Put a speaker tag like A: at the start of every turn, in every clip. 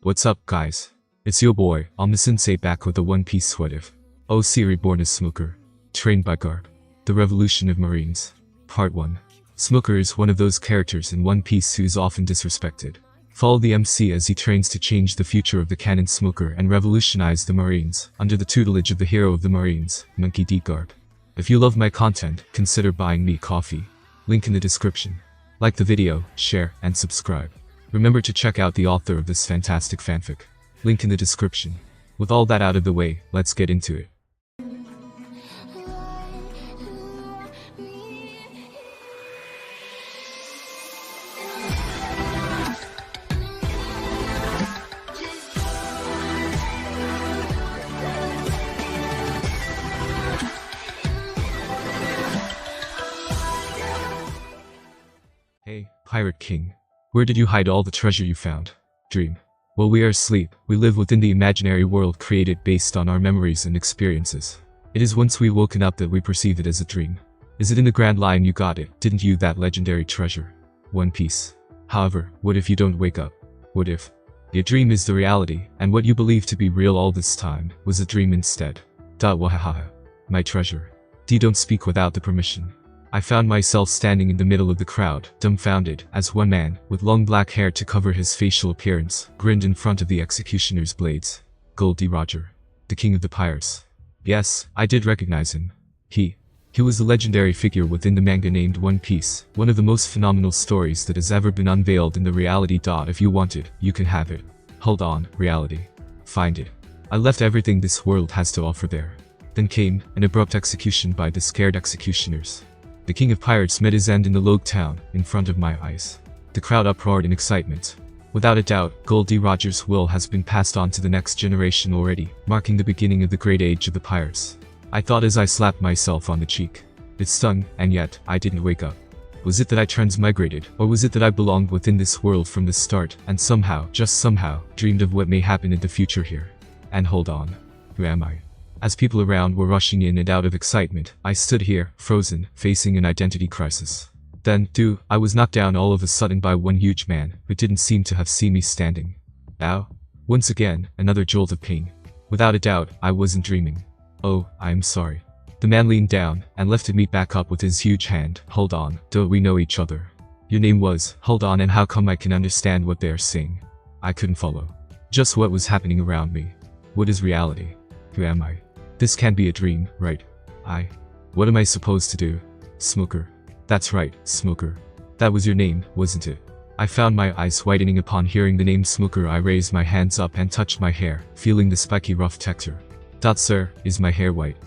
A: What's up, guys? It's your boy, Sensei, back with the One Piece sweative. OC Reborn as Smoker. Trained by Garp. The Revolution of Marines. Part 1. Smoker is one of those characters in One Piece who is often disrespected. Follow the MC as he trains to change the future of the canon Smoker and revolutionize the Marines, under the tutelage of the hero of the Marines, Monkey D. Garp. If you love my content, consider buying me coffee. Link in the description. Like the video, share, and subscribe. Remember to check out the author of this fantastic fanfic. Link in the description. With all that out of the way, let's get into it. Hey, Pirate King. Where did you hide all the treasure you found? Dream. While we are asleep, we live within the imaginary world created based on our memories and experiences. It is once we woken up that we perceive it as a dream. Is it in the grand line you got it, didn't you, that legendary treasure? One Piece. However, what if you don't wake up? What if your dream is the reality, and what you believe to be real all this time was a dream instead? Wahahaha. My treasure. Don't speak without the permission. I found myself standing in the middle of the crowd, dumbfounded, as one man, with long black hair to cover his facial appearance, grinned in front of the executioner's blades. Gold D. Roger. The king of the pirates. Yes, I did recognize him. He was a legendary figure within the manga named One Piece, one of the most phenomenal stories that has ever been unveiled in the reality. If you want it, you can have it. Hold on, reality. Find it. I left everything this world has to offer there. Then came an abrupt execution by the scared executioners. The king of pirates met his end in the log town, in front of my eyes. The crowd uproared in excitement. Without a doubt, Gold D. Roger's will has been passed on to the next generation already, marking the beginning of the great age of the pirates. I thought as I slapped myself on the cheek. It stung, and yet, I didn't wake up. Was it that I transmigrated, or was it that I belonged within this world from the start, and somehow, just somehow, dreamed of what may happen in the future here? And hold on. Who am I? As people around were rushing in and out of excitement, I stood here, frozen, facing an identity crisis. Then, I was knocked down all of a sudden by one huge man, who didn't seem to have seen me standing. Ow. Once again, another jolt of pain. Without a doubt, I wasn't dreaming. Oh, I am sorry. The man leaned down, and lifted me back up with his huge hand. Hold on, don't we know each other? Your name was, hold on, and how come I can understand what they are saying? I couldn't follow. Just what was happening around me. What is reality? Who am I? This can't be a dream, right? What am I supposed to do? Smoker. That's right, Smoker. That was your name, wasn't it? I found my eyes widening upon hearing the name Smoker. I raised my hands up and touched my hair, feeling the spiky rough texture. Sir, is my hair white?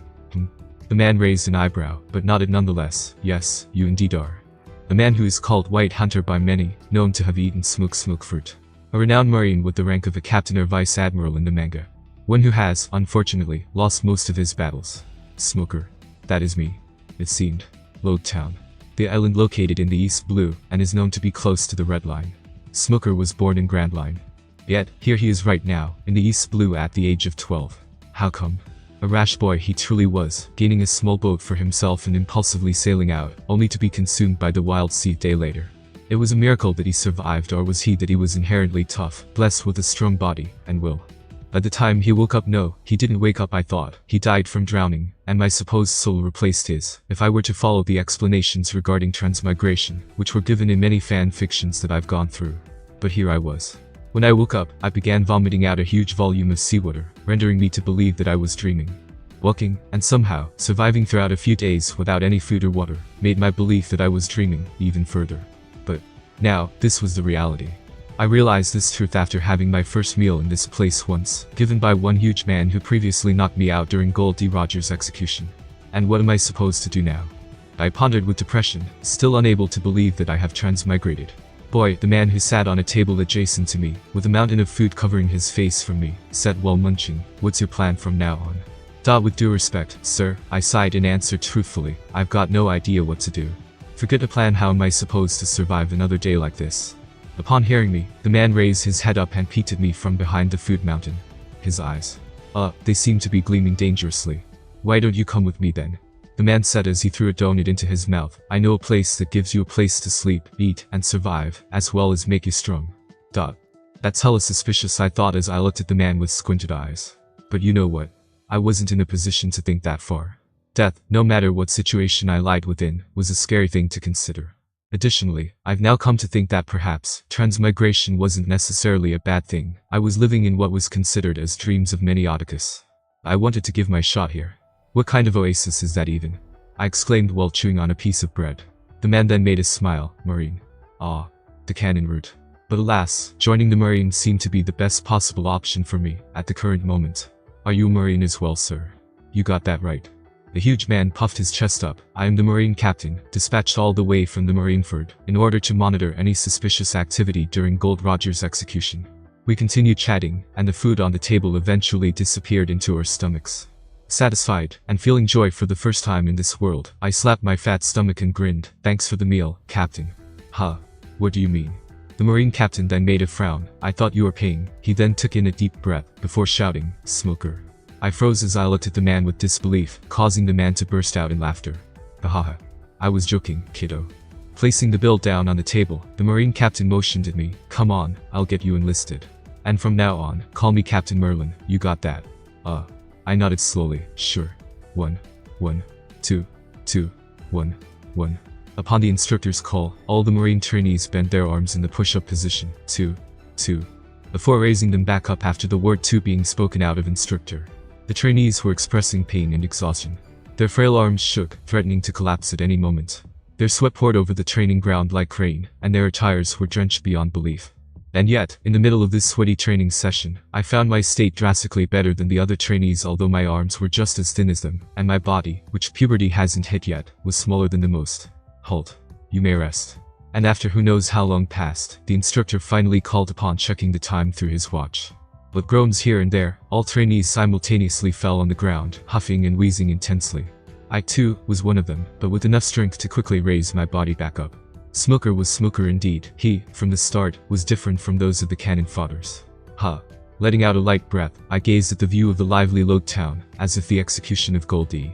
A: The man raised an eyebrow, but nodded nonetheless. Yes, you indeed are. A man who is called White Hunter by many, known to have eaten smoke fruit. A renowned marine with the rank of a captain or vice admiral in the manga. One who has, unfortunately, lost most of his battles. Smoker. That is me. It seemed. Lode Town. The island located in the East Blue, and is known to be close to the Red Line. Smoker was born in Grand Line. Yet, here he is right now, in the East Blue at the age of 12. How come? A rash boy he truly was, gaining a small boat for himself and impulsively sailing out, only to be consumed by the wild sea a day later. It was a miracle that he survived, or was he that he was inherently tough, blessed with a strong body, and will? By the time he woke up, no, he didn't wake up. I thought he died from drowning, and my supposed soul replaced his, if I were to follow the explanations regarding transmigration, which were given in many fan fictions that I've gone through. But here I was. When I woke up, I began vomiting out a huge volume of seawater, rendering me to believe that I was dreaming. Walking, and somehow, surviving throughout a few days without any food or water, made my belief that I was dreaming even further. But now, this was the reality. I realized this truth after having my first meal in this place once, given by one huge man who previously knocked me out during Gold D. Roger's execution. And what am I supposed to do now? I pondered with depression, still unable to believe that I have transmigrated. Boy, the man who sat on a table adjacent to me, with a mountain of food covering his face from me, said while munching, "What's your plan from now on?" With due respect, sir, I sighed and answered truthfully, "I've got no idea what to do. Forget a plan, how am I supposed to survive another day like this?" Upon hearing me, the man raised his head up and peeked at me from behind the food mountain. His eyes. They seemed to be gleaming dangerously. "Why don't you come with me then?" The man said as he threw a donut into his mouth. "I know a place that gives you a place to sleep, eat, and survive, as well as make you strong." That's hella suspicious, I thought as I looked at the man with squinted eyes. But you know what? I wasn't in a position to think that far. Death, no matter what situation I lied within, was a scary thing to consider. Additionally, I've now come to think that perhaps transmigration wasn't necessarily a bad thing. I was living in what was considered as dreams of many Oedipus. I wanted to give my shot here. What kind of oasis is that even? I exclaimed while chewing on a piece of bread. The man then made a smile. Marine. Ah, the cannon route. But alas, joining the Marine seemed to be the best possible option for me at the current moment. Are you a Marine as well, sir? You got that right. The huge man puffed his chest up. I am the Marine captain, dispatched all the way from the marineford, in order to monitor any suspicious activity during Gold Roger's execution. We continued chatting, and the food on the table eventually disappeared into our stomachs. Satisfied, and feeling joy for the first time in this world, I slapped my fat stomach and grinned. Thanks for the meal, Captain. Huh? What do you mean? The Marine captain then made a frown. I thought you were paying. He then took in a deep breath, before shouting, Smoker. I froze as I looked at the man with disbelief, causing the man to burst out in laughter. Hahaha. I was joking, kiddo. Placing the bill down on the table, the Marine captain motioned at me. Come on, I'll get you enlisted. And from now on, call me Captain Merlin, you got that? I nodded slowly. Sure. 1, 1, 2, 2, 1, 1. Upon the instructor's call, all the Marine trainees bent their arms in the push-up position. 2, 2. Before raising them back up after the word 2 being spoken out of instructor. The trainees were expressing pain and exhaustion. Their frail arms shook, threatening to collapse at any moment. Their sweat poured over the training ground like rain, and their attires were drenched beyond belief. And yet, in the middle of this sweaty training session, I found my state drastically better than the other trainees, although my arms were just as thin as them, and my body, which puberty hasn't hit yet, was smaller than the most. Halt. You may rest. And after who knows how long passed, the instructor finally called upon checking the time through his watch. With groans here and there, all trainees simultaneously fell on the ground, huffing and wheezing intensely. I too was one of them, but with enough strength to quickly raise my body back up. Smoker was Smoker indeed. He, from the start, was different from those of the cannon fodders. Letting out a light breath, I gazed at the view of the lively lode town, as if the execution of Goldie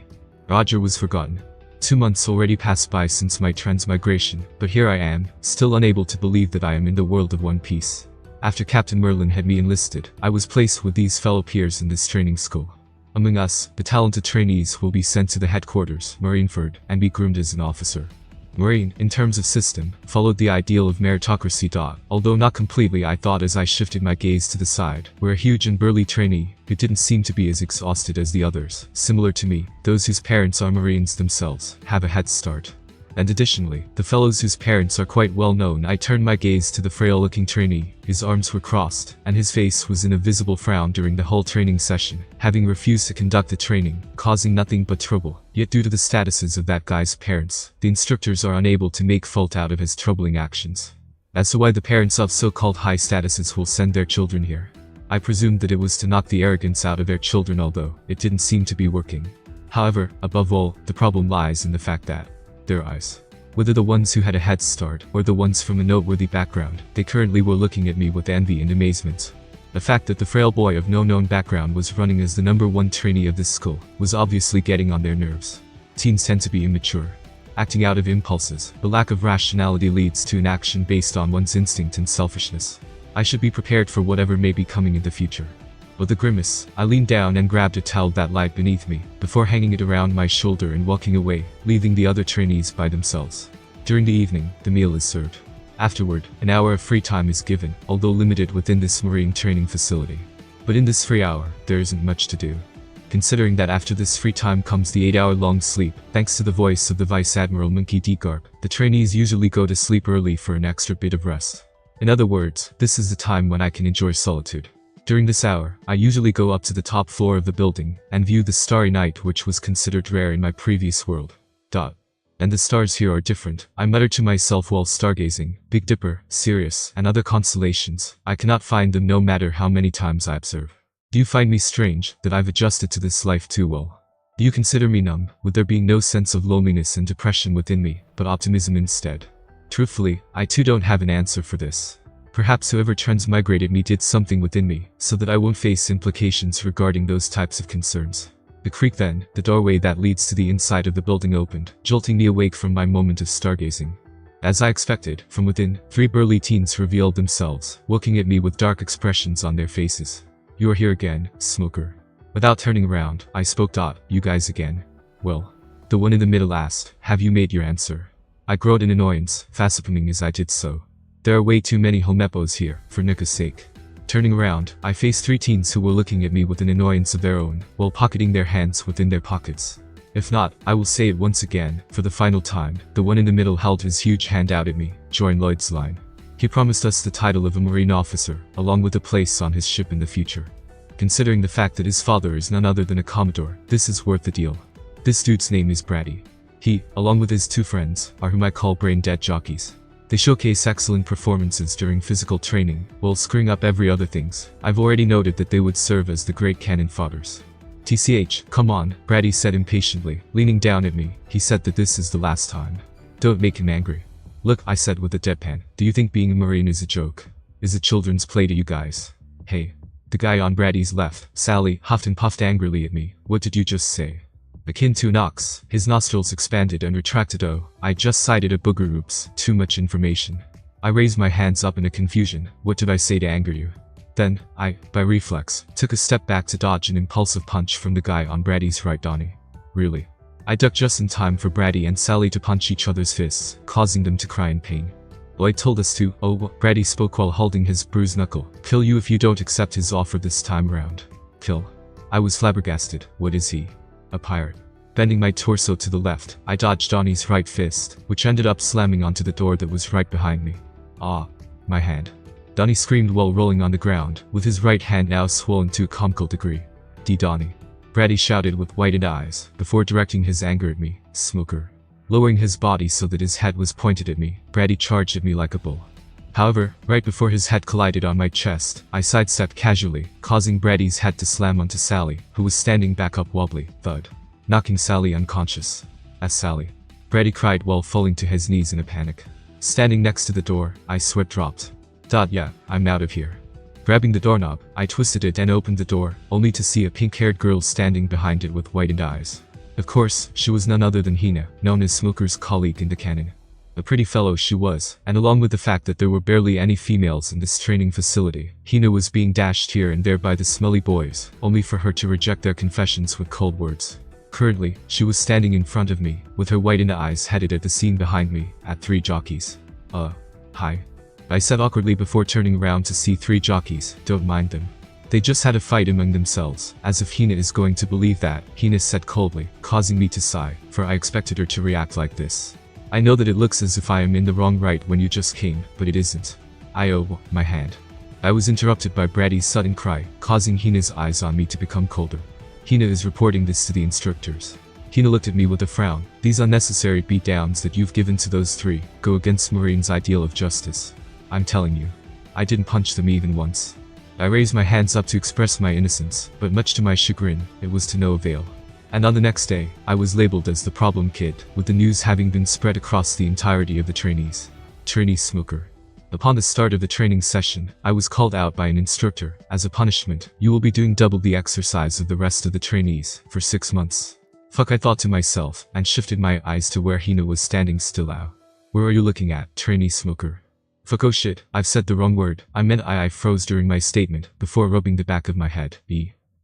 A: Roger was forgotten. 2 months already passed by since my transmigration, but here I am, still unable to believe that I am in the world of One Piece. After Captain Merlin had me enlisted, I was placed with these fellow peers in this training school. Among us, the talented trainees will be sent to the headquarters, Marineford, and be groomed as an officer. Marine, in terms of system, followed the ideal of meritocracy. Although not completely, I thought as I shifted my gaze to the side, where a huge and burly trainee, who didn't seem to be as exhausted as the others, similar to me, those whose parents are Marines themselves, have a head start. And additionally, the fellows whose parents are quite well known. I turned my gaze to the frail-looking trainee. His arms were crossed, and his face was in a visible frown during the whole training session, having refused to conduct the training, causing nothing but trouble. Yet due to the statuses of that guy's parents, the instructors are unable to make fault out of his troubling actions. As to why the parents of so-called high statuses will send their children here, I presumed that it was to knock the arrogance out of their children, although it didn't seem to be working. However, above all, the problem lies in the fact that their eyes, whether the ones who had a head start or the ones from a noteworthy background, they currently were looking at me with envy and amazement. The fact that the frail boy of no known background was running as the #1 trainee of this school was obviously getting on their nerves. Teens tend to be immature, acting out of impulses, but lack of rationality leads to an action based on one's instinct and selfishness. I should be prepared for whatever may be coming in the future. With a grimace, I leaned down and grabbed a towel that lay beneath me, before hanging it around my shoulder and walking away, leaving the other trainees by themselves. During the evening, the meal is served. Afterward, an hour of free time is given, although limited within this marine training facility. But in this free hour, there isn't much to do. Considering that after this free time comes the 8-hour-long sleep, thanks to the voice of the Vice Admiral Monkey D. Garp, the trainees usually go to sleep early for an extra bit of rest. In other words, this is the time when I can enjoy solitude. During this hour, I usually go up to the top floor of the building, and view the starry night, which was considered rare in my previous world. And the stars here are different, I muttered to myself while stargazing. Big Dipper, Sirius, and other constellations, I cannot find them no matter how many times I observe. Do you find me strange, that I've adjusted to this life too well? Do you consider me numb, with there being no sense of loneliness and depression within me, but optimism instead? Truthfully, I too don't have an answer for this. Perhaps whoever transmigrated me did something within me, so that I won't face implications regarding those types of concerns. The creak then, the doorway that leads to the inside of the building opened, jolting me awake from my moment of stargazing. As I expected, from within, 3 burly teens revealed themselves, looking at me with dark expressions on their faces. "You are here again, smoker." Without turning around, I spoke. "You guys again?" "Well." The one in the middle asked, "Have you made your answer?" I growled in annoyance, facepalming as I did so. There are way too many homepos here, for Nika's sake. Turning around, I faced 3 teens who were looking at me with an annoyance of their own, while pocketing their hands within their pockets. If not, I will say it once again, for the final time. The one in the middle held his huge hand out at me. Join Lloyd's line. He promised us the title of a marine officer, along with a place on his ship in the future. Considering the fact that his father is none other than a commodore, this is worth the deal. This dude's name is Brady. He, along with his 2 friends, are whom I call brain-dead jockeys. They showcase excellent performances during physical training, while screwing up every other things. I've already noted that they would serve as the great cannon fodders. "TCH, come on," Brady said impatiently, leaning down at me. He said that this is the last time. "Don't make him angry." "Look," I said with a deadpan, "do you think being a marine is a joke? Is it children's play to you guys?" "Hey." The guy on Brady's left, Sally, huffed and puffed angrily at me. "What did you just say?" Akin to an ox, his nostrils expanded and retracted. "Oh, I just cited a booger. Oops, too much information." I raised my hands up in a confusion. What did I say to anger you? Then, I, by reflex, took a step back to dodge an impulsive punch from the guy on Brady's right. "Donnie." "Really?" I ducked just in time for Brady and Sally to punch each other's fists, causing them to cry in pain. "Lloyd told us to." "Oh," Brady spoke while holding his bruised knuckle. "Kill you if you don't accept his offer this time around." "Kill?" I was flabbergasted. What is he? A pirate? Bending my torso to the left, I dodged Donnie's right fist, which ended up slamming onto the door that was right behind me. "Ah, my hand." Donnie screamed while rolling on the ground, with his right hand now swollen to a comical degree. Donnie," Brady shouted with widened eyes, before directing his anger at me. "Smoker." Lowering his body so that his head was pointed at me, Brady charged at me like a bull. However, right before his head collided on my chest, I sidestepped casually, causing Brady's head to slam onto Sally, who was standing back up wobbly, thud, knocking Sally unconscious. "As Sally," Brady cried while falling to his knees in a panic. Standing next to the door, I sweat dropped. "Yeah, I'm out of here." Grabbing the doorknob, I twisted it and opened the door, only to see a pink-haired girl standing behind it with widened eyes. Of course, she was none other than Hina, known as Smoker's colleague in the cannon. A pretty fellow she was, and along with the fact that there were barely any females in this training facility, Hina was being dashed here and there by the smelly boys, only for her to reject their confessions with cold words. Currently, she was standing in front of me, with her widened eyes headed at the scene behind me, at 3 jockeys. Hi," I said awkwardly before turning around to see 3 jockeys. "Don't mind them. They just had a fight among themselves." As if Hina is going to believe that, Hina said coldly, causing me to sigh, for I expected her to react like this. "I know that it looks as if I am in the wrong right when you just came, but it isn't. Oh, my hand." I was interrupted by Brady's sudden cry, causing Hina's eyes on me to become colder. "Hina is reporting this to the instructors." Hina looked at me with a frown. "These unnecessary beatdowns that you've given to those 3 go against Marine's ideal of justice. I'm telling you. I didn't punch them even once." I raised my hands up to express my innocence, but much to my chagrin, it was to no avail. And on the next day, I was labeled as the problem kid, with the news having been spread across the entirety of the trainees. Trainee Smoker. Upon the start of the training session, I was called out by an instructor. "As a punishment, you will be doing double the exercise of the rest of the trainees, for 6 months. Fuck, I thought to myself, and shifted my eyes to where Hina was standing still now. "Where are you looking at, Trainee Smoker?" Fuck, oh shit, I've said the wrong word. I meant I froze during my statement, before rubbing the back of my head.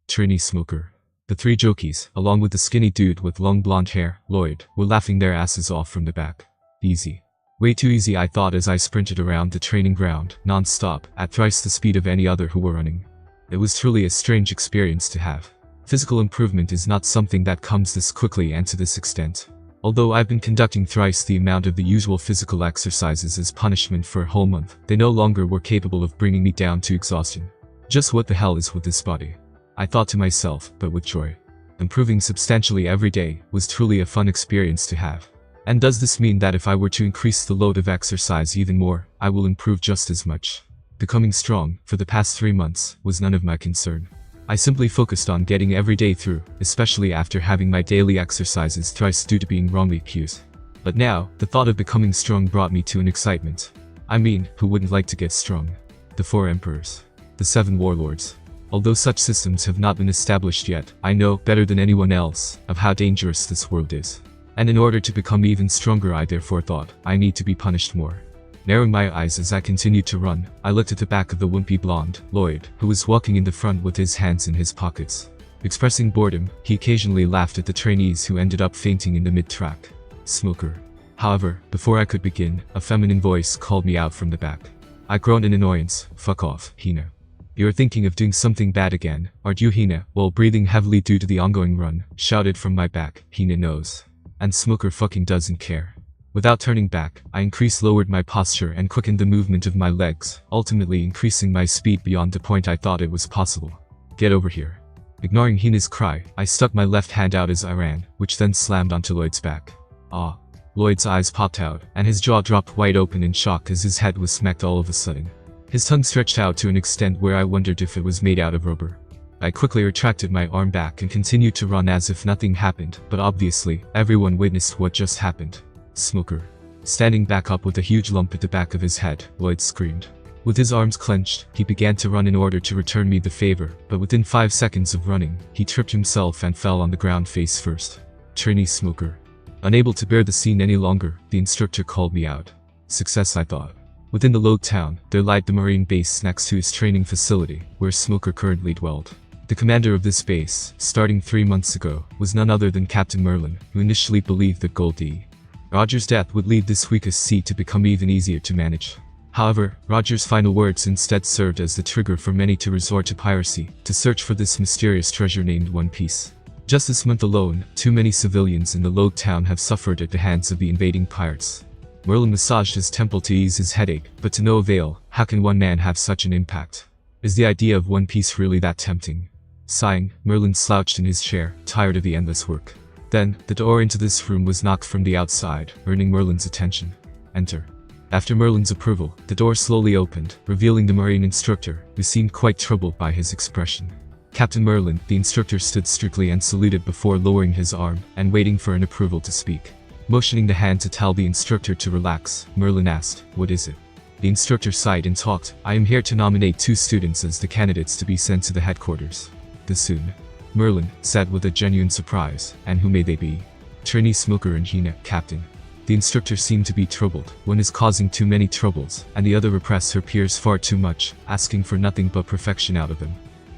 A: Trainee Smoker. The 3 jockeys, along with the skinny dude with long blonde hair, Lloyd, were laughing their asses off from the back. Easy. Way too easy, I thought as I sprinted around the training ground, non-stop, at thrice the speed of any other who were running. It was truly a strange experience to have. Physical improvement is not something that comes this quickly and to this extent. Although I've been conducting thrice the amount of the usual physical exercises as punishment for a whole month, they no longer were capable of bringing me down to exhaustion. Just what the hell is with this body? I thought to myself, but with joy. Improving substantially every day was truly a fun experience to have. And does this mean that if I were to increase the load of exercise even more, I will improve just as much? Becoming strong, for the past 3 months, was none of my concern. I simply focused on getting every day through, especially after having my daily exercises thrice due to being wrongly accused. But now, the thought of becoming strong brought me to an excitement. I mean, who wouldn't like to get strong? The 4 emperors. The 7 warlords. Although such systems have not been established yet, I know, better than anyone else, of how dangerous this world is. And in order to become even stronger, I therefore thought, I need to be punished more. Narrowing my eyes as I continued to run, I looked at the back of the wimpy blonde, Lloyd, who was walking in the front with his hands in his pockets. Expressing boredom, he occasionally laughed at the trainees who ended up fainting in the mid-track. Smoker. However, before I could begin, a feminine voice called me out from the back. I groaned in annoyance. Fuck off, Hina. You're thinking of doing something bad again, aren't you, Hina? While breathing heavily due to the ongoing run, shouted from my back. Hina knows. And Smoker fucking doesn't care. Without turning back, I lowered my posture and quickened the movement of my legs, ultimately increasing my speed beyond the point I thought it was possible. Get over here. Ignoring Hina's cry, I stuck my left hand out as I ran, which then slammed onto Lloyd's back. Ah. Lloyd's eyes popped out, and his jaw dropped wide open in shock as his head was smacked all of a sudden. His tongue stretched out to an extent where I wondered if it was made out of rubber. I quickly retracted my arm back and continued to run as if nothing happened, but obviously, everyone witnessed what just happened. Smoker. Standing back up with a huge lump at the back of his head, Lloyd screamed. With his arms clenched, he began to run in order to return me the favor, but within 5 seconds of running, he tripped himself and fell on the ground face first. Trainee Smoker. Unable to bear the scene any longer, the instructor called me out. Success, I thought. Within the log town, there lied the marine base next to his training facility, where Smoker currently dwelled. The commander of this base, starting 3 months ago, was none other than Captain Merlin, who initially believed that Goldie Roger's death would lead this weakest sea to become even easier to manage. However, Roger's final words instead served as the trigger for many to resort to piracy, to search for this mysterious treasure named One Piece. Just this month alone, too many civilians in the log town have suffered at the hands of the invading pirates. Merlin massaged his temple to ease his headache, but to no avail. How can one man have such an impact? Is the idea of One Piece really that tempting? Sighing, Merlin slouched in his chair, tired of the endless work. Then, the door into this room was knocked from the outside, earning Merlin's attention. Enter. After Merlin's approval, the door slowly opened, revealing the marine instructor, who seemed quite troubled by his expression. Captain Merlin, the instructor, stood strictly and saluted before lowering his arm and waiting for an approval to speak. Motioning the hand to tell the instructor to relax, Merlin asked, "What is it?" The instructor sighed and talked. "I am here to nominate 2 students as the candidates to be sent to the headquarters. This soon." Merlin said with a genuine surprise. "And who may they be?" "Trainee Smoker and Hina, Captain." The instructor seemed to be troubled. One is causing too many troubles, and the other repress her peers far too much, asking for nothing but perfection out of them.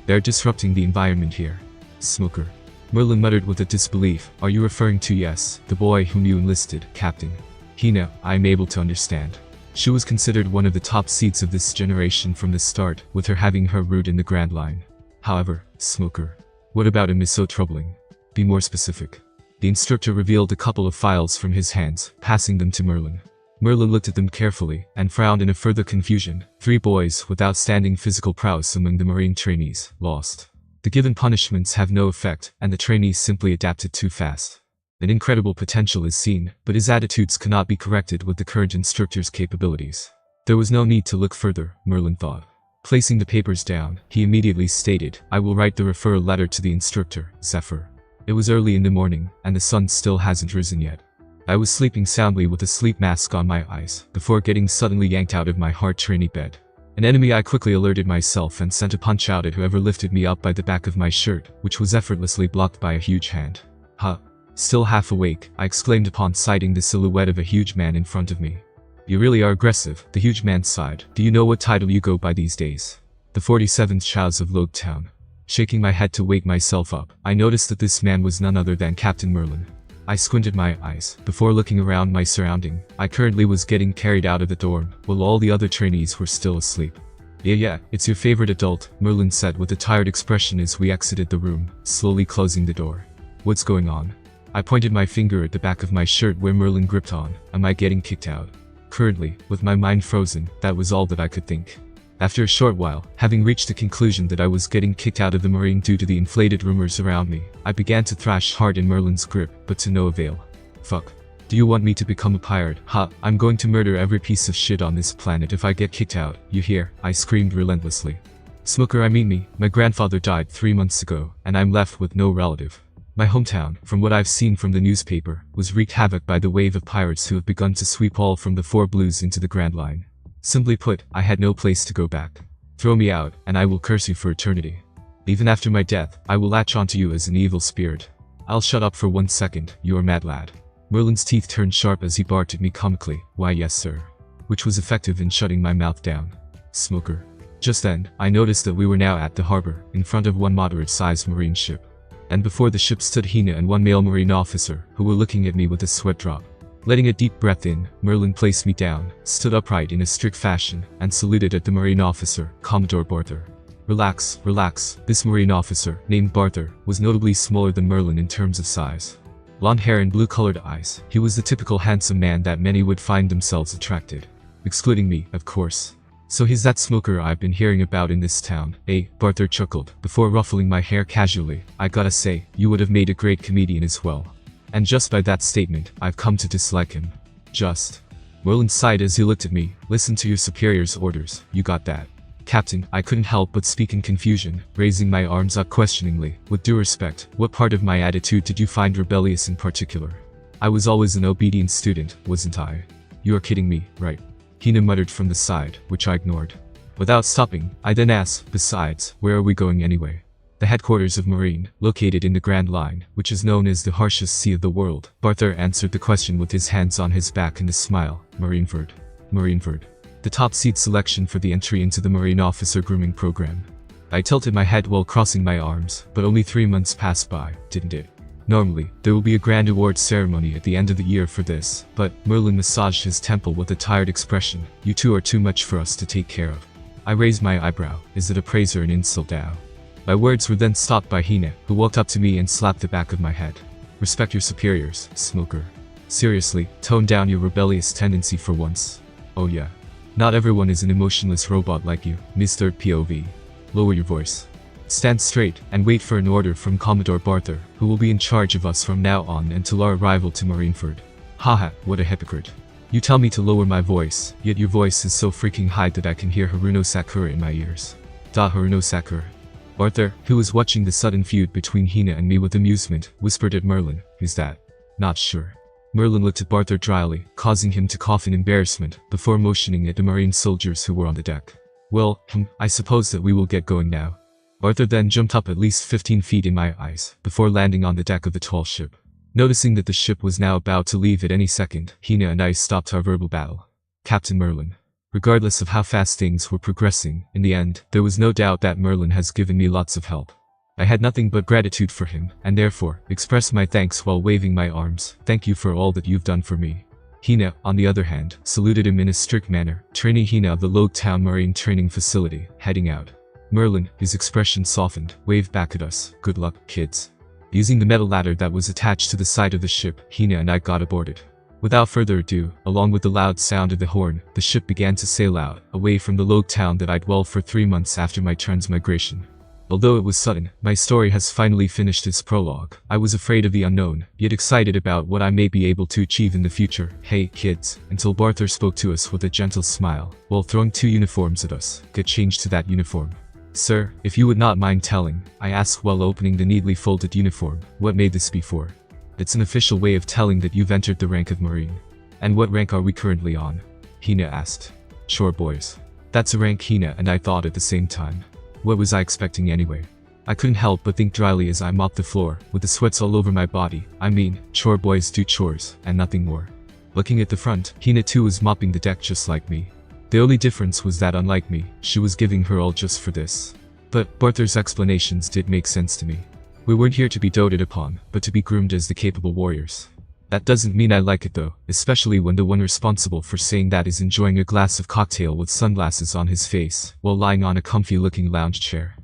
A: "They're disrupting the environment here." Smoker. Merlin muttered with a disbelief. "Are you referring to yes, the boy whom you enlisted, Captain?" Hina, I am able to understand. She was considered one of the top seeds of this generation from the start, with her having her root in the Grand Line. However, Smoker. What about him is so troubling? Be more specific. The instructor revealed a couple of files from his hands, passing them to Merlin. Merlin looked at them carefully, and frowned in a further confusion. 3 boys with outstanding physical prowess among the marine trainees, lost. The given punishments have no effect, and the trainees simply adapted too fast. An incredible potential is seen, but his attitudes cannot be corrected with the current instructor's capabilities. There was no need to look further, Merlin thought. Placing the papers down, he immediately stated, "I will write the referral letter to the instructor, Zephyr." It was early in the morning, and the sun still hasn't risen yet. I was sleeping soundly with a sleep mask on my eyes, before getting suddenly yanked out of my hard trainee bed. An enemy. I quickly alerted myself and sent a punch out at whoever lifted me up by the back of my shirt, which was effortlessly blocked by a huge hand. "Huh." Still half awake, I exclaimed upon sighting the silhouette of a huge man in front of me. "You really are aggressive," the huge man sighed. "Do you know what title you go by these days?" "The 47th Chows of Log Town." Shaking my head to wake myself up, I noticed that this man was none other than Captain Merlin. I squinted my eyes, before looking around my surrounding. I currently was getting carried out of the dorm, while all the other trainees were still asleep. Yeah, it's your favorite adult," Merlin said with a tired expression as we exited the room, slowly closing the door. "What's going on?" I pointed my finger at the back of my shirt where Merlin gripped on. "Am I getting kicked out?" Currently, with my mind frozen, that was all that I could think. After a short while, having reached the conclusion that I was getting kicked out of the marine due to the inflated rumors around me, I began to thrash hard in Merlin's grip, but to no avail. "Fuck. Do you want me to become a pirate? Ha, I'm going to murder every piece of shit on this planet if I get kicked out, you hear?" I screamed relentlessly. "Smoker, I mean me. My grandfather died 3 months ago, and I'm left with no relative. My hometown, from what I've seen from the newspaper, was wreaked havoc by the wave of pirates who have begun to sweep all from the 4 Blues into the Grand Line. Simply put, I had no place to go back. Throw me out, and I will curse you for eternity. Even after my death, I will latch onto you as an evil spirit." "I'll shut up for 1 second, you're mad lad. Merlin's teeth turned sharp as he barked at me comically, "Why yes sir," which was effective in shutting my mouth down. Smoker. Just then, I noticed that we were now at the harbor, in front of one moderate-sized marine ship. And before the ship stood Hina and one male marine officer, who were looking at me with a sweat drop. Letting a deep breath in, Merlin placed me down, stood upright in a strict fashion, and saluted at the marine officer, Commodore Barther. Relax, relax. This marine officer, named Barther, was notably smaller than Merlin in terms of size. Blonde hair and blue-colored eyes, he was the typical handsome man that many would find themselves attracted. Excluding me, of course. "So he's that smoker I've been hearing about in this town, eh?" Barther chuckled, before ruffling my hair casually. "I gotta say, you would have made a great comedian as well. And just by that statement, I've come to dislike him. Just." Merlin sighed as he looked at me. "Listen to your superior's orders, you got that?" "Captain," I couldn't help but speak in confusion, raising my arms up questioningly. "With due respect, what part of my attitude did you find rebellious in particular? I was always an obedient student, wasn't I?" "You are kidding me, right?" Hina muttered from the side, which I ignored. Without stopping, I then asked, "Besides, where are we going anyway?" "The headquarters of Marine, located in the Grand Line, which is known as the harshest sea of the world." Barther answered the question with his hands on his back and a smile. "Marineford. Marineford. The top seed selection for the entry into the Marine Officer Grooming Program." I tilted my head while crossing my arms, but only 3 months passed by, didn't it? "Normally, there will be a grand award ceremony at the end of the year for this, but," Merlin massaged his temple with a tired expression, "you two are too much for us to take care of." I raised my eyebrow. Is it a praise or an insult now? My words were then stopped by Hina, who walked up to me and slapped the back of my head. "Respect your superiors, smoker. Seriously, tone down your rebellious tendency for once. Oh yeah. Not everyone is an emotionless robot like you, Mr. POV. Lower your voice. Stand straight, and wait for an order from Commodore Barther, who will be in charge of us from now on until our arrival to Marineford." Haha, what a hypocrite. You tell me to lower my voice, yet your voice is so freaking high that I can hear Haruno Sakura in my ears. Haruno Sakura. Barther, who was watching the sudden feud between Hina and me with amusement, whispered at Merlin, "Who's that?" "Not sure." Merlin looked at Barther dryly, causing him to cough in embarrassment, before motioning at the marine soldiers who were on the deck. "Well, I suppose that we will get going now." Barther then jumped up at least 15 feet in my eyes, before landing on the deck of the tall ship. Noticing that the ship was now about to leave at any second, Hina and I stopped our verbal battle. "Captain Merlin." Regardless of how fast things were progressing, in the end, there was no doubt that Merlin has given me lots of help. I had nothing but gratitude for him, and therefore, expressed my thanks while waving my arms. "Thank you for all that you've done for me." Hina, on the other hand, saluted him in a strict manner, training Hina of the Logetown Marine Training Facility, heading out. Merlin, his expression softened, waved back at us. "Good luck, kids." Using the metal ladder that was attached to the side of the ship, Hina and I got aboard it. Without further ado, along with the loud sound of the horn, the ship began to sail out, away from the log town that I'd dwelled for 3 months after my transmigration. Although it was sudden, my story has finally finished its prologue. I was afraid of the unknown, yet excited about what I may be able to achieve in the future. "Hey, kids," until Barther spoke to us with a gentle smile, while throwing 2 uniforms at us. "Get changed to that uniform." "Sir, if you would not mind telling," I asked while opening the neatly folded uniform, "what may this be for?" "It's an official way of telling that you've entered the rank of Marine." "And what rank are we currently on?" Hina asked. "Sure boys. That's a rank," Hina and I thought at the same time. What was I expecting anyway? I couldn't help but think dryly as I mopped the floor, with the sweats all over my body. I mean, chore boys do chores, and nothing more. Looking at the front, Hina too was mopping the deck just like me. The only difference was that unlike me, she was giving her all just for this. But Barther's explanations did make sense to me. We weren't here to be doted upon, but to be groomed as the capable warriors. That doesn't mean I like it though, especially when the one responsible for saying that is enjoying a glass of cocktail with sunglasses on his face, while lying on a comfy-looking lounge chair.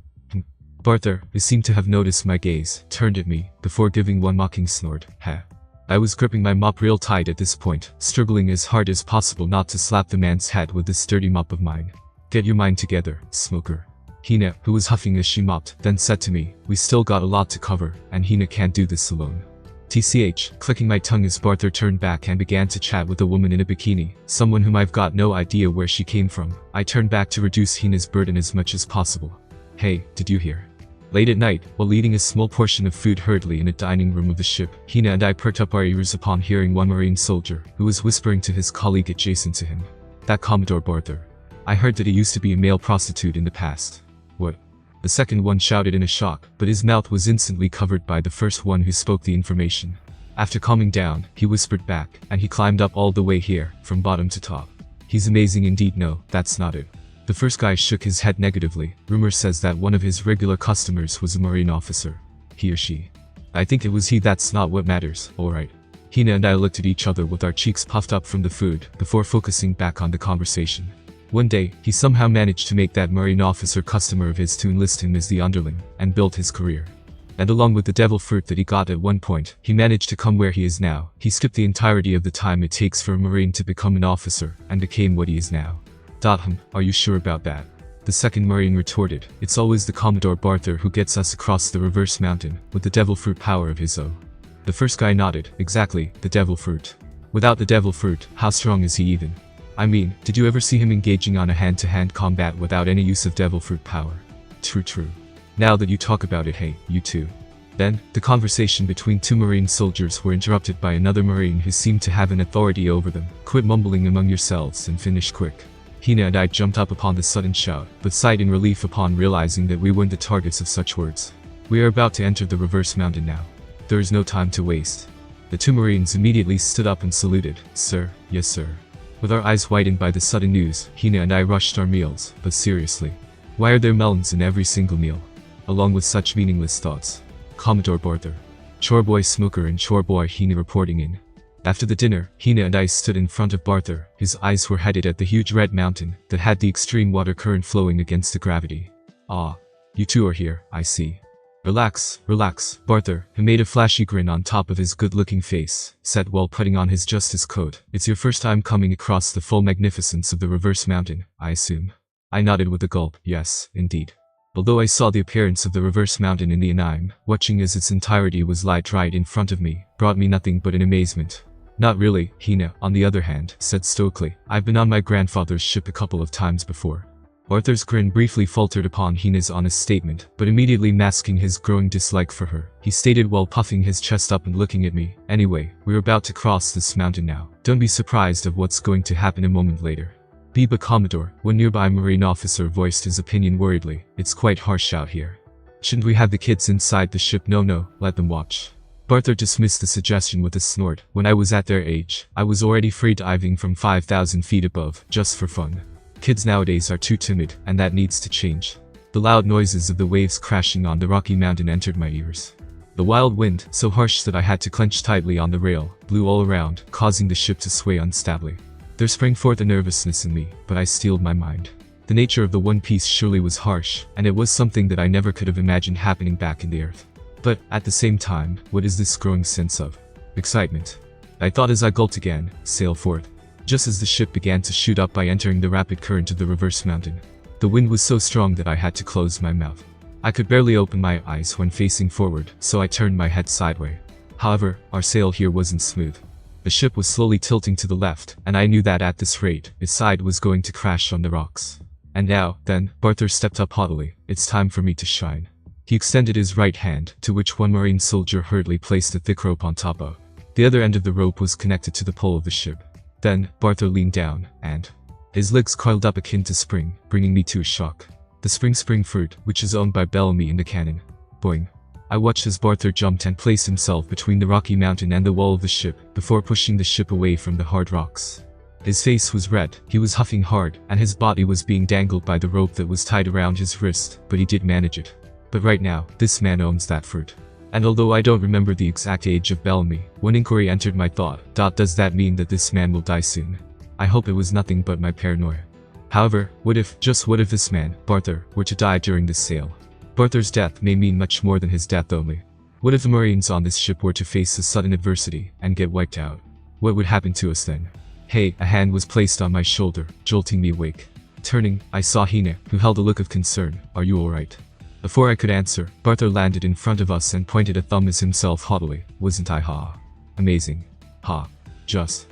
A: Barther, who seemed to have noticed my gaze, turned at me, before giving one mocking snort. "Ha." I was gripping my mop real tight at this point, struggling as hard as possible not to slap the man's head with this sturdy mop of mine. "Get your mind together, smoker." Hina, who was huffing as she mopped, then said to me, "We still got a lot to cover, and Hina can't do this alone." TCH, clicking my tongue as Barther turned back and began to chat with a woman in a bikini, someone whom I've got no idea where she came from. I turned back to reduce Hina's burden as much as possible. "Hey, did you hear?" Late at night, while eating a small portion of food hurriedly in a dining room of the ship, Hina and I perked up our ears upon hearing one marine soldier, who was whispering to his colleague adjacent to him. "That Commodore Barther. I heard that he used to be a male prostitute in the past." "What?" The second one shouted in a shock, but his mouth was instantly covered by the first one who spoke the information. After calming down, he whispered back, and he climbed up all the way here, from bottom to top. He's amazing indeed. No, that's not it. The first guy shook his head negatively. Rumor says that one of his regular customers was a marine officer. He or she. I think it was he. That's not what matters, alright. Hina and I looked at each other with our cheeks puffed up from the food, before focusing back on the conversation. One day, he somehow managed to make that marine officer customer of his to enlist him as the underling, and build his career. And along with the devil fruit that he got at one point, he managed to come where he is now. He skipped the entirety of the time it takes for a marine to become an officer, and became what he is now. Are you sure about that? The second marine retorted, it's always the Commodore Barther who gets us across the reverse mountain, with the devil fruit power of his own. The first guy nodded, exactly, the devil fruit. Without the devil fruit, how strong is he even? I mean, did you ever see him engaging on a hand-to-hand combat without any use of devil fruit power? True. Now that you talk about it, hey, you too. Then, the conversation between two marine soldiers were interrupted by another marine who seemed to have an authority over them. Quit mumbling among yourselves and finish quick. Hina and I jumped up upon the sudden shout, but sighed in relief upon realizing that we weren't the targets of such words. We are about to enter the reverse mountain now. There is no time to waste. The two marines immediately stood up and saluted. Sir, yes sir. With our eyes widened by the sudden news, Hina and I rushed our meals, but seriously. Why are there melons in every single meal? Along with such meaningless thoughts. Commodore Barther. Choreboy Smoker and Choreboy Hina reporting in. After the dinner, Hina and I stood in front of Barther. His eyes were headed at the huge red mountain that had the extreme water current flowing against the gravity. Ah, you two are here, I see. Relax, Barther, who made a flashy grin on top of his good-looking face, said while putting on his justice coat. It's your first time coming across the full magnificence of the reverse mountain, I assume. I nodded with a gulp. Yes, indeed. Although I saw the appearance of the reverse mountain in the anime, watching as its entirety was laid right in front of me, brought me nothing but an amazement. Not really, Hina, on the other hand, said stoically. I've been on my grandfather's ship a couple of times before. Arthur's grin briefly faltered upon Hina's honest statement, but immediately masking his growing dislike for her, he stated while puffing his chest up and looking at me, anyway, we're about to cross this mountain now. Don't be surprised of what's going to happen a moment later. Biba Commodore, one nearby marine officer voiced his opinion worriedly. It's quite harsh out here. Shouldn't we have the kids inside the ship? No, let them watch. Barther dismissed the suggestion with a snort. When I was at their age, I was already free diving from 5,000 feet above, just for fun. Kids nowadays are too timid, and that needs to change. The loud noises of the waves crashing on the rocky mountain entered my ears. The wild wind, so harsh that I had to clench tightly on the rail, blew all around, causing the ship to sway unstably. There sprang forth a nervousness in me, but I steeled my mind. The nature of the One Piece surely was harsh, and it was something that I never could have imagined happening back in the earth. But, at the same time, what is this growing sense of excitement? I thought as I gulped again, sail forth. Just as the ship began to shoot up by entering the rapid current of the reverse mountain. The wind was so strong that I had to close my mouth. I could barely open my eyes when facing forward, so I turned my head sideways. However, our sail here wasn't smooth. The ship was slowly tilting to the left, and I knew that at this rate, its side was going to crash on the rocks. And now, then, Barther stepped up haughtily. It's time for me to shine. He extended his right hand, to which one marine soldier hurriedly placed a thick rope on top of. The other end of the rope was connected to the pole of the ship. Then, Barther leaned down, and his legs coiled up akin to spring, bringing me to a shock. The spring fruit, which is owned by Bellamy in the canon. Boing. I watched as Barther jumped and placed himself between the rocky mountain and the wall of the ship, before pushing the ship away from the hard rocks. His face was red, he was huffing hard, and his body was being dangled by the rope that was tied around his wrist, but he did manage it. But right now, this man owns that fruit. And although I don't remember the exact age of Bellamy, one inquiry entered my thought. Does that mean that this man will die soon? I hope it was nothing but my paranoia. However, just what if this man, Barther, were to die during this sail? Barther's death may mean much more than his death only. What if the Marines on this ship were to face a sudden adversity and get wiped out? What would happen to us then? Hey, a hand was placed on my shoulder, jolting me awake. Turning, I saw Hina, who held a look of concern. Are you alright? Before I could answer, Barther landed in front of us and pointed a thumb at himself haughtily. Wasn't I amazing? Just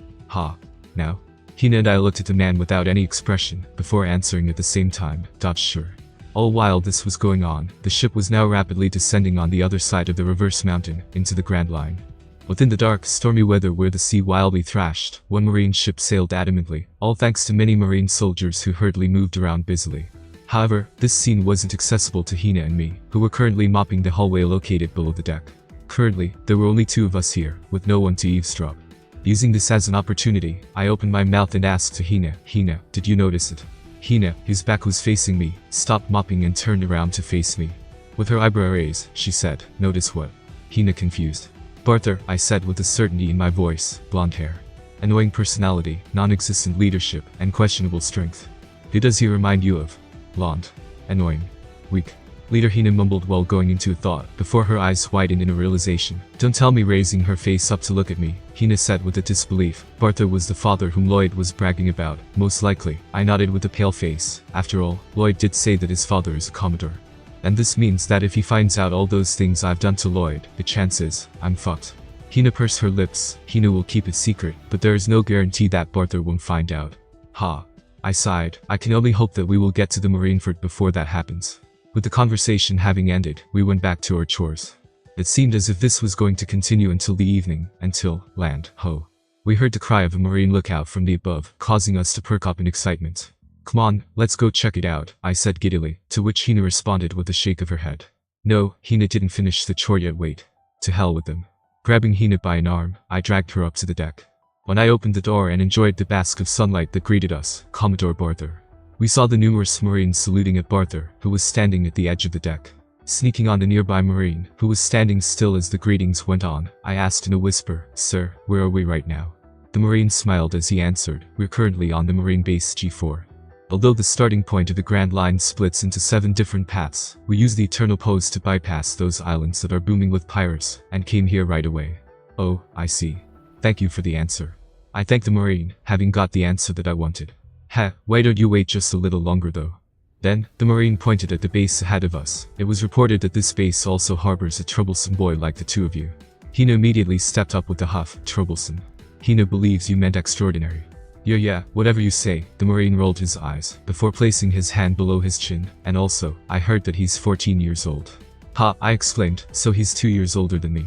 A: now? Hina and I looked at the man without any expression, before answering at the same time. Sure. All while this was going on, the ship was now rapidly descending on the other side of the reverse mountain, into the Grand Line. Within the dark, stormy weather where the sea wildly thrashed, one marine ship sailed adamantly, all thanks to many marine soldiers who hurriedly moved around busily. However, this scene wasn't accessible to Hina and me, who were currently mopping the hallway located below the deck. Currently, there were only 2 of us here, with no one to eavesdrop. Using this as an opportunity, I opened my mouth and asked to Hina, "Hina, did you notice it?" Hina, whose back was facing me, stopped mopping and turned around to face me. With her eyebrow raised, she said, "Notice what?" Hina confused. "Barther," I said with a certainty in my voice, "blonde hair. Annoying personality, non-existent leadership, and questionable strength. Who does he remind you of?" "Blonde. Annoying. Weak." Leader Hina mumbled while going into a thought, before her eyes widened in a realization. "Don't tell me," raising her face up to look at me, Hina said with a disbelief. "Barther was the father whom Lloyd was bragging about, most likely." I nodded with a pale face. After all, Lloyd did say that his father is a commodore. And this means that if he finds out all those things I've done to Lloyd, the chance is, I'm fucked. Hina pursed her lips. Hina will keep it secret, but there is no guarantee that Barther won't find out. Ha. I sighed. I can only hope that we will get to the marineford before that happens. With the conversation having ended, we went back to our chores. It seemed as if this was going to continue until the evening, until land ho. We heard the cry of a marine lookout from the above, causing us to perk up in excitement. "Come on, let's go check it out," I said giddily, to which Hina responded with a shake of her head. No, Hina didn't finish the chore yet. Wait. To hell with them. Grabbing Hina by an arm, I dragged her up to the deck. When I opened the door and enjoyed the bask of sunlight that greeted us, Commodore Barther. We saw the numerous Marines saluting at Barther, who was standing at the edge of the deck. Sneaking on the nearby Marine, who was standing still as the greetings went on, I asked in a whisper, "Sir, where are we right now?" The Marine smiled as he answered, "We're currently on the Marine base G4. Although the starting point of the Grand Line splits into 7 different paths, we use the Eternal Pose to bypass those islands that are booming with pirates, and came here right away." "Oh, I see. Thank you for the answer." I thanked the Marine, having got the answer that I wanted. "Heh, why don't you wait just a little longer though?" Then, the Marine pointed at the base ahead of us. It was reported that this base also harbors a troublesome boy like the 2 of you. Hina immediately stepped up with a huff. "Troublesome. Hina believes you meant extraordinary." Yeah, whatever you say," the Marine rolled his eyes, before placing his hand below his chin, "and also, I heard that he's 14 years old. "Ha," I exclaimed, "so he's 2 years older than me.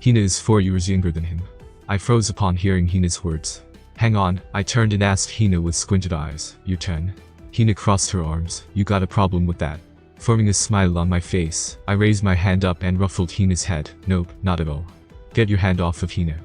A: Hina is 4 years younger than him." I froze upon hearing Hina's words. "Hang on," I turned and asked Hina with squinted eyes, "You're 10? Hina crossed her arms. "You got a problem with that?" Forming a smile on my face, I raised my hand up and ruffled Hina's head. "Nope, not at all." "Get your hand off of Hina."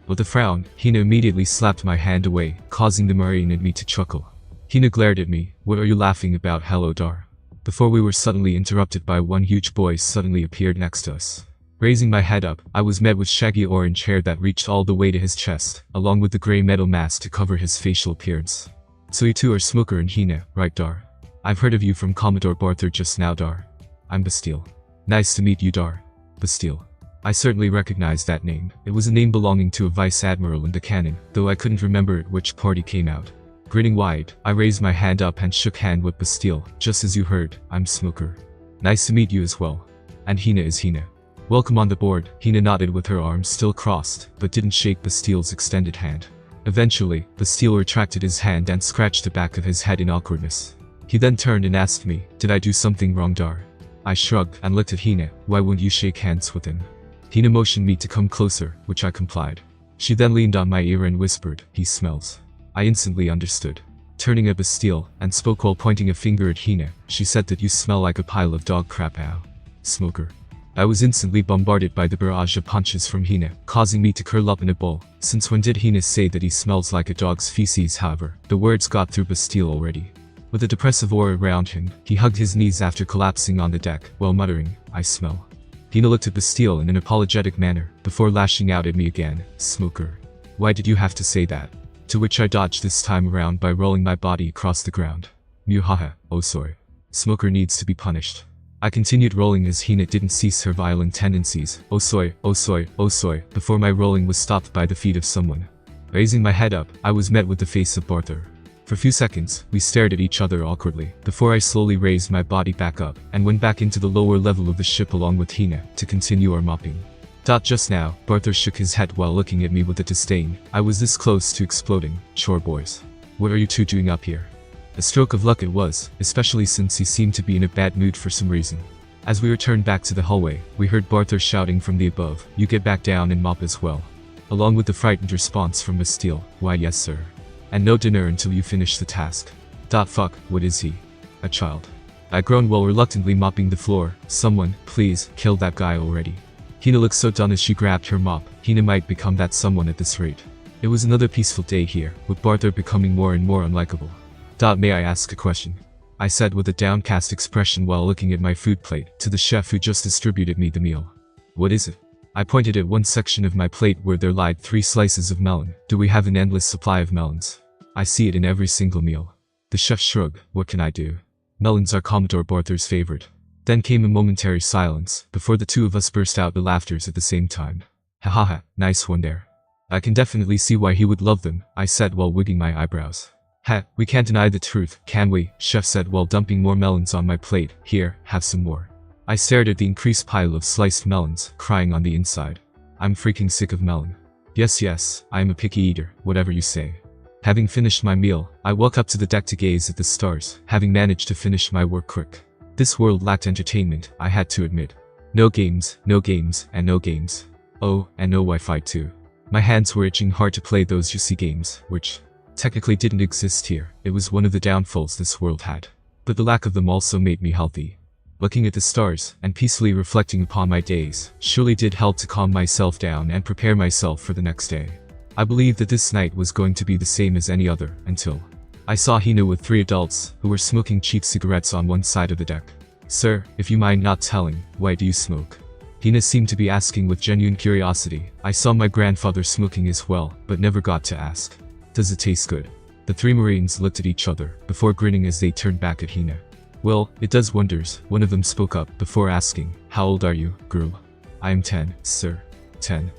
A: With a frown, Hina immediately slapped my hand away, causing the Marine and me to chuckle. Hina glared at me. "What are you laughing about, hello Dar?" Before we were suddenly interrupted by one huge boy suddenly appeared next to us. Raising my head up, I was met with shaggy orange hair that reached all the way to his chest, along with the grey metal mask to cover his facial appearance. "So you two are Smoker and Hina, right Dar? I've heard of you from Commodore Barther just now Dar. I'm Bastille." "Nice to meet you Dar." "Bastille." I certainly recognized that name. It was a name belonging to a vice admiral in the canon, though I couldn't remember at which party came out. Grinning wide, I raised my hand up and shook hand with Bastille. "Just as you heard, I'm Smoker." "Nice to meet you as well. And Hina is Hina." "Welcome on the board." Hina nodded with her arms still crossed, but didn't shake Bastille's extended hand. Eventually, Bastille retracted his hand and scratched the back of his head in awkwardness. He then turned and asked me, "Did I do something wrong Dar?" I shrugged and looked at Hina. "Why won't you shake hands with him?" Hina motioned me to come closer, which I complied. She then leaned on my ear and whispered, "He smells." I instantly understood. Turning at Bastille, and spoke while pointing a finger at Hina, she said that you smell like a pile of dog crap ow. Smoker. I was instantly bombarded by the barrage of punches from Hina, causing me to curl up in a ball. Since when did Hina say that he smells like a dog's feces? However, the words got through Bastille already. With a depressive aura around him, he hugged his knees after collapsing on the deck, while muttering, "I smell." Hina looked at Bastille in an apologetic manner, before lashing out at me again. "Smoker. Why did you have to say that?" To which I dodged this time around by rolling my body across the ground. Muhaha, oh sorry. Smoker needs to be punished. I continued rolling as Hina didn't cease her violent tendencies. Oh soy, oh soy, oh soy, before my rolling was stopped by the feet of someone. Raising my head up, I was met with the face of Barther. For a few seconds, we stared at each other awkwardly, before I slowly raised my body back up, and went back into the lower level of the ship along with Hina, to continue our mopping. Just now, Barther shook his head while looking at me with a disdain. I was this close to exploding. "Chore boys. What are you two doing up here?" A stroke of luck it was, especially since he seemed to be in a bad mood for some reason. As we returned back to the hallway, we heard Barther shouting from the above, "You get back down and mop as well." Along with the frightened response from Bastille, "Why yes sir. And no dinner until you finish the task." Fuck, what is he? A child? I groaned while reluctantly mopping the floor. "Someone, please, kill that guy already." Hina looked so done as she grabbed her mop. Hina might become that someone at this rate. It was another peaceful day here, with Barther becoming more and more unlikable. May I ask a question? I said with a downcast expression while looking at my food plate, to the chef who just distributed me the meal. What is it? I pointed at one section of my plate where there lied 3 slices of melon. Do we have an endless supply of melons? I see it in every single meal. The chef shrugged. What can I do? Melons are Commodore Barther's favorite. Then came a momentary silence, before the two of us burst out with laughters at the same time. Ha ha ha, nice one there. I can definitely see why he would love them, I said while wigging my eyebrows. Ha, we can't deny the truth, can we? Chef said while dumping more melons on my plate. Here, have some more. I stared at the increased pile of sliced melons, crying on the inside. I'm freaking sick of melon. Yes, I am a picky eater, whatever you say. Having finished my meal, I walked up to the deck to gaze at the stars, having managed to finish my work quick. This world lacked entertainment, I had to admit. No games, and no games. Oh, and no Wi-Fi too. My hands were itching hard to play those juicy games, which technically didn't exist here. It was one of the downfalls this world had. But the lack of them also made me healthy. Looking at the stars, and peacefully reflecting upon my days, surely did help to calm myself down and prepare myself for the next day. I believed that this night was going to be the same as any other, until I saw Hina with 3 adults, who were smoking cheap cigarettes on one side of the deck. Sir, if you mind not telling, why do you smoke? Hina seemed to be asking with genuine curiosity. I saw my grandfather smoking as well, but never got to ask. Does it taste good? The 3 Marines looked at each other, before grinning as they turned back at Hina. Well, it does wonders, one of them spoke up, before asking, how old are you, girl? I am 10, sir. 10.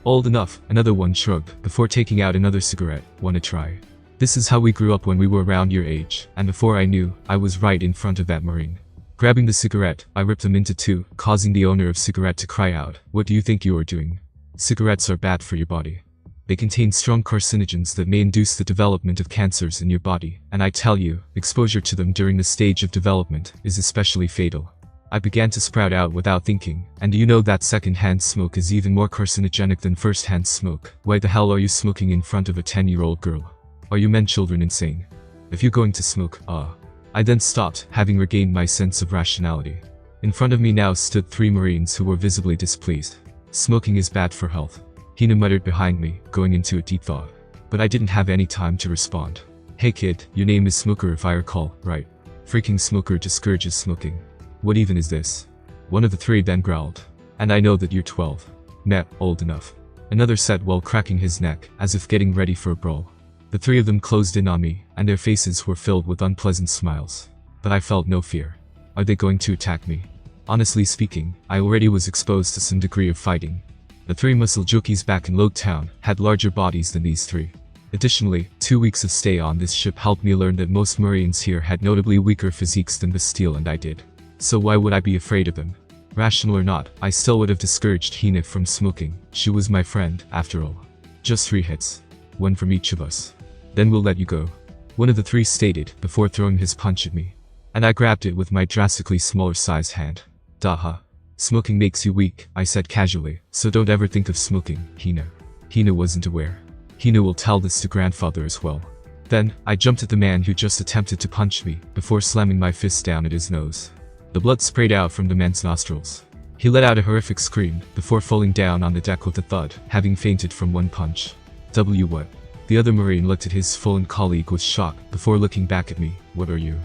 A: Old enough, another one shrugged, before taking out another cigarette. Wanna try? This is how we grew up when we were around your age, and before I knew, I was right in front of that Marine. Grabbing the cigarette, I ripped them into 2, causing the owner of cigarette to cry out, what do you think you are doing? Cigarettes are bad for your body. They contain strong carcinogens that may induce the development of cancers in your body, and I tell you, exposure to them during the stage of development is especially fatal. I began to sprout out without thinking, and do you know that second-hand smoke is even more carcinogenic than first-hand smoke? Why the hell are you smoking in front of a 10-year-old girl? Are you men children insane? If you're going to smoke, I then stopped, having regained my sense of rationality. In front of me now stood 3 Marines who were visibly displeased. Smoking is bad for health. Hina muttered behind me, going into a deep thought. But I didn't have any time to respond. Hey kid, your name is Smoker if I recall, right? Freaking smoker discourages smoking. What even is this? One of the 3 then growled. And I know that you're 12. Meh, old enough. Another said while cracking his neck, as if getting ready for a brawl. The 3 of them closed in on me, and their faces were filled with unpleasant smiles. But I felt no fear. Are they going to attack me? Honestly speaking, I already was exposed to some degree of fighting. The 3 muscle jockeys back in Lode Town had larger bodies than these 3. Additionally, 2 weeks of stay on this ship helped me learn that most Marines here had notably weaker physiques than Bastille and I did. So why would I be afraid of them? Rational or not, I still would have discouraged Hina from smoking. She was my friend, after all. Just 3 hits. 1 from each of us. Then we'll let you go. One of the 3 stated, before throwing his punch at me. And I grabbed it with my drastically smaller sized hand. Daha. Smoking makes you weak, I said casually, so don't ever think of smoking, Hina. Hina wasn't aware. Hina will tell this to grandfather as well. Then, I jumped at the man who just attempted to punch me, before slamming my fist down at his nose. The blood sprayed out from the man's nostrils. He let out a horrific scream, before falling down on the deck with a thud, having fainted from 1 punch. What? The other Marine looked at his fallen colleague with shock, before looking back at me. What are you?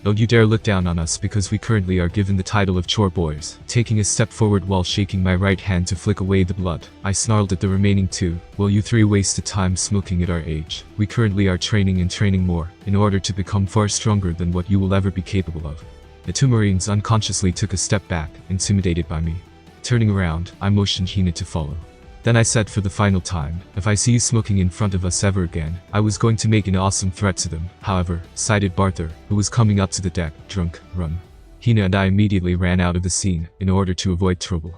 A: Don't you dare look down on us because we currently are given the title of chore boys. Taking a step forward while shaking my right hand to flick away the blood, I snarled at the remaining 2. Will you 3 wasted time smoking at our age? We currently are training and training more, in order to become far stronger than what you will ever be capable of. The 2 Marines unconsciously took a step back, intimidated by me. Turning around, I motioned Hina to follow. Then I said for the final time, if I see you smoking in front of us ever again, I was going to make an awesome threat to them. However, cited Barther, who was coming up to the deck, drunk, run. Hina and I immediately ran out of the scene, in order to avoid trouble.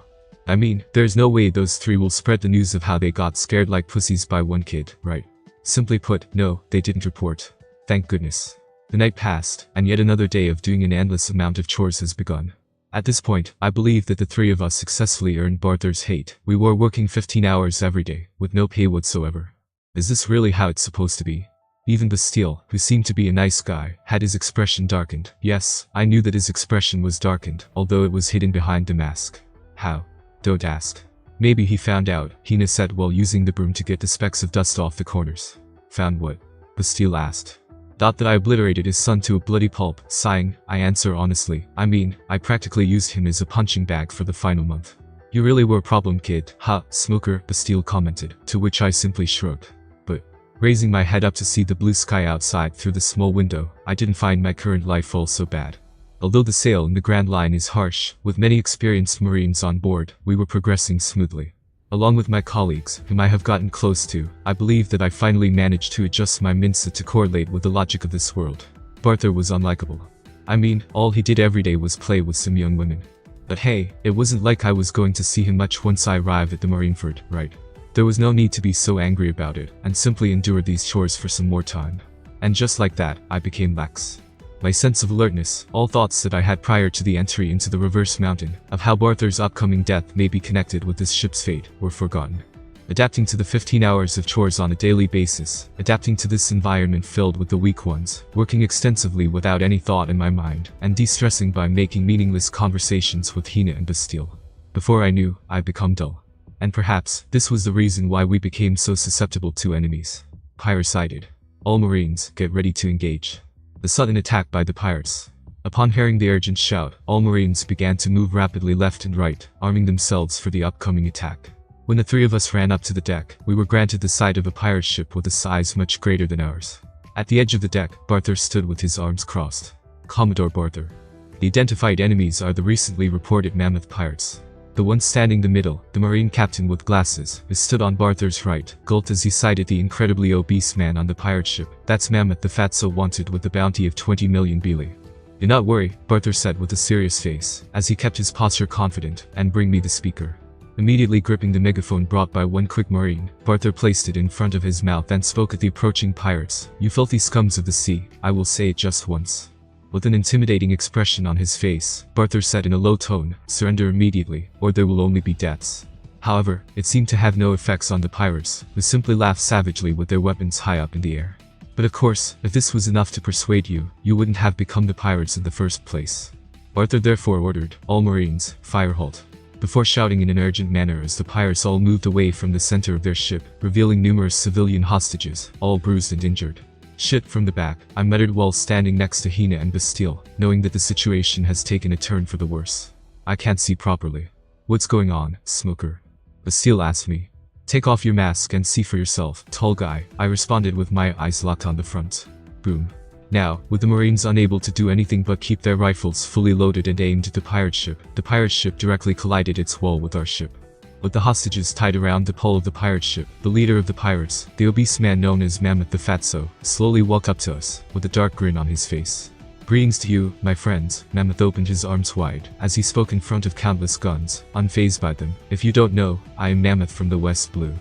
A: I mean, there's no way those 3 will spread the news of how they got scared like pussies by 1 kid, right? Simply put, no, they didn't report. Thank goodness. The night passed, and yet another day of doing an endless amount of chores has begun. At this point, I believe that the 3 of us successfully earned Barther's hate. We were working 15 hours every day, with no pay whatsoever. Is this really how it's supposed to be? Even Bastille, who seemed to be a nice guy, had his expression darkened. Yes, I knew that his expression was darkened, although it was hidden behind the mask. How? Don't ask. Maybe he found out, Hina said while using the broom to get the specks of dust off the corners. Found what? Bastille asked. That I obliterated his son to a bloody pulp. Sighing, I answer honestly. I mean, I practically used him as a punching bag for the final month. You really were a problem, kid. Ha, smoker, Bastille commented, to which I simply shrugged. But, raising my head up to see the blue sky outside through the small window, I didn't find my current life all so bad. Although the sail in the Grand Line is harsh, with many experienced Marines on board, we were progressing smoothly. Along with my colleagues, whom I have gotten close to, I believe that I finally managed to adjust my mindset to correlate with the logic of this world. Barthor was unlikable. I mean, all he did every day was play with some young women. But hey, it wasn't like I was going to see him much once I arrived at the marineford, right? There was no need to be so angry about it, and simply endure these chores for some more time. And just like that, I became lax. My sense of alertness, all thoughts that I had prior to the entry into the reverse mountain, of how Barthor's upcoming death may be connected with this ship's fate, were forgotten. Adapting to the 15 hours of chores on a daily basis, adapting to this environment filled with the weak ones, working extensively without any thought in my mind, and de-stressing by making meaningless conversations with Hina and Bastille. Before I knew, I'd become dull. And perhaps, this was the reason why we became so susceptible to enemies. Pirates sighted. All Marines, get ready to engage. The sudden attack by the pirates. Upon hearing the urgent shout, all Marines began to move rapidly left and right, arming themselves for the upcoming attack. When the three of us ran up to the deck, we were granted the sight of a pirate ship with a size much greater than ours. At the edge of the deck, Barthor stood with his arms crossed. Commodore Barthor. The identified enemies are the recently reported mammoth pirates. The one standing in the middle, the Marine captain with glasses, who stood on Barthor's right, gulped as he sighted the incredibly obese man on the pirate ship. That's Mammoth the Fatso wanted with the bounty of 20 million Bili. Do not worry, Barthor said with a serious face, as he kept his posture confident, and bring me the speaker. Immediately gripping the megaphone brought by one quick Marine, Barthor placed it in front of his mouth and spoke at the approaching pirates. You filthy scums of the sea, I will say it just once. With an intimidating expression on his face, Barthor said in a low tone, surrender immediately, or there will only be deaths. However, it seemed to have no effects on the pirates, who simply laughed savagely with their weapons high up in the air. But of course, if this was enough to persuade you, you wouldn't have become the pirates in the first place. Barthor therefore ordered, all Marines, fire halt. Before shouting in an urgent manner as the pirates all moved away from the center of their ship, revealing numerous civilian hostages, all bruised and injured. Shit, from the back, I muttered while standing next to Hina and Bastille, knowing that the situation has taken a turn for the worse. I can't see properly. What's going on, smoker? Bastille asked me. Take off your mask and see for yourself, tall guy, I responded with my eyes locked on the front. Boom. Now, with the Marines unable to do anything but keep their rifles fully loaded and aimed at the pirate ship directly collided its hull with our ship. With the hostages tied around the pole of the pirate ship, the leader of the pirates, the obese man known as Mammoth the Fatso, slowly walked up to us, with a dark grin on his face. Greetings to you, my friends. Mammoth opened his arms wide, as he spoke in front of countless guns, unfazed by them. If you don't know, I am Mammoth from the West Blue.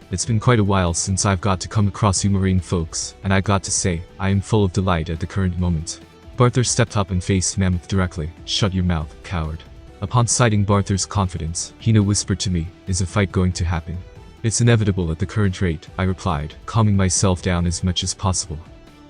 A: It's been quite a while since I've got to come across you Marine folks, and I got to say, I am full of delight at the current moment. Barthor stepped up and faced Mammoth directly. Shut your mouth, coward. Upon sighting Barthor's confidence, Hina whispered to me, is a fight going to happen? It's inevitable at the current rate, I replied, calming myself down as much as possible.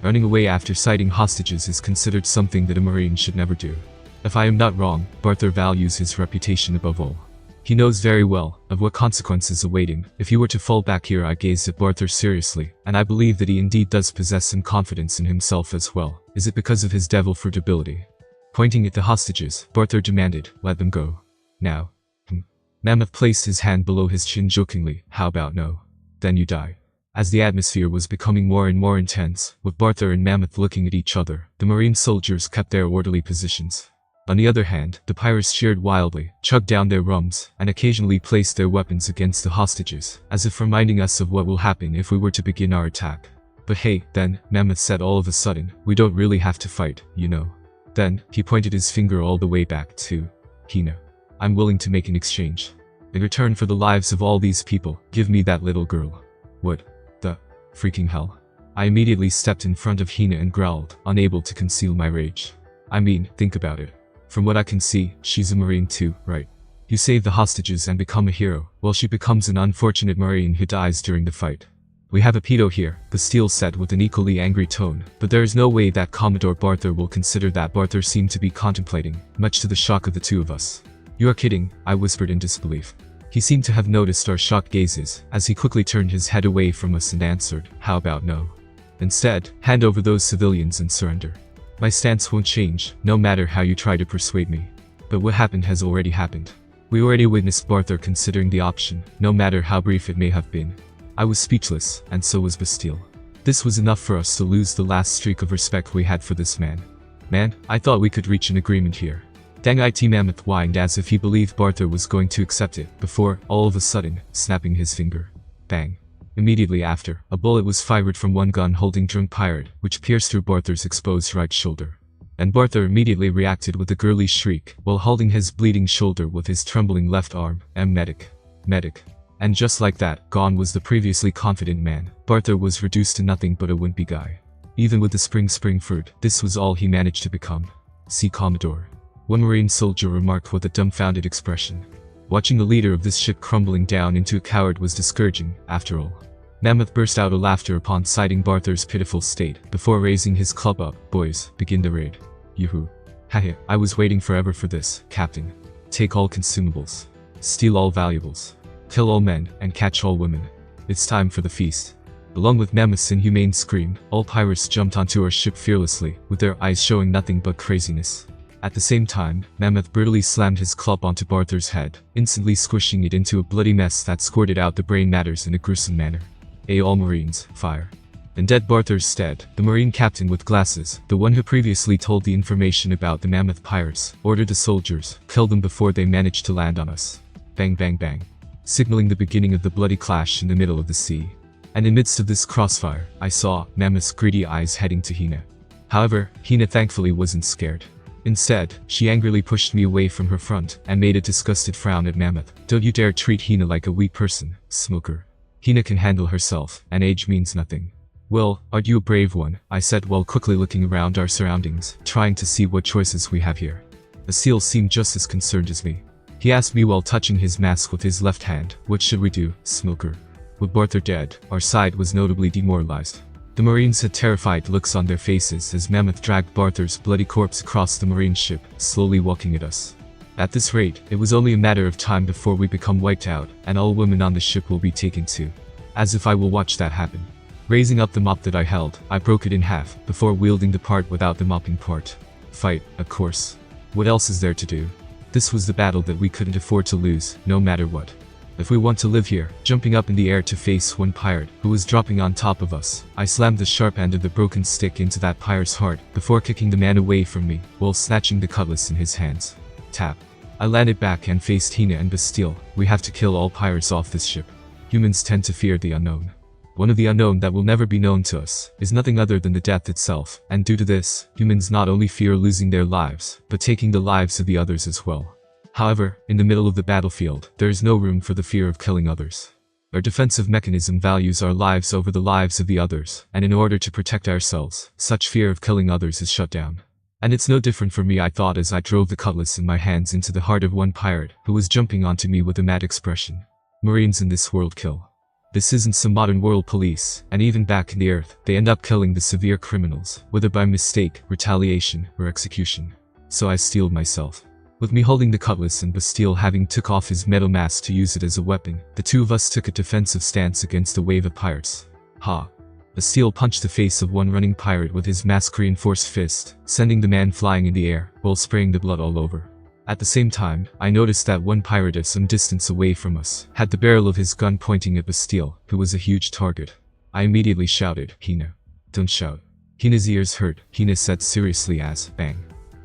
A: Running away after sighting hostages is considered something that a Marine should never do. If I am not wrong, Barthor values his reputation above all. He knows very well of what consequences await him. If he were to fall back here, I gazed at Barthor seriously, and I believe that he indeed does possess some confidence in himself as well. Is it because of his devil fruit ability? Pointing at the hostages, Barthor demanded, let them go. Now. Mammoth placed his hand below his chin jokingly, how about no? Then you die. As the atmosphere was becoming more and more intense, with Barthor and Mammoth looking at each other, the Marine soldiers kept their orderly positions. On the other hand, the pirates cheered wildly, chugged down their rums, and occasionally placed their weapons against the hostages, as if reminding us of what will happen if we were to begin our attack. But hey, then, Mammoth said all of a sudden, we don't really have to fight, you know. Then, he pointed his finger all the way back to Hina. I'm willing to make an exchange. In return for the lives of all these people, give me that little girl. What the freaking hell? I immediately stepped in front of Hina and growled, unable to conceal my rage. I mean, think about it. From what I can see, she's a Marine too, right? You save the hostages and become a hero, while she becomes an unfortunate Marine who dies during the fight. We have a pedo here, Bastille said with an equally angry tone, but there is no way that Commodore Barthor will consider that. Barthor seemed to be contemplating, much to the shock of the two of us. You are kidding, I whispered in disbelief. He seemed to have noticed our shocked gazes, as he quickly turned his head away from us and answered, "How about no? Instead, hand over those civilians and surrender. My stance won't change, no matter how you try to persuade me. But what happened has already happened. We already witnessed Barthor considering the option, no matter how brief it may have been." I was speechless, and so was Bastille. This was enough for us to lose the last streak of respect we had for this man. "Man, I thought we could reach an agreement here." Dang it, Mammoth whined as if he believed Barthor was going to accept it, before, all of a sudden, snapping his finger. Bang. Immediately after, a bullet was fired from one gun holding Drunk Pirate, which pierced through Barthor's exposed right shoulder. And Barthor immediately reacted with a girly shriek, while holding his bleeding shoulder with his trembling left arm. Medic. Medic. And just like that, gone was the previously confident man. Barthor was reduced to nothing but a wimpy guy. Even with the spring fruit, this was all he managed to become. See Commodore. One Marine soldier remarked with a dumbfounded expression. Watching the leader of this ship crumbling down into a coward was discouraging, after all. Mammoth burst out of laughter upon sighting Barthor's pitiful state, before raising his club up. "Boys, begin the raid." "Yoo-hoo. Haha, I was waiting forever for this, Captain. Take all consumables. Steal all valuables. Kill all men, and catch all women. It's time for the feast." Along with Mammoth's inhumane scream, all pirates jumped onto our ship fearlessly, with their eyes showing nothing but craziness. At the same time, Mammoth brutally slammed his club onto Barthor's head, instantly squishing it into a bloody mess that squirted out the brain matters in a gruesome manner. All Marines, fire. In dead Barthor's stead, the Marine captain with glasses, the one who previously told the information about the Mammoth pirates, ordered the soldiers, kill them before they managed to land on us. Bang bang bang. Signaling the beginning of the bloody clash in the middle of the sea. And in midst of this crossfire, I saw Mammoth's greedy eyes heading to Hina. However, Hina thankfully wasn't scared. Instead, she angrily pushed me away from her front, and made a disgusted frown at Mammoth. "Don't you dare treat Hina like a weak person, smoker. Hina can handle herself, and age means nothing." "Well, aren't you a brave one?" I said while quickly looking around our surroundings, trying to see what choices we have here. The seal seemed just as concerned as me. He asked me while touching his mask with his left hand, "What should we do, smoker?" With Barthor dead, our side was notably demoralized. The Marines had terrified looks on their faces as Mammoth dragged Barthor's bloody corpse across the Marine ship, slowly walking at us. At this rate, it was only a matter of time before we become wiped out, and all women on the ship will be taken too. As if I will watch that happen. Raising up the mop that I held, I broke it in half, before wielding the part without the mopping part. Fight, of course. What else is there to do? This was the battle that we couldn't afford to lose, no matter what. If we want to live here, jumping up in the air to face one pirate, who was dropping on top of us, I slammed the sharp end of the broken stick into that pirate's heart, before kicking the man away from me, while snatching the cutlass in his hands. Tap. I landed back and faced Hina and Bastille. "We have to kill all pirates off this ship. Humans tend to fear the unknown. One of the unknown that will never be known to us, is nothing other than the death itself, and due to this, humans not only fear losing their lives, but taking the lives of the others as well. However, in the middle of the battlefield, there is no room for the fear of killing others. Our defensive mechanism values our lives over the lives of the others, and in order to protect ourselves, such fear of killing others is shut down. And it's no different for me, I thought as I drove the cutlass in my hands into the heart of one pirate, who was jumping onto me with a mad expression. Marines in this world kill. This isn't some modern world police, and even back in the earth, they end up killing the severe criminals, whether by mistake, retaliation, or execution. So I steeled myself. With me holding the cutlass and Bastille having took off his metal mask to use it as a weapon, the two of us took a defensive stance against the wave of pirates. Ha! Bastille punched the face of one running pirate with his mask-reinforced fist, sending the man flying in the air, while spraying the blood all over. At the same time, I noticed that one pirate at some distance away from us, had the barrel of his gun pointing at Bastille, who was a huge target. I immediately shouted, "Hina. Don't shout." Hina's ears hurt, Hina said seriously as, bang.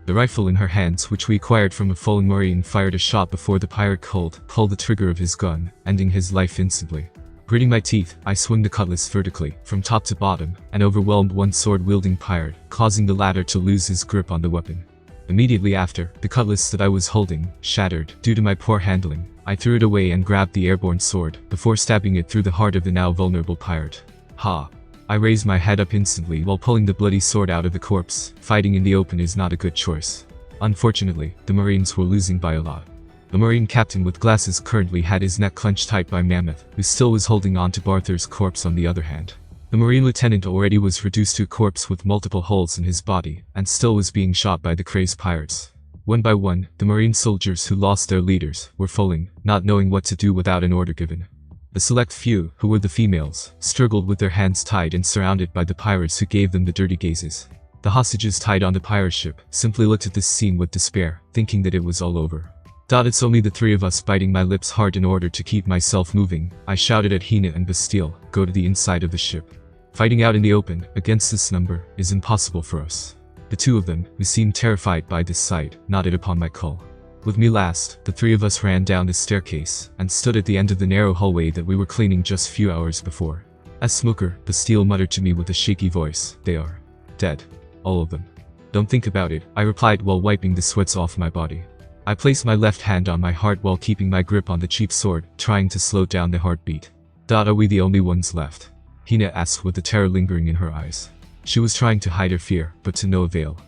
A: The rifle in her hands, which we acquired from a fallen Marine, fired a shot before the pirate pulled the trigger of his gun, ending his life instantly. Gritting my teeth, I swung the cutlass vertically, from top to bottom, and overwhelmed one sword-wielding pirate, causing the latter to lose his grip on the weapon. Immediately after, the cutlass that I was holding, shattered, due to my poor handling. I threw it away and grabbed the airborne sword, before stabbing it through the heart of the now vulnerable pirate. Ha! I raised my head up instantly while pulling the bloody sword out of the corpse. Fighting in the open is not a good choice. Unfortunately, the Marines were losing by a lot. The Marine captain with glasses currently had his neck clenched tight by Mammoth, who still was holding on to Barthor's corpse on the other hand. The Marine lieutenant already was reduced to a corpse with multiple holes in his body, and still was being shot by the crazed pirates. One by one, the marine soldiers who lost their leaders were falling, not knowing what to do without an order given. The select few, who were the females, struggled with their hands tied and surrounded by the pirates who gave them the dirty gazes. The hostages tied on the pirate ship simply looked at this scene with despair, thinking that it was all over. It's only the three of us, biting my lips hard in order to keep myself moving. I shouted at Hina and Bastille, go to the inside of the ship. Fighting out in the open, against this number, is impossible for us. The two of them, who seemed terrified by this sight, nodded upon my call. With me last, the three of us ran down the staircase, and stood at the end of the narrow hallway that we were cleaning just few hours before. As Smoker, Bastille muttered to me with a shaky voice, they are dead. All of them. Don't think about it, I replied while wiping the sweats off my body. I placed my left hand on my heart while keeping my grip on the cheap sword, trying to slow down the heartbeat. Are we the only ones left? Hina asked with the terror lingering in her eyes. She was trying to hide her fear, but to no avail.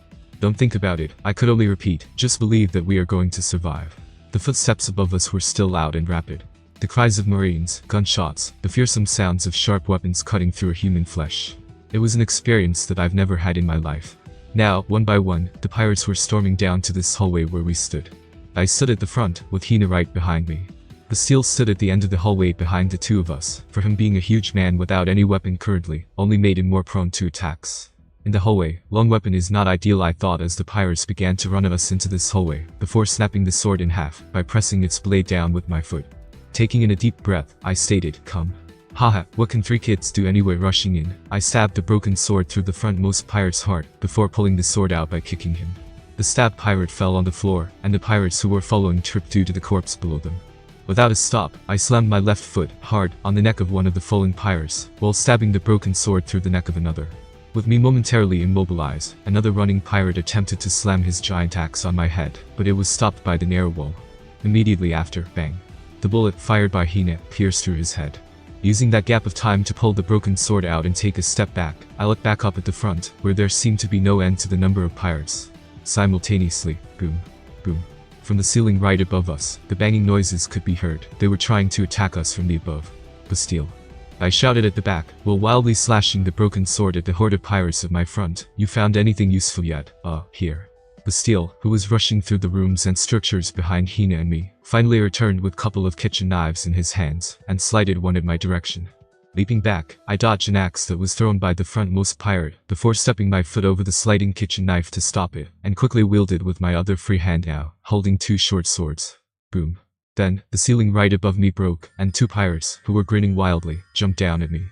A: Don't think about it, I could only repeat, just believe that we are going to survive. The footsteps above us were still loud and rapid. The cries of marines, gunshots, the fearsome sounds of sharp weapons cutting through human flesh. It was an experience that I've never had in my life. Now, one by one, the pirates were storming down to this hallway where we stood. I stood at the front, with Hina right behind me. Bastille stood at the end of the hallway behind the two of us, for him being a huge man without any weapon currently, only made him more prone to attacks. In the hallway, long weapon is not ideal, I thought, as the pirates began to run at us into this hallway, before snapping the sword in half by pressing its blade down with my foot. Taking in a deep breath, I stated, come. Haha, what can three kids do anyway? Rushing in, I stabbed the broken sword through the frontmost pirate's heart, before pulling the sword out by kicking him. The stabbed pirate fell on the floor, and the pirates who were following tripped due to the corpse below them. Without a stop, I slammed my left foot, hard, on the neck of one of the falling pirates, while stabbing the broken sword through the neck of another. With me momentarily immobilized, another running pirate attempted to slam his giant axe on my head, but it was stopped by the narrow wall. Immediately after, bang. The bullet, fired by Hina, pierced through his head. Using that gap of time to pull the broken sword out and take a step back, I looked back up at the front, where there seemed to be no end to the number of pirates. Simultaneously, boom, boom. From the ceiling right above us, the banging noises could be heard. They were trying to attack us from the above. Bastille. I shouted at the back, while wildly slashing the broken sword at the horde of pirates at my front. You found anything useful yet? Here. Bastille, who was rushing through the rooms and structures behind Hina and me, finally returned with a couple of kitchen knives in his hands, and slided one in my direction. Leaping back, I dodged an axe that was thrown by the frontmost pirate, before stepping my foot over the sliding kitchen knife to stop it, and quickly wielded with my other free hand now, holding two short swords. Boom. Then, the ceiling right above me broke, and two pirates, who were grinning wildly, jumped down at me.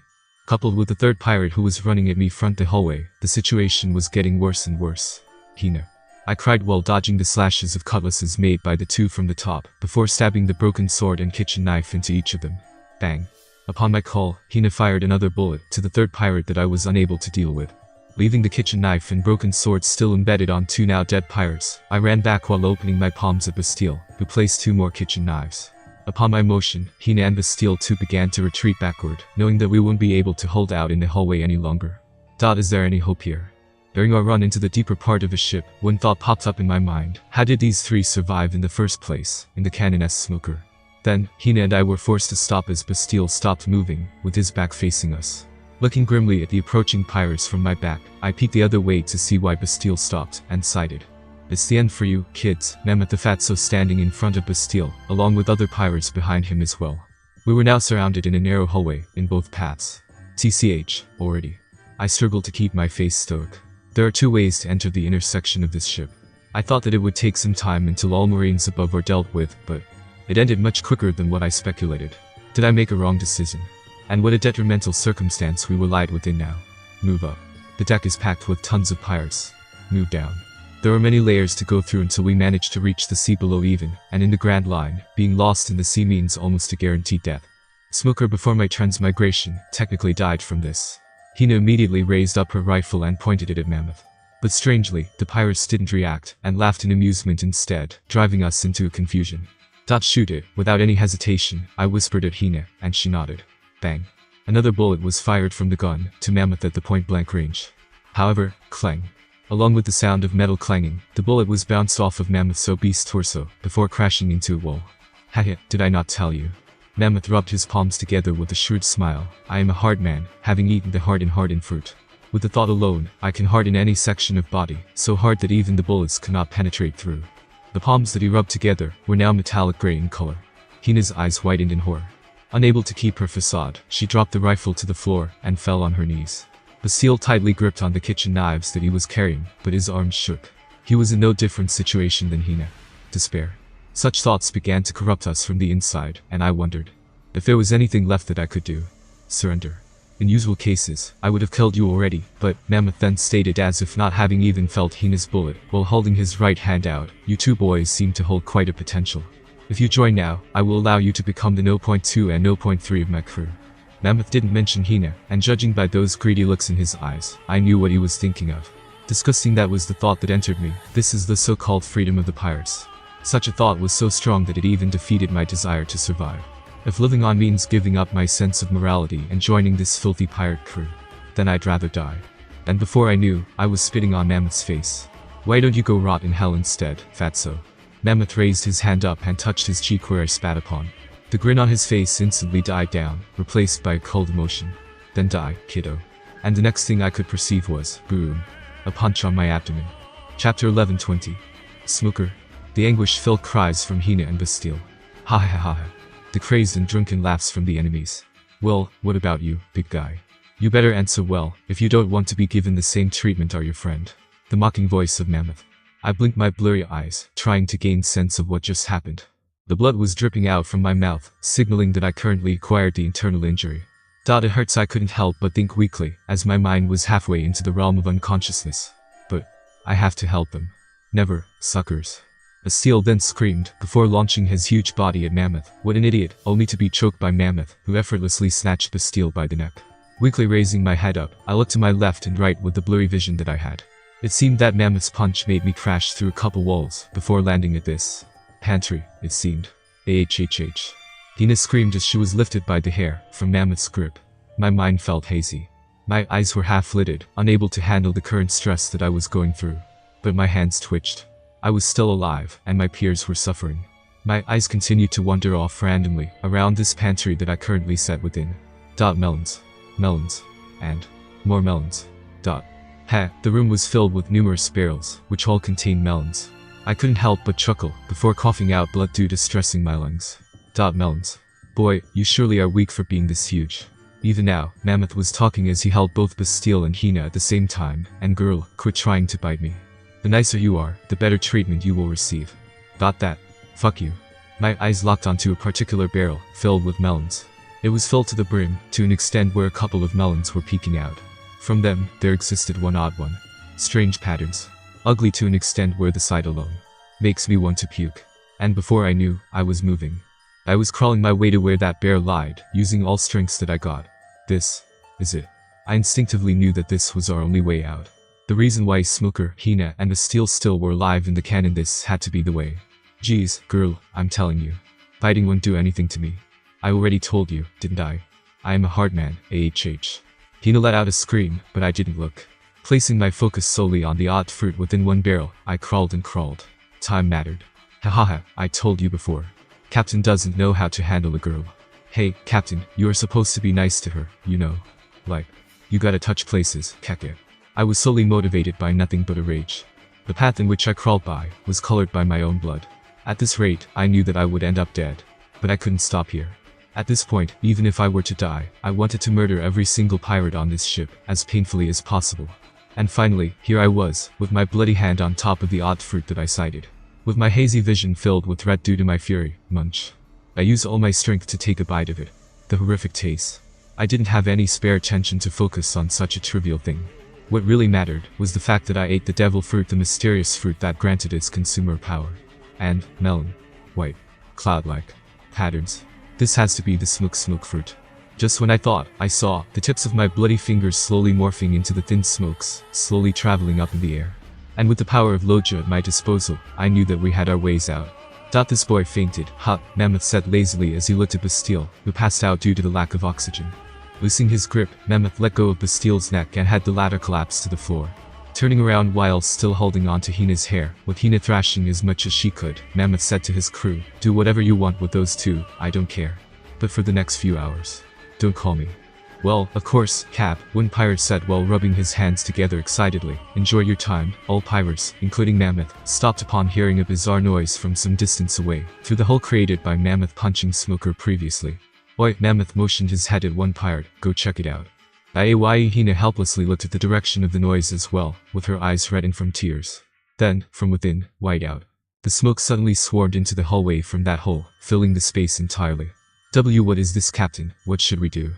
A: Coupled with the third pirate who was running at me front the hallway, the situation was getting worse and worse. Hina. I cried while dodging the slashes of cutlasses made by the two from the top, before stabbing the broken sword and kitchen knife into each of them. Bang. Upon my call, Hina fired another bullet to the third pirate that I was unable to deal with. Leaving the kitchen knife and broken sword still embedded on two now dead pirates, I ran back while opening my palms at Bastille, who placed two more kitchen knives. Upon my motion, Hina and Bastille too began to retreat backward, knowing that we wouldn't be able to hold out in the hallway any longer. Is there any hope here? During our run into the deeper part of the ship, one thought popped up in my mind. How did these three survive in the first place, in the cannon-esque smoker? Then, Hina and I were forced to stop as Bastille stopped moving, with his back facing us. Looking grimly at the approaching pirates from my back, I peeked the other way to see why Bastille stopped, and sighed. It's the end for you, kids, Mammoth the Fatso standing in front of Bastille, along with other pirates behind him as well. We were now surrounded in a narrow hallway, in both paths. TCH, already. I struggled to keep my face stoic. There are two ways to enter the intersection of this ship. I thought that it would take some time until all marines above are dealt with, but it ended much quicker than what I speculated. Did I make a wrong decision? And what a detrimental circumstance we were lied within now. Move up. The deck is packed with tons of pirates. Move down. There are many layers to go through until we manage to reach the sea below even, and in the Grand Line, being lost in the sea means almost a guaranteed death. Smoker before my transmigration technically died from this. Hina immediately raised up her rifle and pointed it at Mammoth. But strangely, the pirates didn't react, and laughed in amusement instead, driving us into a confusion. Shoot it, without any hesitation, I whispered at Hina, and she nodded. Bang. Another bullet was fired from the gun, to Mammoth at the point-blank range. However, clang. Along with the sound of metal clanging, the bullet was bounced off of Mammoth's obese torso, before crashing into a wall. Haha, did I not tell you? Mammoth rubbed his palms together with a shrewd smile. I am a hard man, having eaten the hardened fruit. With the thought alone, I can harden any section of body, so hard that even the bullets cannot penetrate through. The palms that he rubbed together were now metallic gray in color. Hina's eyes widened in horror. Unable to keep her facade, she dropped the rifle to the floor and fell on her knees. Bastille tightly gripped on the kitchen knives that he was carrying, but his arms shook. He was in no different situation than Hina. Despair. Such thoughts began to corrupt us from the inside, and I wondered if there was anything left that I could do. Surrender. In usual cases, I would have killed you already, but Mammoth then stated, as if not having even felt Hina's bullet, while holding his right hand out, you two boys seem to hold quite a potential. If you join now, I will allow you to become the 0.2 and 0.3 of my crew. Mammoth didn't mention Hina, and judging by those greedy looks in his eyes, I knew what he was thinking of. Disgusting, that was the thought that entered me. This is the so-called freedom of the pirates. Such a thought was so strong that it even defeated my desire to survive. If living on means giving up my sense of morality and joining this filthy pirate crew, then I'd rather die. And before I knew, I was spitting on Mammoth's face. Why don't you go rot in hell instead, fatso? Mammoth raised his hand up and touched his cheek where I spat upon. The grin on his face instantly died down, replaced by a cold emotion. Then die, kiddo. And the next thing I could perceive was, boom, a punch on my abdomen. Chapter 11:20. Smooker. The anguish-filled cries from Hina and Bastille. Ha ha ha ha. The crazed and drunken laughs from the enemies. Well, what about you, big guy? You better answer well, if you don't want to be given the same treatment are your friend. The mocking voice of Mammoth. I blinked my blurry eyes, trying to gain sense of what just happened. The blood was dripping out from my mouth, signaling that I currently acquired the internal injury. It hurts, I couldn't help but think weakly, as my mind was halfway into the realm of unconsciousness. But I have to help them. Never, suckers. Bastille then screamed, before launching his huge body at Mammoth. What an idiot, only to be choked by Mammoth, who effortlessly snatched Bastille by the neck. Weakly raising my head up, I looked to my left and right with the blurry vision that I had. It seemed that Mammoth's punch made me crash through a couple walls, before landing at this pantry, it seemed. AHHH. Hina screamed as she was lifted by the hair from Mammoth's grip. My mind felt hazy. My eyes were half-lidded, unable to handle the current stress that I was going through. But my hands twitched. I was still alive, and my peers were suffering. My eyes continued to wander off randomly, around this pantry that I currently sat within. Melons. Melons. And more melons. The room was filled with numerous barrels, which all contained melons. I couldn't help but chuckle, before coughing out blood due to stressing my lungs. Melons. Boy, you surely are weak for being this huge. Even now, Mammoth was talking as he held both Bastille and Hina at the same time, and girl, quit trying to bite me. The nicer you are, the better treatment you will receive. That. Fuck you. My eyes locked onto a particular barrel, filled with melons. It was filled to the brim, to an extent where a couple of melons were peeking out. From them, there existed one odd one. Strange patterns. Ugly to an extent where the sight alone makes me want to puke. And before I knew, I was moving. I was crawling my way to where that bear lied, using all strengths that I got. This is it. I instinctively knew that this was our only way out. The reason why Smoker, Hina, and Bastille still were alive in the cannon, this had to be the way. Geez, girl, I'm telling you. Biting won't do anything to me. I already told you, didn't I? I am a hard man, AHH. Hina let out a scream, but I didn't look. Placing my focus solely on the odd fruit within one barrel, I crawled and crawled. Time mattered. Hahaha, I told you before. Captain doesn't know how to handle a girl. Hey, Captain, you are supposed to be nice to her, you know. Like, you gotta touch places, keke. I was solely motivated by nothing but a rage. The path in which I crawled by was colored by my own blood. At this rate, I knew that I would end up dead. But I couldn't stop here. At this point, even if I were to die, I wanted to murder every single pirate on this ship, as painfully as possible. And finally, here I was, with my bloody hand on top of the odd fruit that I sighted. With my hazy vision filled with red due to my fury, munch. I used all my strength to take a bite of it. The horrific taste. I didn't have any spare attention to focus on such a trivial thing. What really mattered was the fact that I ate the devil fruit, the mysterious fruit that granted its consumer power. And, melon. White. Cloud-like. Patterns. This has to be the smoke fruit. Just when I thought, I saw the tips of my bloody fingers slowly morphing into the thin smokes, slowly traveling up in the air. And with the power of Loja at my disposal, I knew that we had our ways out. This boy fainted, Mammoth said lazily as he looked at Bastille, who passed out due to the lack of oxygen. Loosening his grip, Mammoth let go of Bastille's neck and had the latter collapse to the floor. Turning around while still holding on to Hina's hair, with Hina thrashing as much as she could, Mammoth said to his crew, do whatever you want with those two, I don't care. But for the next few hours, don't call me. Well, of course, Cap, one pirate said while rubbing his hands together excitedly. Enjoy your time. All pirates, including Mammoth, stopped upon hearing a bizarre noise from some distance away, through the hole created by Mammoth punching Smoker previously. Oi, Mammoth motioned his head at one pirate, go check it out. Hina helplessly looked at the direction of the noise as well, with her eyes reddened from tears. Then, from within, white out. The smoke suddenly swarmed into the hallway from that hole, filling the space entirely. What is this, Captain? What should we do?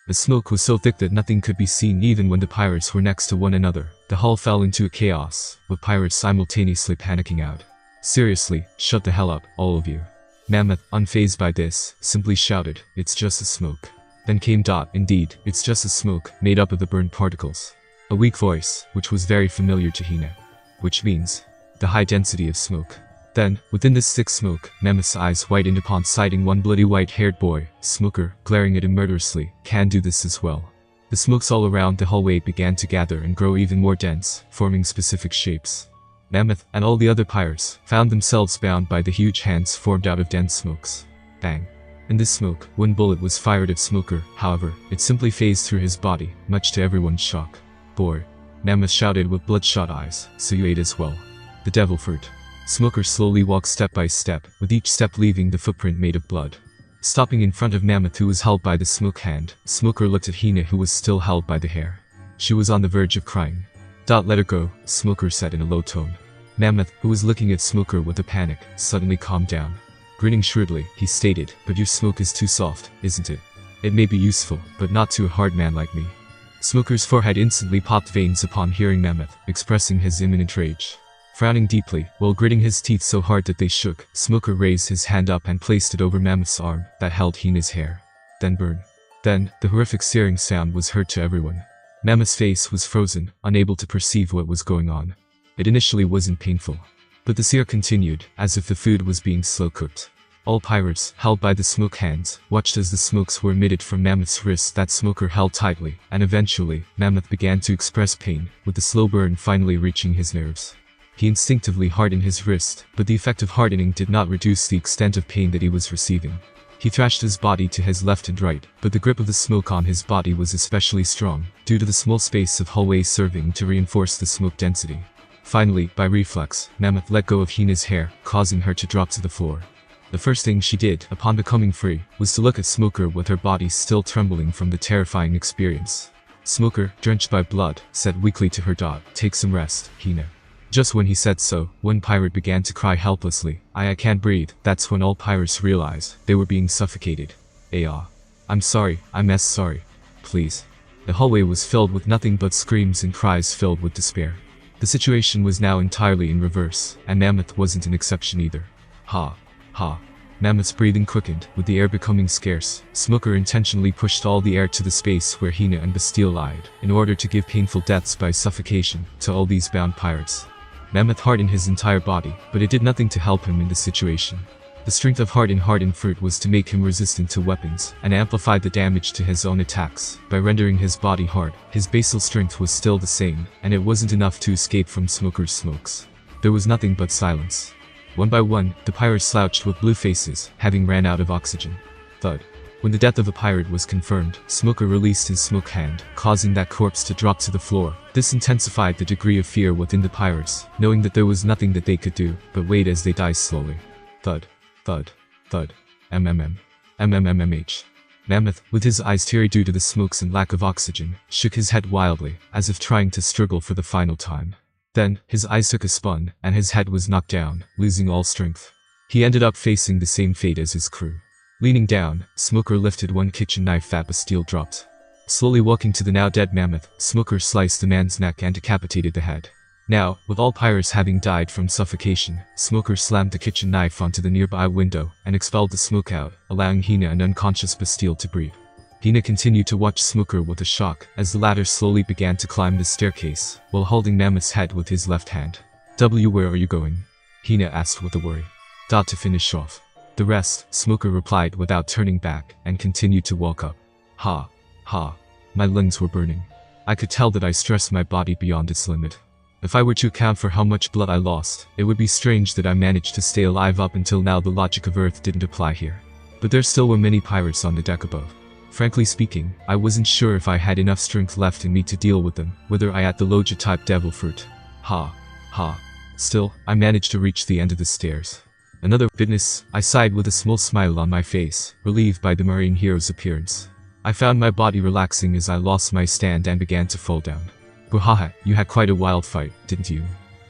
A: The smoke was so thick that nothing could be seen even when the pirates were next to one another. The hull fell into a chaos, with pirates simultaneously panicking out. Seriously, shut the hell up, all of you. Mammoth, unfazed by this, simply shouted, it's just a smoke. Then came indeed, it's just a smoke, made up of the burned particles. A weak voice, which was very familiar to Hina. Which means, the high density of smoke. Then, within this thick smoke, Mammoth's eyes widened upon sighting one bloody white-haired boy, Smoker, glaring at him murderously, can do this as well. The smokes all around the hallway began to gather and grow even more dense, forming specific shapes. Mammoth, and all the other pirates, found themselves bound by the huge hands formed out of dense smokes. Bang. In this smoke, one bullet was fired at Smoker, however, it simply phased through his body, much to everyone's shock. Boy. Mammoth shouted with bloodshot eyes, so you ate as well. The devil fruit. Smoker slowly walked step by step, with each step leaving the footprint made of blood. Stopping in front of Mammoth, who was held by the smoke hand, Smoker looked at Hina, who was still held by the hair. She was on the verge of crying. Let her go, Smoker said in a low tone. Mammoth, who was looking at Smoker with a panic, suddenly calmed down. Grinning shrewdly, he stated, but your smoke is too soft, isn't it? It may be useful, but not to a hard man like me. Smoker's forehead instantly popped veins upon hearing Mammoth, expressing his imminent rage. Frowning deeply, while gritting his teeth so hard that they shook, Smoker raised his hand up and placed it over Mammoth's arm that held Hina's hair. Then burn. Then, the horrific searing sound was heard to everyone. Mammoth's face was frozen, unable to perceive what was going on. It initially wasn't painful. But the sear continued, as if the food was being slow cooked. All pirates, held by the smoke hands, watched as the smokes were emitted from Mammoth's wrists that Smoker held tightly, and eventually, Mammoth began to express pain, with the slow burn finally reaching his nerves. He instinctively hardened his wrist, but the effect of hardening did not reduce the extent of pain that he was receiving. He thrashed his body to his left and right, but the grip of the smoke on his body was especially strong, due to the small space of hallway serving to reinforce the smoke density. Finally, by reflex, Mammoth let go of Hina's hair, causing her to drop to the floor. The first thing she did, upon becoming free, was to look at Smoker with her body still trembling from the terrifying experience. Smoker, drenched by blood, said weakly to her, take some rest, Hina. Just when he said so, one pirate began to cry helplessly, I can't breathe. That's when all pirates realized they were being suffocated. I'm sorry, I'm sorry. Please. The hallway was filled with nothing but screams and cries filled with despair. The situation was now entirely in reverse, and Mammoth wasn't an exception either. Ha. Mammoth's breathing quickened, with the air becoming scarce. Smoker intentionally pushed all the air to the space where Hina and Bastille lied, in order to give painful deaths by suffocation to all these bound pirates. Mammoth hardened his entire body, but it did nothing to help him in the situation. The strength of hardened fruit was to make him resistant to weapons, and amplified the damage to his own attacks. By rendering his body hard, his basal strength was still the same, and it wasn't enough to escape from Smoker's smokes. There was nothing but silence. One by one, the pirates slouched with blue faces, having ran out of oxygen. Thud. When the death of a pirate was confirmed, Smoker released his smoke hand, causing that corpse to drop to the floor. This intensified the degree of fear within the pirates, knowing that there was nothing that they could do, but wait as they die slowly. Thud. Thud. Thud. MMMH. Mammoth, with his eyes teary due to the smokes and lack of oxygen, shook his head wildly, as if trying to struggle for the final time. Then, his eyes took a spun, and his head was knocked down, losing all strength. He ended up facing the same fate as his crew. Leaning down, Smoker lifted one kitchen knife that Bastille dropped. Slowly walking to the now dead Mammoth, Smoker sliced the man's neck and decapitated the head. Now, with all pirates having died from suffocation, Smoker slammed the kitchen knife onto the nearby window and expelled the smoke out, allowing Hina and unconscious Bastille to breathe. Hina continued to watch Smoker with a shock as the latter slowly began to climb the staircase, while holding Mammoth's head with his left hand. Where are you going? Hina asked with a worry. To finish off the rest, Smoker replied without turning back, and continued to walk up. Ha. My lungs were burning. I could tell that I stressed my body beyond its limit. If I were to account for how much blood I lost, it would be strange that I managed to stay alive up until now. The logic of Earth didn't apply here. But there still were many pirates on the deck above. Frankly speaking, I wasn't sure if I had enough strength left in me to deal with them, whether I had the Loja-type devil fruit. Ha. Ha. Still, I managed to reach the end of the stairs. Another witness, I sighed with a small smile on my face, relieved by the marine hero's appearance. I found my body relaxing as I lost my stand and began to fall down. Buhaha, you had quite a wild fight, didn't you?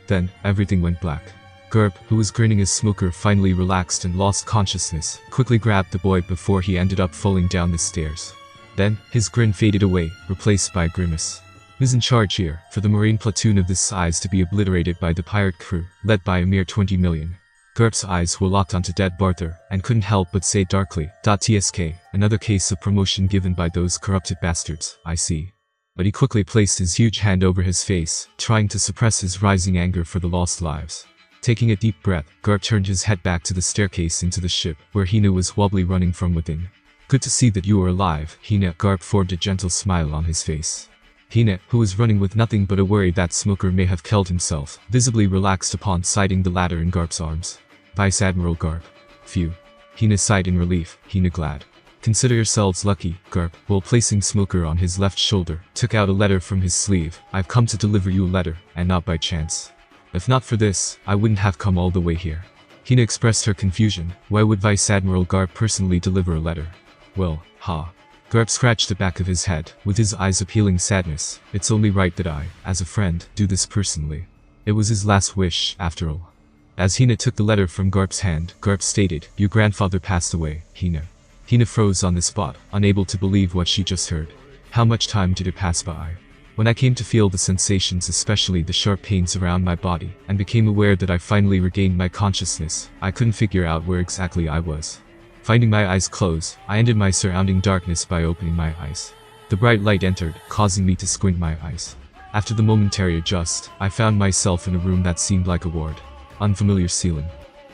A: Then, everything went black. Garp, who was grinning as Smoker finally relaxed and lost consciousness, quickly grabbed the boy before he ended up falling down the stairs. Then, his grin faded away, replaced by a grimace. Who's in charge here, for the marine platoon of this size to be obliterated by the pirate crew, led by a mere 20 million? Garp's eyes were locked onto dead Barther, and couldn't help but say darkly, "Tsk, another case of promotion given by those corrupted bastards, I see." But he quickly placed his huge hand over his face, trying to suppress his rising anger for the lost lives. Taking a deep breath, Garp turned his head back to the staircase into the ship, where Hina was wobbly running from within. "Good to see that you are alive, Hina." Garp formed a gentle smile on his face. Hina, who was running with nothing but a worry that Smoker may have killed himself, visibly relaxed upon sighting the ladder in Garp's arms. "Vice Admiral Garp." "Phew." Hina sighed in relief. Hina glad. "Consider yourselves lucky." Garp, while placing Smoker on his left shoulder, took out a letter from his sleeve. "I've come to deliver you a letter, and not by chance. If not for this, I wouldn't have come all the way here." Hina expressed her confusion. Why would Vice Admiral Garp personally deliver a letter? Well, ha. Garp scratched the back of his head, with his eyes appealing sadness. "It's only right that I, as a friend, do this personally." It was his last wish, after all. As Hina took the letter from Garp's hand, Garp stated, "Your grandfather passed away, Hina." Hina froze on the spot, unable to believe what she just heard. How much time did it pass by? When I came to feel the sensations, especially the sharp pains around my body, and became aware that I finally regained my consciousness, I couldn't figure out where exactly I was. Finding my eyes closed, I ended my surrounding darkness by opening my eyes. The bright light entered, causing me to squint my eyes. After the momentary adjust, I found myself in a room that seemed like a ward. Unfamiliar ceiling.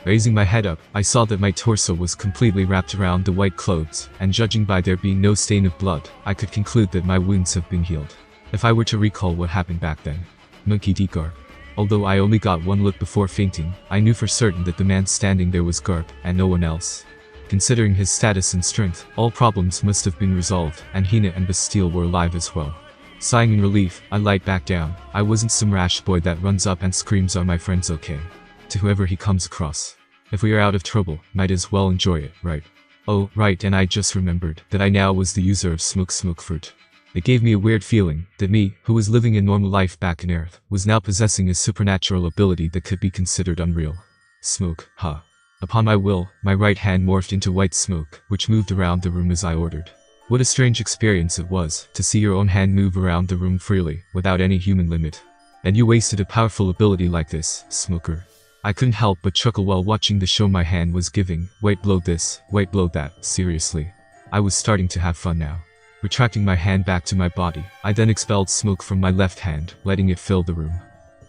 A: Raising my head up, I saw that my torso was completely wrapped around the white clothes, and judging by there being no stain of blood, I could conclude that my wounds have been healed. If I were to recall what happened back then. Monkey D. Garp. Although I only got one look before fainting, I knew for certain that the man standing there was Garp, and no one else. Considering his status and strength, all problems must have been resolved, and Hina and Bastille were alive as well. Sighing in relief, I lied back down. I wasn't some rash boy that runs up and screams, "Are my friends okay?" to whoever he comes across. If we are out of trouble, might as well enjoy it, right? Oh, right, and I just remembered that I now was the user of smoke fruit. It gave me a weird feeling that me, who was living a normal life back in Earth, was now possessing a supernatural ability that could be considered unreal. Smoke, huh? Upon my will, my right hand morphed into white smoke, which moved around the room as I ordered. What a strange experience it was, to see your own hand move around the room freely, without any human limit. And you wasted a powerful ability like this, Smoker. I couldn't help but chuckle while watching the show my hand was giving. White blow this, white blow that, seriously. I was starting to have fun now. Retracting my hand back to my body, I then expelled smoke from my left hand, letting it fill the room.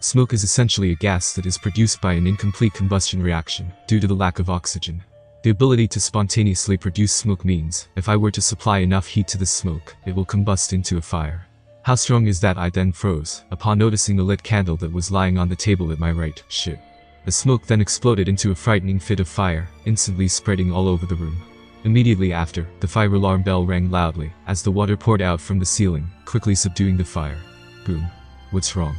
A: Smoke is essentially a gas that is produced by an incomplete combustion reaction, due to the lack of oxygen. The ability to spontaneously produce smoke means, if I were to supply enough heat to the smoke, it will combust into a fire. How strong is that? I then froze, upon noticing the lit candle that was lying on the table at my right. Shit. The smoke then exploded into a frightening fit of fire, instantly spreading all over the room. Immediately after, the fire alarm bell rang loudly, as the water poured out from the ceiling, quickly subduing the fire. Boom. What's wrong?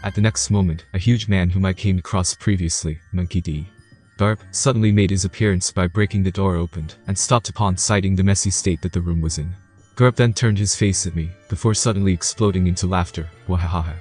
A: At the next moment, a huge man whom I came across previously, Monkey D. Garp, suddenly made his appearance by breaking the door open, and stopped upon sighting the messy state that the room was in. Garp then turned his face at me, before suddenly exploding into laughter. Wahahaha.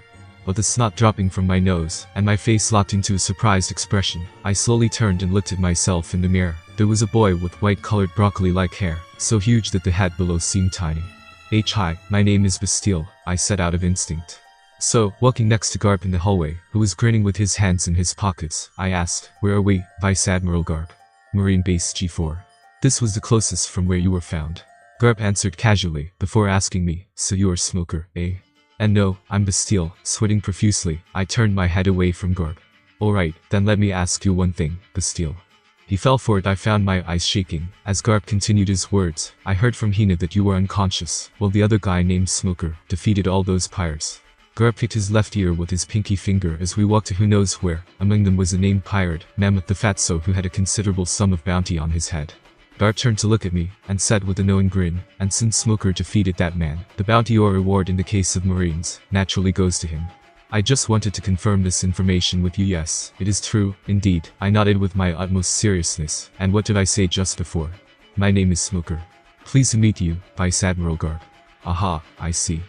A: But the snot dropping from my nose, and my face locked into a surprised expression, I slowly turned and looked at myself in the mirror. There was a boy with white-colored broccoli-like hair, so huge that the head below seemed tiny. Hi, my name is Bastille, I said out of instinct. So, walking next to Garp in the hallway, who was grinning with his hands in his pockets, I asked, "Where are we, Vice Admiral Garp?" "Marine Base G4. This was the closest from where you were found." Garp answered casually, before asking me, "So you're a smoker, eh?" "And no, I'm Bastille." Sweating profusely, I turned my head away from Garp. "Alright, then let me ask you one thing, Bastille." He fell for it. I found my eyes shaking. As Garp continued his words, "I heard from Hina that you were unconscious, while the other guy named Smoker defeated all those pirates." Garp picked his left ear with his pinky finger as we walked to who knows where. Among them was a named pirate, Mammoth the Fatso, who had a considerable sum of bounty on his head. Garp turned to look at me, and said with a knowing grin, and since Smoker defeated that man, the bounty or reward in the case of Marines, naturally goes to him. I just wanted to confirm this information with you. Yes, it is true, indeed. I nodded with my utmost seriousness, and what did I say just before? My name is Smoker. Pleased to meet you, Vice Admiral Garp. Aha, I see.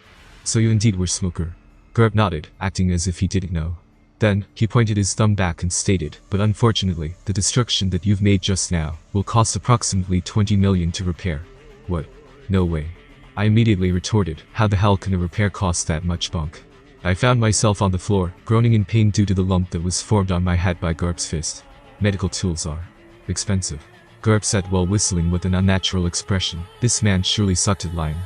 A: So you indeed were Smoker. Garp nodded, acting as if he didn't know. Then, he pointed his thumb back and stated, but unfortunately, the destruction that you've made just now will cost approximately 20 million to repair. What? No way. I immediately retorted, how the hell can a repair cost that much, bunk? I found myself on the floor, groaning in pain due to the lump that was formed on my head by Garp's fist. Medical tools are expensive. Garp said while whistling with an unnatural expression. This man surely sucked at lying.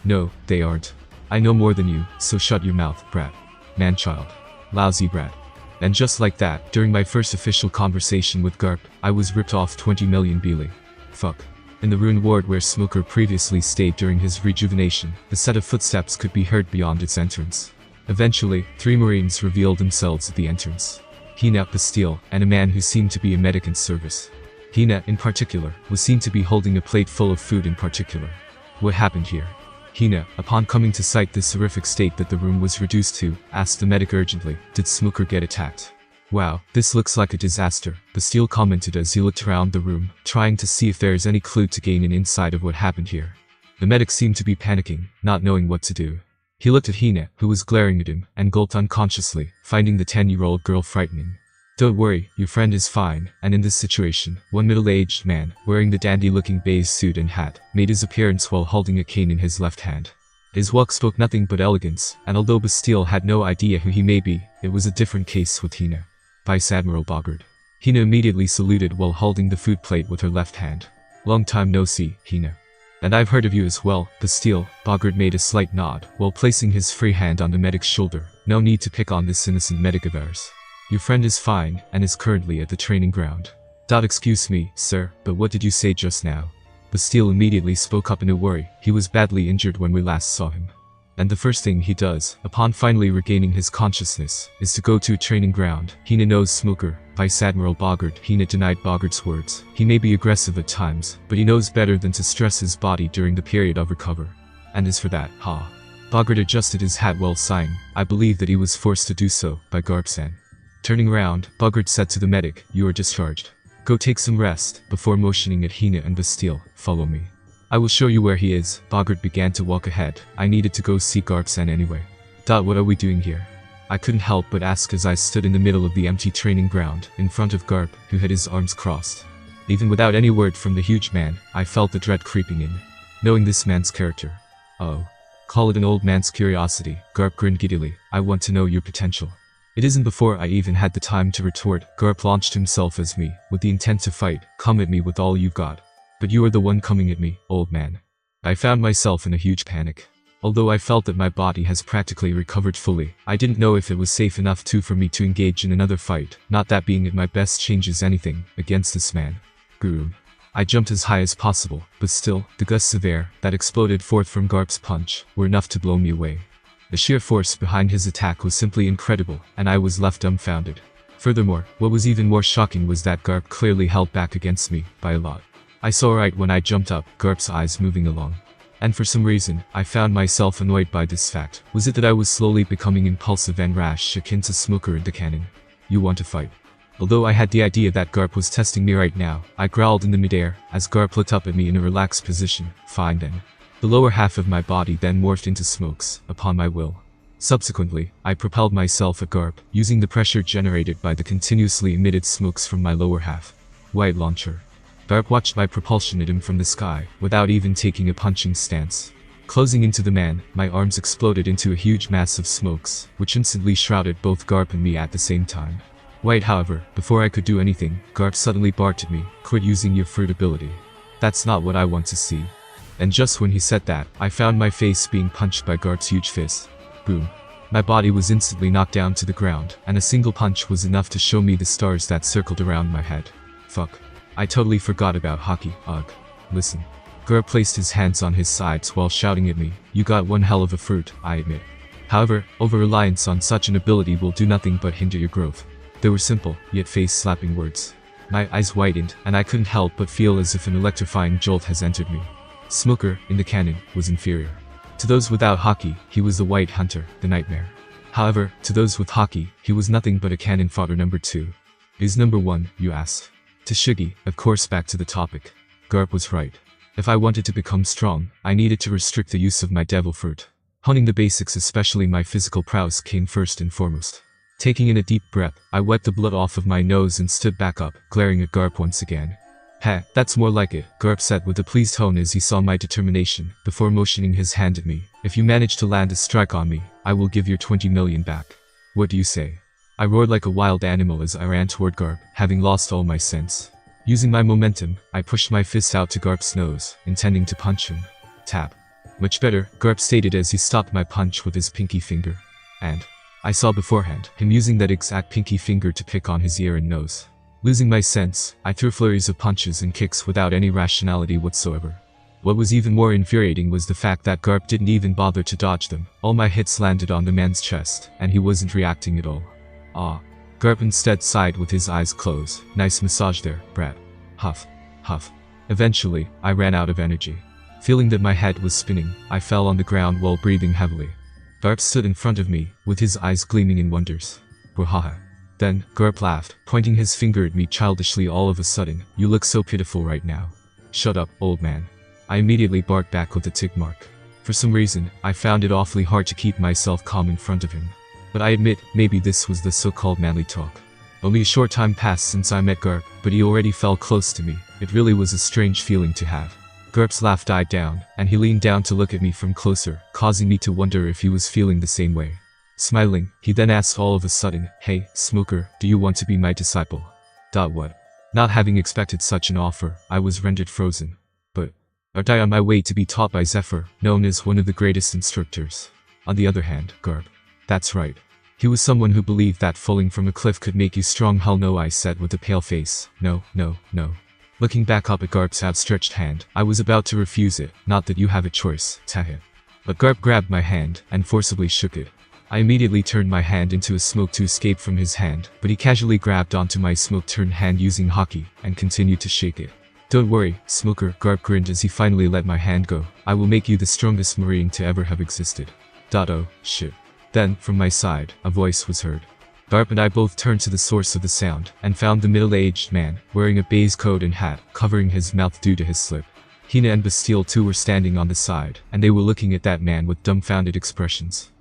A: No, they aren't. I know more than you, so shut your mouth, brat. Man-child. Lousy brat. And just like that, during my first official conversation with Garp, I was ripped off 20 million Beely. Fuck. In the ruined ward where Smoker previously stayed during his rejuvenation, the set of footsteps could be heard beyond its entrance. Eventually, 3 Marines revealed themselves at the entrance. Hina, Bastille, and a man who seemed to be a medic in service. Hina, in particular, was seen to be holding a plate full of food in particular. What happened here? Hina, upon coming to sight this horrific state that the room was reduced to, asked the medic urgently, did Smoker get attacked? Wow, this looks like a disaster, Bastille commented as he looked around the room, trying to see if there is any clue to gain an insight of what happened here. The medic seemed to be panicking, not knowing what to do. He looked at Hina, who was glaring at him, and gulped unconsciously, finding the 10-year-old girl frightening. Don't worry, your friend is fine, and in this situation, one middle-aged man, wearing the dandy-looking beige suit and hat, made his appearance while holding a cane in his left hand. His walk spoke nothing but elegance, and although Bastille had no idea who he may be, it was a different case with Hina. Vice Admiral Bogard. Hina immediately saluted while holding the food plate with her left hand. Long time no see, Hina. And I've heard of you as well, Bastille. Bogard made a slight nod, while placing his free hand on the medic's shoulder. No need to pick on this innocent medic of ours. Your friend is fine, and is currently at the training ground. Excuse me, sir, but what did you say just now? Bastille immediately spoke up in a worry. He was badly injured when we last saw him. And the first thing he does, upon finally regaining his consciousness, is to go to a training ground. Hina knows Smoker, Vice Admiral Bogard. Hina denied Bogard's words. He may be aggressive at times, but he knows better than to stress his body during the period of recover. And as for that, Bogard adjusted his hat while sighing. I believe that he was forced to do so by Garp-san. Turning around, Bogard said to the medic, you are discharged. Go take some rest. Before motioning at Hina and Bastille, follow me. I will show you where he is. Bogard began to walk ahead. I needed to go see Garp-san anyway. What are we doing here? I couldn't help but ask as I stood in the middle of the empty training ground, in front of Garp, who had his arms crossed. Even without any word from the huge man, I felt the dread creeping in. Knowing this man's character. Oh. Call it an old man's curiosity, Garp grinned giddily. I want to know your potential. It isn't before I even had the time to retort. Garp launched himself as me, with the intent to fight. Come at me with all you've got. But you are the one coming at me, old man. I found myself in a huge panic. Although I felt that my body has practically recovered fully, I didn't know if it was safe enough for me to engage in another fight, not that being at my best changes anything, against this man. Guru. I jumped as high as possible, but still, the gusts of air that exploded forth from Garp's punch were enough to blow me away. The sheer force behind his attack was simply incredible, and I was left dumbfounded. Furthermore, what was even more shocking was that Garp clearly held back against me, by a lot. I saw right when I jumped up, Garp's eyes moving along. And for some reason, I found myself annoyed by this fact. Was it that I was slowly becoming impulsive and rash akin to Smoker and the cannon? You want to fight? Although I had the idea that Garp was testing me right now, I growled in the midair, as Garp looked up at me in a relaxed position. Fine then. The lower half of my body then morphed into smokes, upon my will. Subsequently, I propelled myself at Garp, using the pressure generated by the continuously emitted smokes from my lower half. White launcher. Garp watched my propulsion at him from the sky, without even taking a punching stance. Closing into the man, my arms exploded into a huge mass of smokes, which instantly shrouded both Garp and me at the same time. Wait, however, before I could do anything, Garp suddenly barked at me, quit using your fruit ability. That's not what I want to see. And just when he said that, I found my face being punched by Garp's huge fist. Boom. My body was instantly knocked down to the ground, and a single punch was enough to show me the stars that circled around my head. Fuck. I totally forgot about hockey, ugh. Listen. Garp placed his hands on his sides while shouting at me, you got one hell of a fruit, I admit. However, over-reliance on such an ability will do nothing but hinder your growth. They were simple, yet face-slapping words. My eyes widened, and I couldn't help but feel as if an electrifying jolt has entered me. Smoker, in the canon, was inferior. To those without hockey, he was the white hunter, the nightmare. However, to those with hockey, he was nothing but a cannon fodder number 2. Is number 1, you asked? Tashigi, of course, back to the topic. Garp was right. If I wanted to become strong, I needed to restrict the use of my devil fruit. Honing the basics, especially my physical prowess, came first and foremost. Taking in a deep breath, I wiped the blood off of my nose and stood back up, glaring at Garp once again. "Heh, that's more like it," Garp said with a pleased tone as he saw my determination, before motioning his hand at me. "If you manage to land a strike on me, I will give your 20 million back. What do you say?" I roared like a wild animal as I ran toward Garp, having lost all my sense. Using my momentum, I pushed my fist out to Garp's nose, intending to punch him. Tap. "Much better," Garp stated as he stopped my punch with his pinky finger. And I saw beforehand him using that exact pinky finger to pick on his ear and nose. Losing my sense, I threw flurries of punches and kicks without any rationality whatsoever. What was even more infuriating was the fact that Garp didn't even bother to dodge them. All my hits landed on the man's chest, and he wasn't reacting at all. Ah. Garp instead sighed with his eyes closed. "Nice massage there, Brad." Huff. Huff. Eventually, I ran out of energy. Feeling that my head was spinning, I fell on the ground while breathing heavily. Garp stood in front of me, with his eyes gleaming in wonders. Wahaha. Then, Garp laughed, pointing his finger at me childishly all of a sudden. "You look so pitiful right now." "Shut up, old man." I immediately barked back with a tick mark. For some reason, I found it awfully hard to keep myself calm in front of him. But I admit, maybe this was the so-called manly talk. Only a short time passed since I met Garp, but he already felt close to me. It really was a strange feeling to have. Garp's laugh died down, and he leaned down to look at me from closer, causing me to wonder if he was feeling the same way. Smiling, he then asked all of a sudden, "Hey, Smoker, do you want to be my disciple?" What? Not having expected such an offer, I was rendered frozen. But aren't I on my way to be taught by Zephyr, known as one of the greatest instructors? On the other hand, Garp. That's right. He was someone who believed that falling from a cliff could make you strong. "Hell no," I said with a pale face. No, no, no. Looking back up at Garp's outstretched hand, I was about to refuse it. "Not that you have a choice, Tahe." But Garp grabbed my hand and forcibly shook it. I immediately turned my hand into a smoke to escape from his hand, but he casually grabbed onto my smoke-turned hand using hockey, and continued to shake it. "Don't worry, Smoker," Garp grinned as he finally let my hand go. "I will make you the strongest marine to ever have existed." Oh, shit. Then, from my side, a voice was heard. Garp and I both turned to the source of the sound, and found the middle-aged man, wearing a beige coat and hat, covering his mouth due to his slip. Hina and Bastille too were standing on the side, and they were looking at that man with dumbfounded expressions.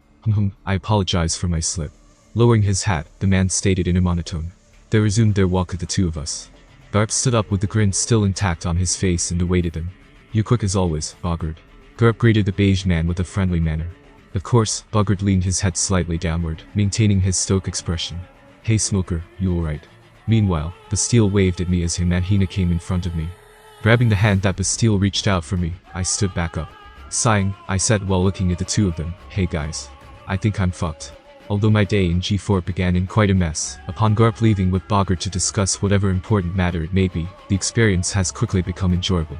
A: I apologize for my slip." Lowering his hat, the man stated in a monotone. They resumed their walk at the two of us. Garp stood up with the grin still intact on his face and awaited them. "You quick as always, Boggart." Garp greeted the beige man with a friendly manner. Of course, Boggart leaned his head slightly downward, maintaining his stoic expression. "Hey Smoker, you alright?" Meanwhile, Bastille waved at me as him and Hina came in front of me. Grabbing the hand that Bastille reached out for me, I stood back up. Sighing, I said while looking at the two of them, "Hey guys. I think I'm fucked." Although my day in G4 began in quite a mess, upon Garp leaving with Boggart to discuss whatever important matter it may be, the experience has quickly become enjoyable.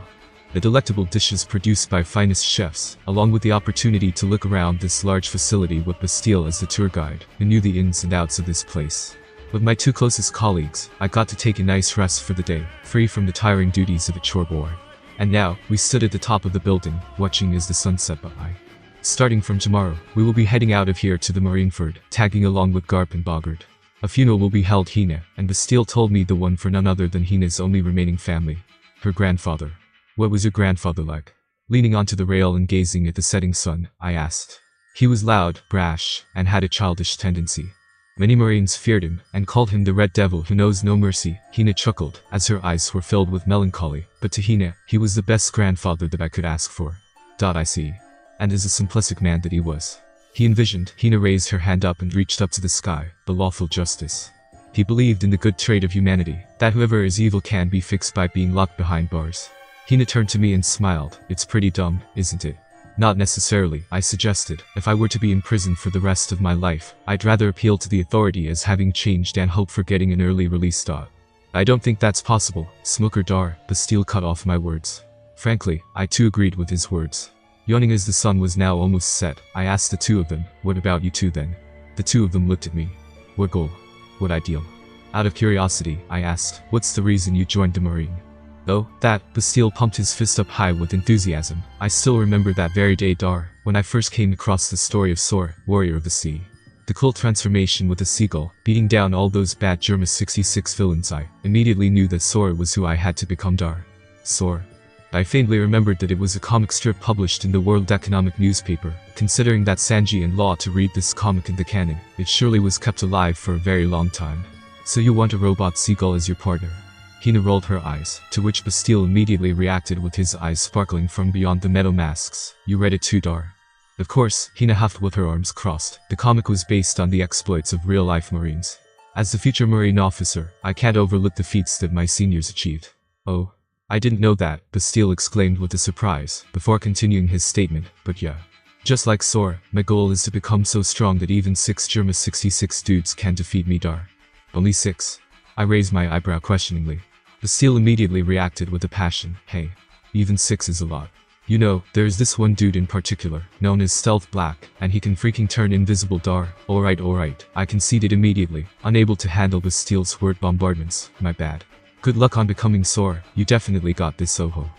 A: The delectable dishes produced by finest chefs, along with the opportunity to look around this large facility with Bastille as the tour guide, who knew the ins and outs of this place. With my two closest colleagues, I got to take a nice rest for the day, free from the tiring duties of a chore boy. And now, we stood at the top of the building, watching as the sun set by. Starting from tomorrow, we will be heading out of here to the Marineford, tagging along with Garp and Boggart. A funeral will be held Hina, and Bastille told me the one for none other than Hina's only remaining family. Her grandfather. "What was your grandfather like?" Leaning onto the rail and gazing at the setting sun, I asked. "He was loud, brash, and had a childish tendency. Many Marines feared him, and called him the Red Devil who knows no mercy." Hina chuckled, as her eyes were filled with melancholy, but to Hina, he was the best grandfather that I could ask for. I see. And as a simplistic man that he was. He envisioned. Hina raised her hand up and reached up to the sky, the lawful justice. He believed in the good trait of humanity, that whoever is evil can be fixed by being locked behind bars. Hina turned to me and smiled. "It's pretty dumb, isn't it?" "Not necessarily," I suggested. "If I were to be in prison for the rest of my life, I'd rather appeal to the authority as having changed and hope for getting an early release. "I don't think that's possible, Smoker Dar," Bastille cut off my words. Frankly, I too agreed with his words. Yawning as the sun was now almost set, I asked the two of them, "What about you two then?" The two of them looked at me. What goal? What ideal? Out of curiosity, I asked, what's the reason you joined the Marine? Oh, that, Bastille pumped his fist up high with enthusiasm. I still remember that very day, Dar, when I first came across the story of Sor, Warrior of the Sea. The cool transformation with a seagull, beating down all those bad Germa 66 villains. I immediately knew that Sor was who I had to become. Dar. Sor. I faintly remembered that it was a comic strip published in the World Economic newspaper. Considering that Sanji and Law to read this comic in the canon, it surely was kept alive for a very long time. So you want a robot seagull as your partner? Hina rolled her eyes, to which Bastille immediately reacted with his eyes sparkling from beyond the metal masks. You read it too, Dar? Of course, Hina huffed with her arms crossed. The comic was based on the exploits of real-life Marines. As the future Marine officer, I can't overlook the feats that my seniors achieved. Oh, I didn't know that, Bastille exclaimed with a surprise, before continuing his statement, but yeah. Just like Sor, my goal is to become so strong that even 6 Germa 66 dudes can defeat me, Dar. Only 6? I raised my eyebrow questioningly. Bastille immediately reacted with a passion. Hey, even 6 is a lot. You know, there's this one dude in particular, known as Stealth Black, and he can freaking turn invisible, Dar. Alright, I conceded immediately, unable to handle Bastille's word bombardments. My bad. Good luck on becoming Sor, you definitely got this, Soho.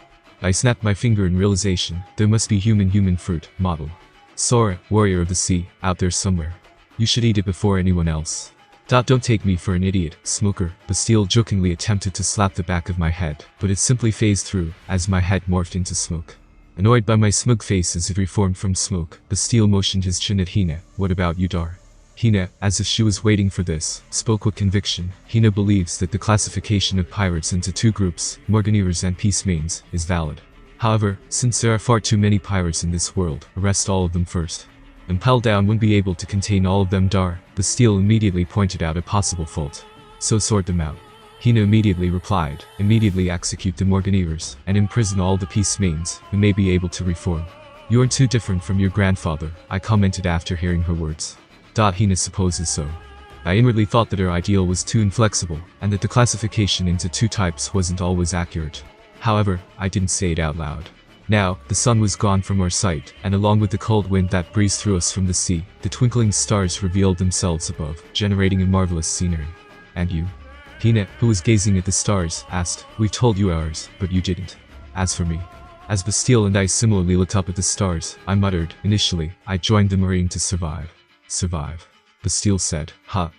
A: I snapped my finger in realization, there must be human fruit, model. Sor, Warrior of the Sea, out there somewhere. You should eat it before anyone else. Don't take me for an idiot, Smoker. Bastille jokingly attempted to slap the back of my head, but it simply phased through, as my head morphed into smoke. Annoyed by my smug face as it reformed from smoke, Bastille motioned his chin at Hina. What about you, Dar? Hina, as if she was waiting for this, spoke with conviction. Hina believes that the classification of pirates into 2 groups, Morganeers and Peace Mains, is valid. However, since there are far too many pirates in this world, arrest all of them first. Impel down wouldn't be able to contain all of them, Dar. Bastille immediately pointed out a possible fault. So sort them out. Hina immediately replied, immediately execute the Morganeers, and imprison all the Peace Mains, who may be able to reform. You are too different from your grandfather, I commented after hearing her words. Hina supposes so. I inwardly thought that her ideal was too inflexible, and that the classification into 2 types wasn't always accurate. However, I didn't say it out loud. Now, the sun was gone from our sight, and along with the cold wind that breezed through us from the sea, the twinkling stars revealed themselves above, generating a marvelous scenery. And you? Hina, who was gazing at the stars, asked, we've told you ours, but you didn't. As for me. As Bastille and I similarly looked up at the stars, I muttered, initially, I joined the Marine to survive. Survive. Bastille said,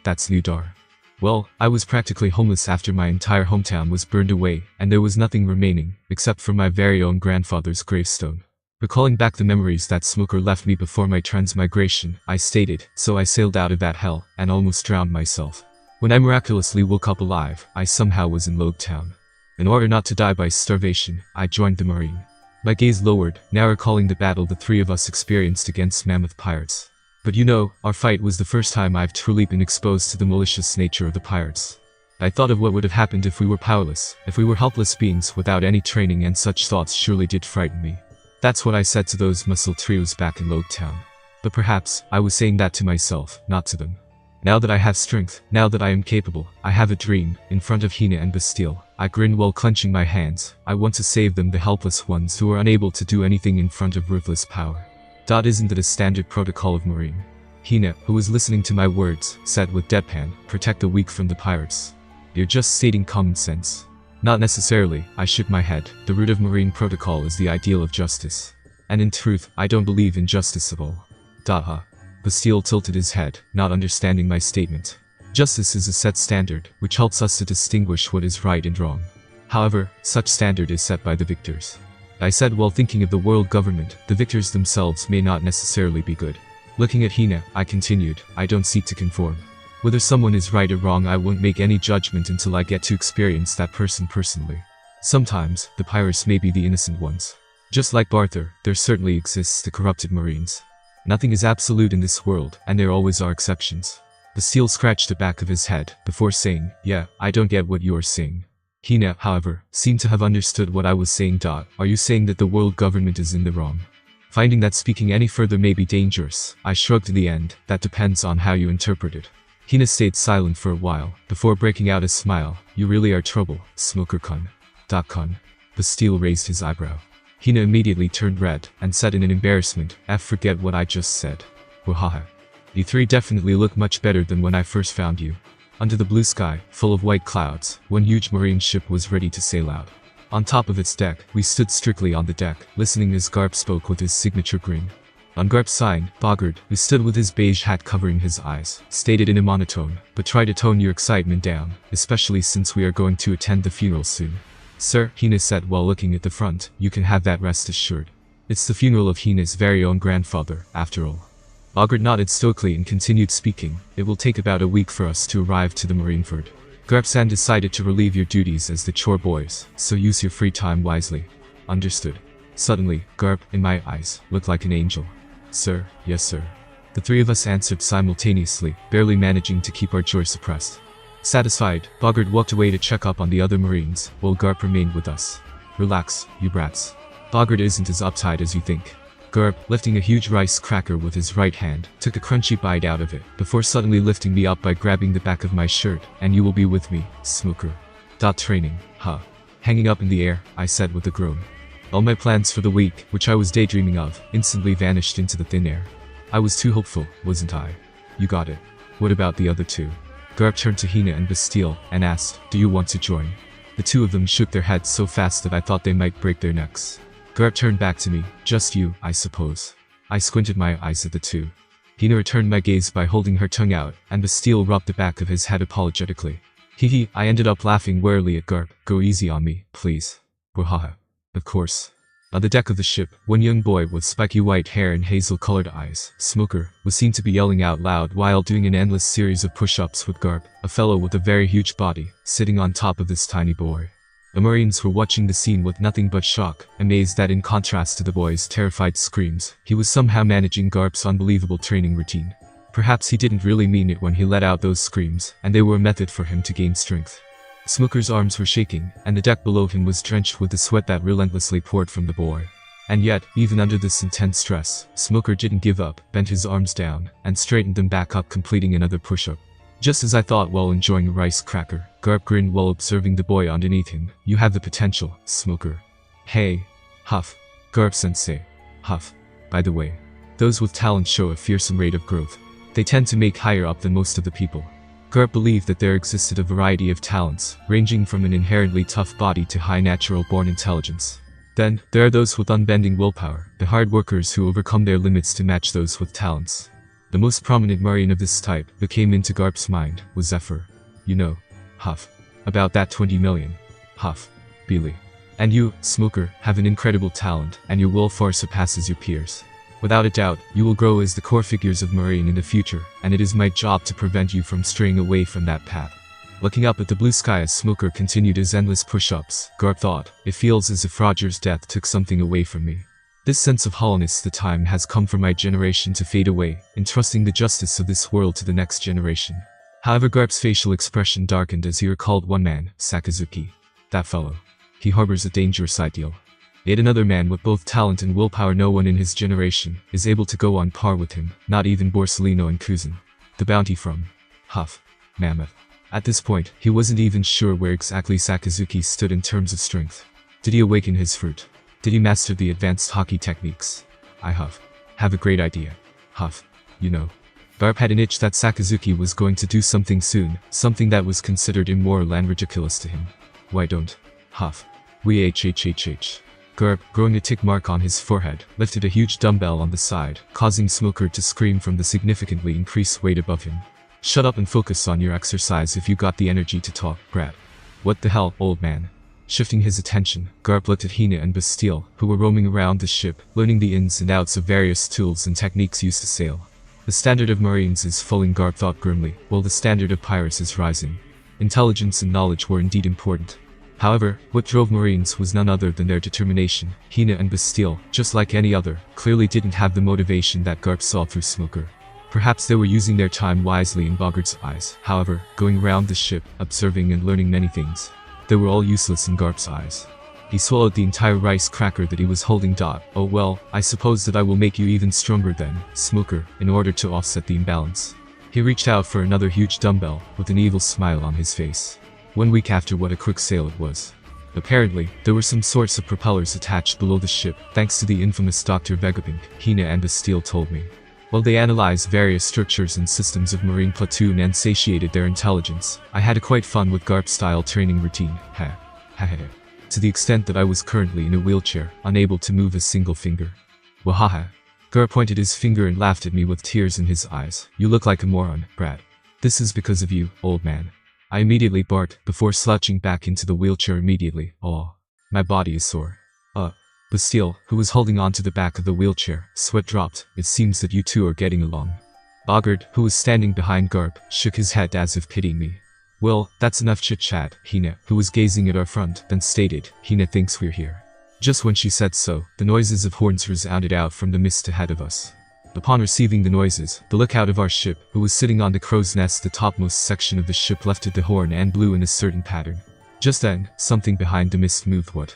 A: that's new, Dar. Well, I was practically homeless after my entire hometown was burned away, and there was nothing remaining, except for my very own grandfather's gravestone. Recalling back the memories that Smoker left me before my transmigration, I stated, so I sailed out of that hell, and almost drowned myself. When I miraculously woke up alive, I somehow was in Logue Town. In order not to die by starvation, I joined the Marine. My gaze lowered, now recalling the battle the 3 of us experienced against mammoth pirates. But you know, our fight was the first time I've truly been exposed to the malicious nature of the pirates. I thought of what would have happened if we were powerless, if we were helpless beings without any training, and such thoughts surely did frighten me. That's what I said to those muscle trios back in Logue Town. But perhaps, I was saying that to myself, not to them. Now that I have strength, now that I am capable, I have a dream. In front of Hina and Bastille, I grinned while clenching my hands. I want to save them, the helpless ones who are unable to do anything in front of ruthless power. Isn't it a standard protocol of Marine? Hina, who was listening to my words, said with deadpan, protect the weak from the pirates. You're just stating common sense. Not necessarily, I shook my head. The root of Marine protocol is the ideal of justice. And in truth, I don't believe in justice at all. Bastille tilted his head, not understanding my statement. Justice is a set standard, which helps us to distinguish what is right and wrong. However, such standard is set by the victors. I said while thinking of the world government, the victors themselves may not necessarily be good. Looking at Hina, I continued, I don't seek to conform. Whether someone is right or wrong, I won't make any judgment until I get to experience that person personally. Sometimes, the pirates may be the innocent ones. Just like Barther, there certainly exists the corrupted Marines. Nothing is absolute in this world, and there always are exceptions. Bastille scratched the back of his head, before saying, yeah, I don't get what you are saying. Hina, however, seemed to have understood what I was saying. Are you saying that the world government is in the wrong? Finding that speaking any further may be dangerous, I shrugged in the end. That depends on how you interpret it. Hina stayed silent for a while, before breaking out a smile. You really are trouble, Smoker Kun. Kun. Bastille raised his eyebrow. Hina immediately turned red, and said in an embarrassment, forget what I just said. Wahaha. You 3 definitely look much better than when I first found you. Under the blue sky, full of white clouds, one huge marine ship was ready to sail out. On top of its deck, we stood strictly on the deck, listening as Garp spoke with his signature grin. On Garp's side, Bogard, who stood with his beige hat covering his eyes, stated in a monotone, "But try to tone your excitement down, especially since we are going to attend the funeral soon." "Sir," Hina said while looking at the front, "you can have that rest assured. It's the funeral of Hina's very own grandfather, after all." Bogard nodded stoically and continued speaking. "It will take about a week for us to arrive to the marineford. Garp-san decided to relieve your duties as the chore boys, so use your free time wisely." "Understood." Suddenly, Garp, in my eyes, looked like an angel. "Sir, yes sir." The three of us answered simultaneously, barely managing to keep our joy suppressed. Satisfied, Bogard walked away to check up on the other Marines, while Garp remained with us. "Relax, you brats. Bogard isn't as uptight as you think." Garp, lifting a huge rice cracker with his right hand, took a crunchy bite out of it, before suddenly lifting me up by grabbing the back of my shirt. "And you will be with me, Smoker." Training, huh? Hanging up in the air, I said with a groan. All my plans for the week, which I was daydreaming of, instantly vanished into the thin air. I was too hopeful, wasn't I? "You got it. What about the other two?" Garp turned to Hina and Bastille, and asked, "Do you want to join?" The two of them shook their heads so fast that I thought they might break their necks. Garp turned back to me. "Just you, I suppose." I squinted my eyes at the two. Hina returned my gaze by holding her tongue out, and Bastille rubbed the back of his head apologetically. Hee. I ended up laughing wearily at Garp. "Go easy on me, please." Wahaha. Of course. On the deck of the ship, one young boy with spiky white hair and hazel-colored eyes, Smoker, was seen to be yelling out loud while doing an endless series of push-ups with Garp, a fellow with a very huge body, sitting on top of this tiny boy. The Marines were watching the scene with nothing but shock, amazed that in contrast to the boy's terrified screams, he was somehow managing Garp's unbelievable training routine. Perhaps he didn't really mean it when he let out those screams, and they were a method for him to gain strength. Smoker's arms were shaking, and the deck below him was drenched with the sweat that relentlessly poured from the boy. And yet, even under this intense stress, Smoker didn't give up, bent his arms down, and straightened them back up, completing another push-up. Just as I thought while enjoying a rice cracker, Garp grinned while observing the boy underneath him. "You have the potential, Smoker." "Hey." Huff. "Garp-sensei." Huff. "By the way, those with talent show a fearsome rate of growth. They tend to make higher up than most of the people." Garp believed that there existed a variety of talents, ranging from an inherently tough body to high natural-born intelligence. Then, there are those with unbending willpower, the hard workers who overcome their limits to match those with talents. The most prominent Marine of this type that came into Garp's mind was Zephyr. "You know." Huff. "About that 20 million. Huff. "Billy. And you, Smoker, have an incredible talent, and your will far surpasses your peers. Without a doubt, you will grow as the core figures of Marine in the future, and it is my job to prevent you from straying away from that path." Looking up at the blue sky as Smoker continued his endless push-ups, Garp thought, "It feels as if Roger's death took something away from me. This sense of hollowness, the time has come for my generation to fade away, entrusting the justice of this world to the next generation." However, Garp's facial expression darkened as he recalled one man, Sakazuki. "That fellow. He harbors a dangerous ideal. Yet another man with both talent and willpower. No one in his generation is able to go on par with him, not even Borsellino and Kuzan. The bounty from Huff. Mammoth." At this point, he wasn't even sure where exactly Sakazuki stood in terms of strength. Did he awaken his fruit? Did he master the advanced hockey techniques? I Huff. Have a great idea. Huff. You know. Garp had an itch that Sakazuki was going to do something soon, something that was considered immoral and ridiculous to him. "Why don't?" Huff. "We hhhh. Garp, growing a tick mark on his forehead, lifted a huge dumbbell on the side, causing Smoker to scream from the significantly increased weight above him. "Shut up and focus on your exercise if you got the energy to talk, brat." "What the hell, old man?" Shifting his attention, Garp looked at Hina and Bastille, who were roaming around the ship, learning the ins and outs of various tools and techniques used to sail. The standard of Marines is falling, Garp thought grimly, while the standard of pirates is rising. Intelligence and knowledge were indeed important. However, what drove Marines was none other than their determination. Hina and Bastille, just like any other, clearly didn't have the motivation that Garp saw through Smoker. Perhaps they were using their time wisely in Bogard's eyes. However, going around the ship, observing and learning many things, they were all useless in Garp's eyes. He swallowed the entire rice cracker that he was holding. "Oh well, I suppose that I will make you even stronger then, Smoker, in order to offset the imbalance." He reached out for another huge dumbbell, with an evil smile on his face. 1 week after, what a quick sail it was. Apparently, there were some sorts of propellers attached below the ship, thanks to the infamous Dr. Vegapunk, Hina and Bastille told me. While they analyzed various structures and systems of Marine platoon and satiated their intelligence, I had a quite fun with Garp-style training routine, to the extent that I was currently in a wheelchair, unable to move a single finger. Wahaha. Garp pointed his finger and laughed at me with tears in his eyes. You look like a moron, Brad. This is because of you, old man. I immediately barked, before slouching back into the wheelchair immediately. Oh, my body is sore. Bastille, who was holding on to the back of the wheelchair, sweat dropped. It seems that you two are getting along. Bogart, who was standing behind Garp, shook his head as if pitying me. Well, that's enough chit-chat, Hina, who was gazing at our front, then stated, Hina thinks we're here. Just when she said so, the noises of horns resounded out from the mist ahead of us. Upon receiving the noises, the lookout of our ship, who was sitting on the crow's nest, the topmost section of the ship, lifted the horn and blew in a certain pattern. Just then, something behind the mist moved. What?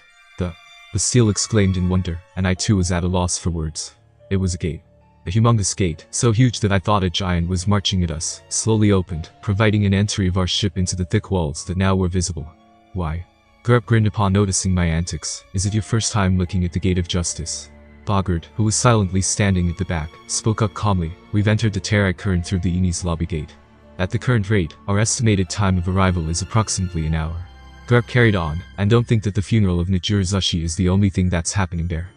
A: Bastille exclaimed in wonder, and I too was at a loss for words. It was a gate. A humongous gate, so huge that I thought a giant was marching at us, slowly opened, providing an entry of our ship into the thick walls that now were visible. Why? Garp grinned upon noticing my antics. Is it your first time looking at the Gate of Justice? Bogart, who was silently standing at the back, spoke up calmly. We've entered the Terra current through the Eni's lobby gate. At the current rate, our estimated time of arrival is approximately an hour. Garp carried on, and don't think that the funeral of Nijurazushi is the only thing that's happening there.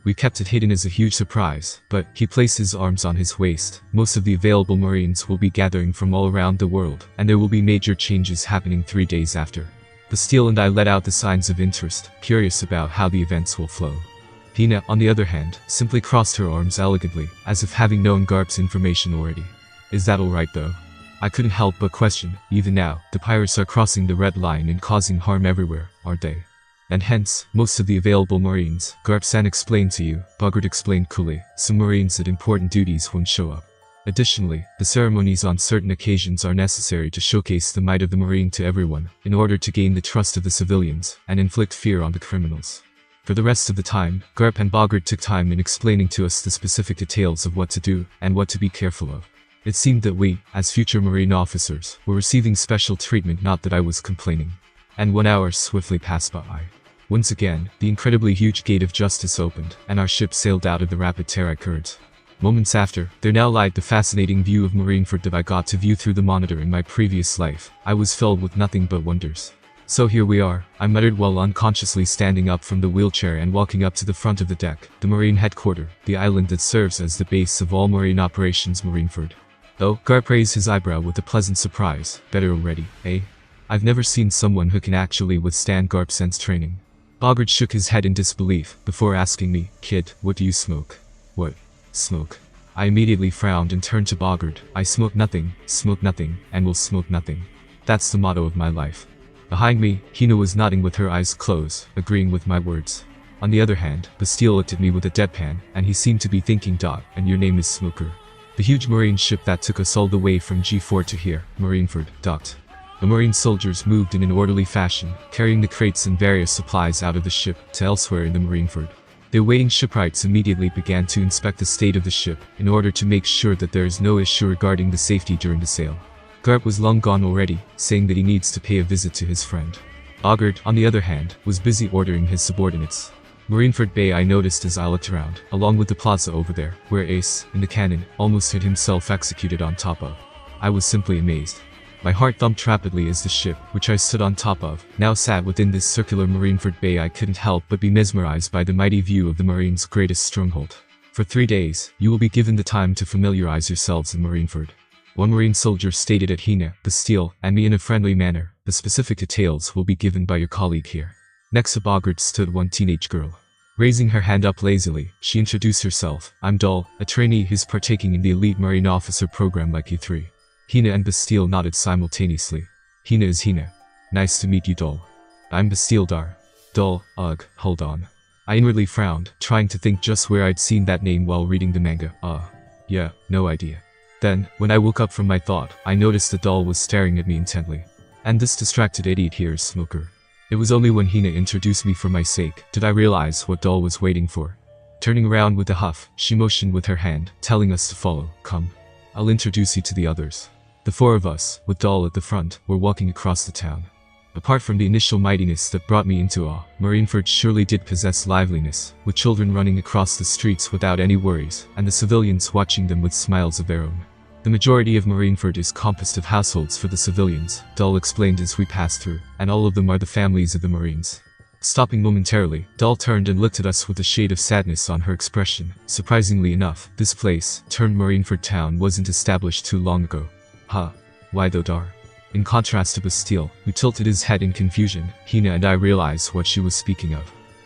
A: We kept it hidden as a huge surprise, but he placed his arms on his waist. Most of the available Marines will be gathering from all around the world, and there will be major changes happening 3 days after. Bastille and I let out the signs of interest, curious about how the events will flow. Hina, on the other hand, simply crossed her arms elegantly, as if having known Garp's information already. Is that alright though? I couldn't help but question. Even now, the pirates are crossing the red line and causing harm everywhere, aren't they? And hence, most of the available Marines, Garp-san explained to you, Bogart explained coolly, some Marines at important duties won't show up. Additionally, the ceremonies on certain occasions are necessary to showcase the might of the Marine to everyone, in order to gain the trust of the civilians, and inflict fear on the criminals. For the rest of the time, Garp and Bogart took time in explaining to us the specific details of what to do, and what to be careful of. It seemed that we, as future Marine officers, were receiving special treatment, not that I was complaining. And 1 hour swiftly passed by. Once again, the incredibly huge Gate of Justice opened, and our ship sailed out of the rapid Terra current. Moments after, there now lied the fascinating view of Marineford that I got to view through the monitor in my previous life. I was filled with nothing but wonders. So here we are, I muttered while unconsciously standing up from the wheelchair and walking up to the front of the deck, the Marine headquarters, the island that serves as the base of all Marine operations, Marineford. Oh, Garp raised his eyebrow with a pleasant surprise. Better already, eh? I've never seen someone who can actually withstand Garp-sen's training. Bogart shook his head in disbelief, before asking me, Kid, what do you smoke? What? Smoke? I immediately frowned and turned to Bogart. I smoke nothing, and will smoke nothing. That's the motto of my life. Behind me, Hina was nodding with her eyes closed, agreeing with my words. On the other hand, Bastille looked at me with a deadpan, and he seemed to be thinking, and your name is Smoker. The huge Marine ship that took us all the way from G4 to here, Marineford, docked. The Marine soldiers moved in an orderly fashion, carrying the crates and various supplies out of the ship to elsewhere in the Marineford. The awaiting shipwrights immediately began to inspect the state of the ship, in order to make sure that there is no issue regarding the safety during the sail. Garp was long gone already, saying that he needs to pay a visit to his friend. Bogart, on the other hand, was busy ordering his subordinates. Marineford Bay I noticed as I looked around, along with the plaza over there, where Ace, in the cannon, almost had himself executed on top of. I was simply amazed. My heart thumped rapidly as the ship, which I stood on top of, now sat within this circular Marineford Bay. I couldn't help but be mesmerized by the mighty view of the Marine's greatest stronghold. For 3 days, you will be given the time to familiarize yourselves in Marineford. One Marine soldier stated at Hina, Bastille, and me in a friendly manner. The specific details will be given by your colleague here. Next to Bogart stood one teenage girl. Raising her hand up lazily, she introduced herself. I'm Doll, a trainee who's partaking in the elite Marine officer program like you three. Hina and Bastille nodded simultaneously. Hina is Hina. Nice to meet you, Doll. I'm Bastille Dar. Doll, ugh, hold on. I inwardly frowned, trying to think just where I'd seen that name while reading the manga. Yeah, no idea. Then, when I woke up from my thought, I noticed the doll was staring at me intently. And this distracted idiot here is Smoker. It was only when Hina introduced me for my sake did I realize what Doll was waiting for. Turning around with a huff, she motioned with her hand, telling us to follow. Come. I'll introduce you to the others. The 4 of us, with Doll at the front, were walking across the town. Apart from the initial mightiness that brought me into awe, Marineford surely did possess liveliness, with children running across the streets without any worries, and the civilians watching them with smiles of their own. The majority of Marineford is composed of households for the civilians, Dull explained as we passed through, and all of them are the families of the Marines. Stopping momentarily, Dull turned and looked at us with a shade of sadness on her expression. Surprisingly enough, this place, termed Marineford Town, wasn't established too long ago. Huh. Why though, Dar? In contrast to Bastille, who tilted his head in confusion, Hina and I realized what she was speaking of.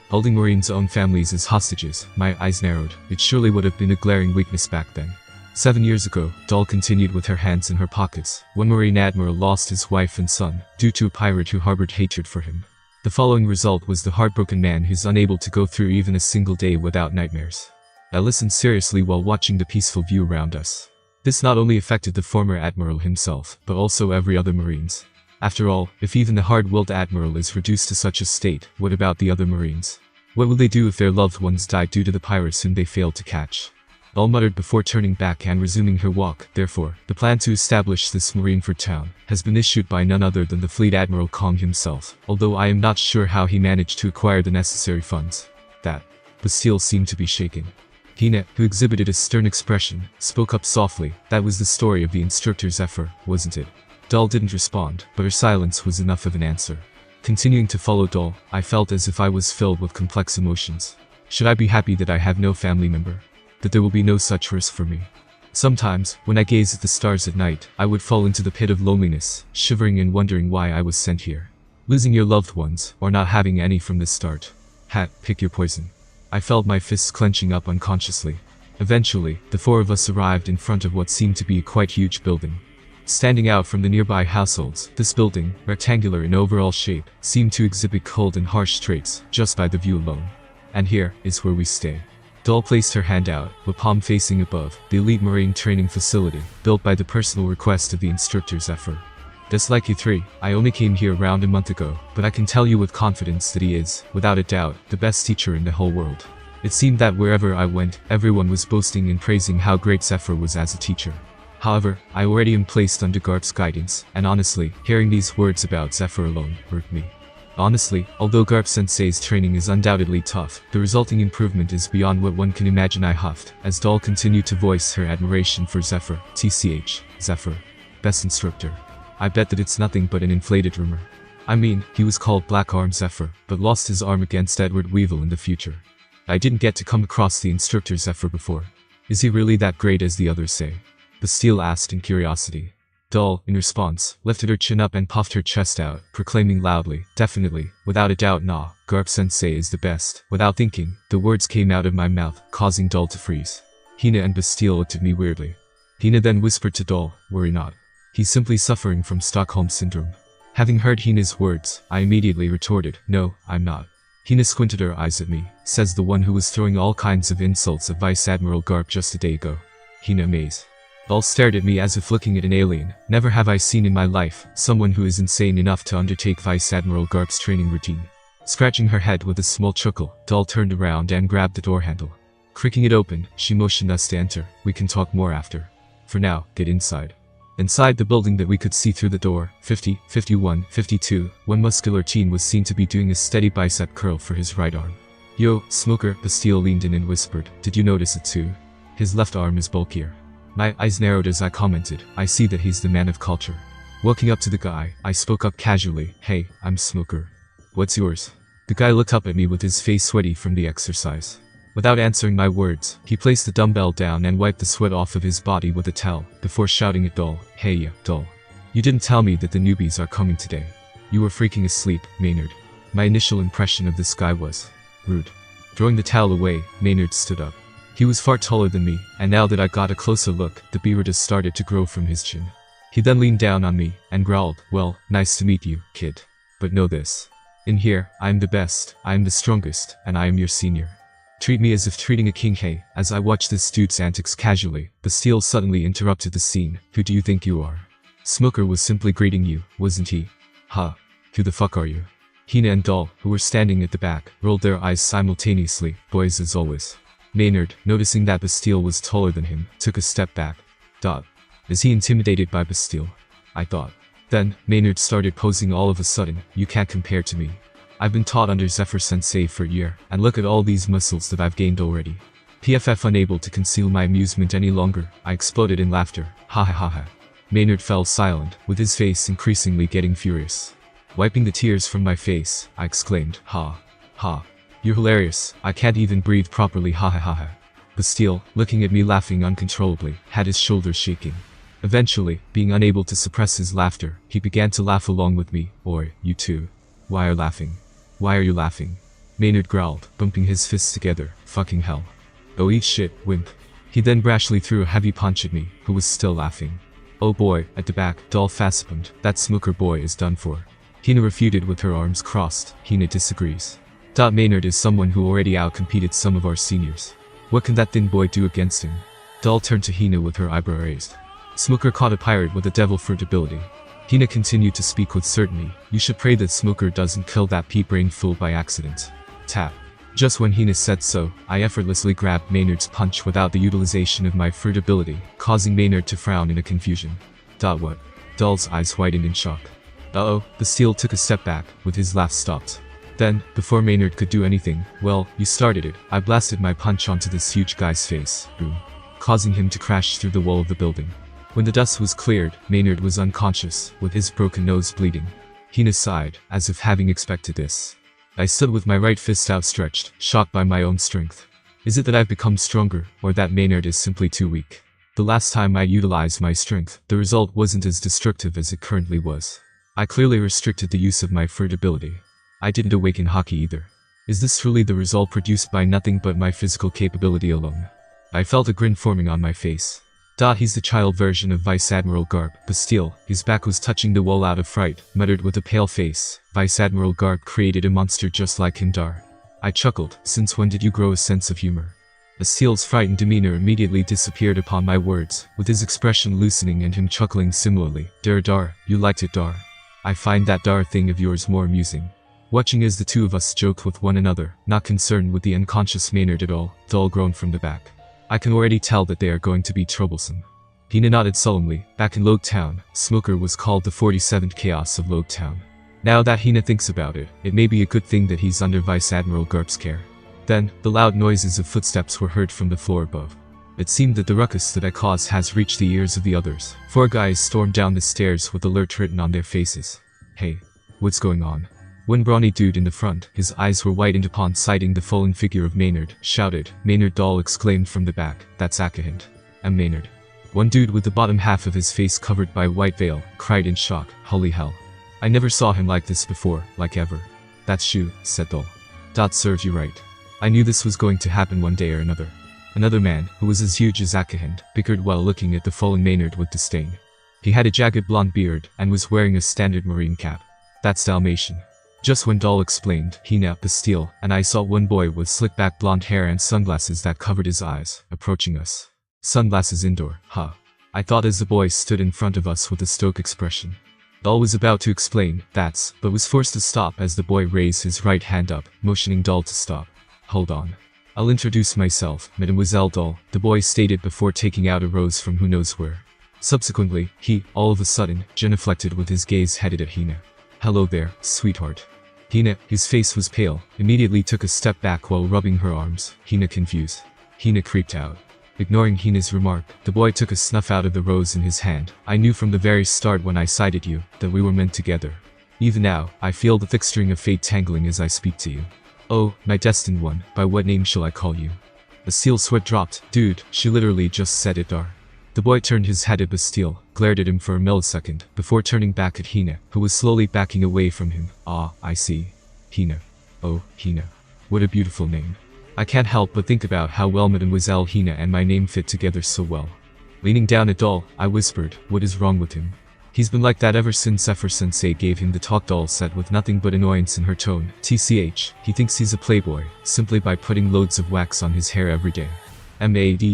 A: Holding Marines' own families as hostages, my eyes narrowed. It surely would have been a glaring weakness back then. 7 years ago, Dull continued with her hands in her pockets, one Marine Admiral lost his wife and son, due to a pirate who harbored hatred for him. The following result was the heartbroken man who's unable to go through even a single day without nightmares. I listened seriously while watching the peaceful view around us. This not only affected the former Admiral himself, but also every other Marines. After all, if even the hard-willed Admiral is reduced to such a state, what about the other Marines? What will they do if their loved ones die due to the pirates whom they failed to catch? Dull muttered before turning back and resuming her walk. Therefore, the plan to establish this Marineford town has been issued by none other than the Fleet Admiral Kong himself, although I am not sure how he managed to acquire the necessary funds. That. Bastille seemed to be shaking. Hina, who exhibited a stern expression, spoke up softly. That was the story of the instructor Zephyr, wasn't it? Dull didn't respond, but her silence was enough of an answer. Continuing to follow Dull, I felt as if I was filled with complex emotions. Should I be happy that I have no family member? That there will be no such risk for me? Sometimes, when I gaze at the stars at night, I would fall into the pit of loneliness, shivering and wondering why I was sent here. Losing your loved ones, or not having any from the start. Pick your poison. I felt my fists clenching up unconsciously. Eventually, the four of us arrived in front of what seemed to be a quite huge building. Standing out from the nearby households, this building, rectangular in overall shape, seemed to exhibit cold and harsh traits, just by the view alone. And here is where we stay. Dull placed her hand out, with palm facing above, the elite marine training facility, built by the personal request of the instructor Zephyr. Just like you three, I only came here around a month ago, but I can tell you with confidence that he is, without a doubt, the best teacher in the whole world. It seemed that wherever I went, everyone was boasting and praising how great Zephyr was as a teacher. However, I already am placed under Garp's guidance, and honestly, hearing these words about Zephyr alone hurt me. Honestly, although Garp Sensei's training is undoubtedly tough, the resulting improvement is beyond what one can imagine. I huffed, as Dull continued to voice her admiration for Zephyr. TCH, Zephyr. Best instructor. I bet that it's nothing but an inflated rumor. I mean, he was called Black Arm Zephyr, but lost his arm against Edward Weevil in the future. I didn't get to come across the instructor Zephyr before. Is he really that great as the others say? Bastille asked in curiosity. Dull, in response, lifted her chin up and puffed her chest out, proclaiming loudly, definitely, without a doubt, nah, Garp Sensei is the best. Without thinking, the words came out of my mouth, causing Dull to freeze. Hina and Bastille looked at me weirdly. Hina then whispered to Dull, worry not. He's simply suffering from Stockholm Syndrome. Having heard Hina's words, I immediately retorted, no, I'm not. Hina squinted her eyes at me, says the one who was throwing all kinds of insults at Vice Admiral Garp just a day ago. Hina amazed. Dull stared at me as if looking at an alien. Never have I seen in my life someone who is insane enough to undertake Vice Admiral Garp's training routine. Scratching her head with a small chuckle, Dull turned around and grabbed the door handle. Creaking it open, she motioned us to enter. We can talk more after. For now, get inside. Inside the building that we could see through the door, 50, 51, 52, one muscular teen was seen to be doing a steady bicep curl for his right arm. Yo, Smoker, Bastille leaned in and whispered, did you notice it too? His left arm is bulkier. My eyes narrowed as I commented, I see that he's the man of culture. Walking up to the guy, I spoke up casually, hey, I'm Smoker. What's yours? The guy looked up at me with his face sweaty from the exercise. Without answering my words, he placed the dumbbell down and wiped the sweat off of his body with a towel, before shouting at Dull, hey ya, Dull. You didn't tell me that the newbies are coming today. You were freaking asleep, Maynard. My initial impression of this guy was rude. Throwing the towel away, Maynard stood up. He was far taller than me, and now that I got a closer look, the beard has started to grow from his chin. He then leaned down on me, and growled, well, nice to meet you, kid. But know this. In here, I am the best, I am the strongest, and I am your senior. Treat me as if treating a king. Hey, as I watched this dude's antics casually, Bastille suddenly interrupted the scene. Who do you think you are? Smoker was simply greeting you, wasn't he? Huh. Who the fuck are you? Hina and Dull, who were standing at the back, rolled their eyes simultaneously, boys as always. Maynard, noticing that Bastille was taller than him, took a step back. Is he intimidated by Bastille? I thought. Then, Maynard started posing all of a sudden. You can't compare to me. I've been taught under Zephyr sensei for a year, and look at all these muscles that I've gained already. PFF unable to conceal my amusement any longer, I exploded in laughter. Ha ha ha ha. Maynard fell silent, with his face increasingly getting furious. Wiping the tears from my face, I exclaimed, ha. Ha. You're hilarious, I can't even breathe properly, ha ha ha ha. Bastille, looking at me laughing uncontrollably, had his shoulders shaking. Eventually, being unable to suppress his laughter, he began to laugh along with me. Oi, you too. Why are laughing? Why are you laughing? Maynard growled, bumping his fists together. Fucking hell. Oh eat shit, wimp. He then brashly threw a heavy punch at me, who was still laughing. Oh boy, at the back, Doll facepalmed. That smoker boy is done for. Hina refuted with her arms crossed. Hina disagrees. Maynard is someone who already outcompeted some of our seniors. What can that thin boy do against him? Doll turned to Hina with her eyebrow raised. Smoker caught a pirate with a devil fruit ability. Hina continued to speak with certainty. You should pray that Smoker doesn't kill that pea-brain fool by accident. Tap. Just when Hina said so, I effortlessly grabbed Maynard's punch without the utilization of my fruit ability, causing Maynard to frown in a confusion. What? Doll's eyes widened in shock. Uh-oh, Bastille took a step back, with his laugh stopped. Then, before Maynard could do anything, well, you started it, I blasted my punch onto this huge guy's face, boom, causing him to crash through the wall of the building. When the dust was cleared, Maynard was unconscious, with his broken nose bleeding. Hina sighed, as if having expected this. I stood with my right fist outstretched, shocked by my own strength. Is it that I've become stronger, or that Maynard is simply too weak? The last time I utilized my strength, the result wasn't as destructive as it currently was. I clearly restricted the use of my fruit ability. I didn't awaken hockey either. Is this truly the result produced by nothing but my physical capability alone? I felt a grin forming on my face. He's the child version of Vice Admiral Garp. Bastille, his back was touching the wall out of fright, muttered with a pale face. Vice Admiral Garp created a monster just like him. I chuckled. Since when did you grow a sense of humor? Bastille's frightened demeanor immediately disappeared upon my words, with his expression loosening and him chuckling similarly. You liked it, I find that thing of yours more amusing. Watching as the two of us joked with one another, not concerned with the unconscious Maynard at all, Doll groaned from the back. I can already tell that they are going to be troublesome. Hina nodded solemnly. Back in Logue Town, Smoker was called the 47th Chaos of Logue Town. Now that Hina thinks about it, it may be a good thing that he's under Vice Admiral Garp's care. Then, the loud noises of footsteps were heard from the floor above. It seemed that the ruckus that I caused has reached the ears of the others. 4 guys stormed down the stairs with alert written on their faces. Hey, what's going on? One brawny dude in the front, his eyes were widened upon sighting the fallen figure of Maynard, shouted. Maynard Doll exclaimed from the back, that's Akahint. I'm Maynard. One dude with the bottom half of his face covered by a white veil, cried in shock, holy hell. I never saw him like this before, like ever. That's Shu, said Doll. Serves you right. I knew this was going to happen one day or another. Another man, who was as huge as Akahint, bickered while looking at the fallen Maynard with disdain. He had a jagged blonde beard, and was wearing a standard marine cap. That's Dalmatian. Just when Doll explained, Hina, Bastille, and I saw one boy with slick-back blonde hair and sunglasses that covered his eyes, approaching us. Sunglasses indoor, huh? I thought as the boy stood in front of us with a stoic expression. Doll was about to explain, but was forced to stop as the boy raised his right hand up, motioning Doll to stop. Hold on. I'll introduce myself, Mademoiselle Doll, the boy stated before taking out a rose from who knows where. Subsequently, he, all of a sudden, genuflected with his gaze headed at Hina. Hello there, sweetheart. Hina, his face was pale, immediately took a step back while rubbing her arms. Hina confused. Hina creeped out. Ignoring Hina's remark, the boy took a snuff out of the rose in his hand. I knew from the very start when I sighted you, that we were meant together. Even now, I feel the thick string of fate tangling as I speak to you. Oh, my destined one, by what name shall I call you? Bastille's sweat dropped. Dude, she literally just said it. The boy turned his head at Bastille, glared at him for a millisecond, before turning back at Hina, who was slowly backing away from him. Ah, I see. Hina. Oh, Hina. What a beautiful name. I can't help but think about how well Mademoiselle Hina and my name fit together so well. Leaning down at Doll, I whispered, what is wrong with him? He's been like that ever since Zephyr sensei gave him the talk. Doll said with nothing but annoyance in her tone. TCH, he thinks he's a playboy, simply by putting loads of wax on his hair every day. Mademoiselle.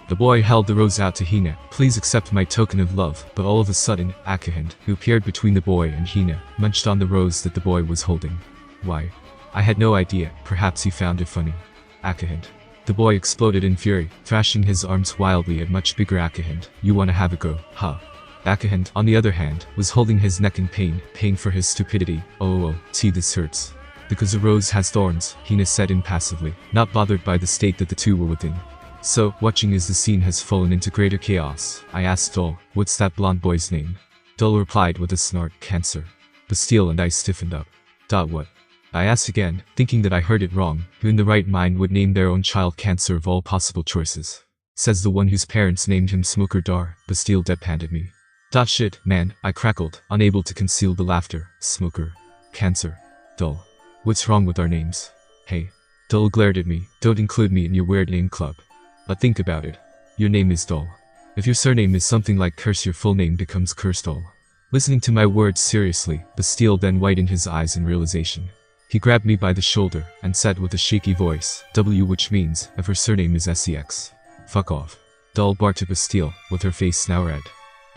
A: The boy held the rose out to Hina. Please accept my token of love, but all of a sudden, Akahint, who appeared between the boy and Hina, munched on the rose that the boy was holding. Why? I had no idea, perhaps he found it funny. Akahint. The boy exploded in fury, thrashing his arms wildly at much bigger Akahint. You wanna have a go, huh? Akahand, on the other hand, was holding his neck in pain, paying for his stupidity. Oh, this hurts. Because a rose has thorns, Hina said impassively, not bothered by the state that the two were within. So, watching as the scene has fallen into greater chaos, I asked Dol, what's that blonde boy's name? Dol replied with a snort, Cancer. Bastille and I stiffened up. What? I asked again, thinking that I heard it wrong. Who in the right mind would name their own child Cancer of all possible choices? Says the one whose parents named him Smoker Dar, Bastille deadpanned at me. Shit, man, I crackled, unable to conceal the laughter. Smoker. Cancer. Dol. What's wrong with our names? Hey. Dol glared at me, don't include me in your weird name club. But think about it. Your name is Dol. If your surname is something like Curse, your full name becomes Curse Dol. Listening to my words seriously, Bastille then widened his eyes in realization. He grabbed me by the shoulder and said with a shaky voice, W, which means, if her surname is Sex. Fuck off. Dol barked at Bastille, with her face now red.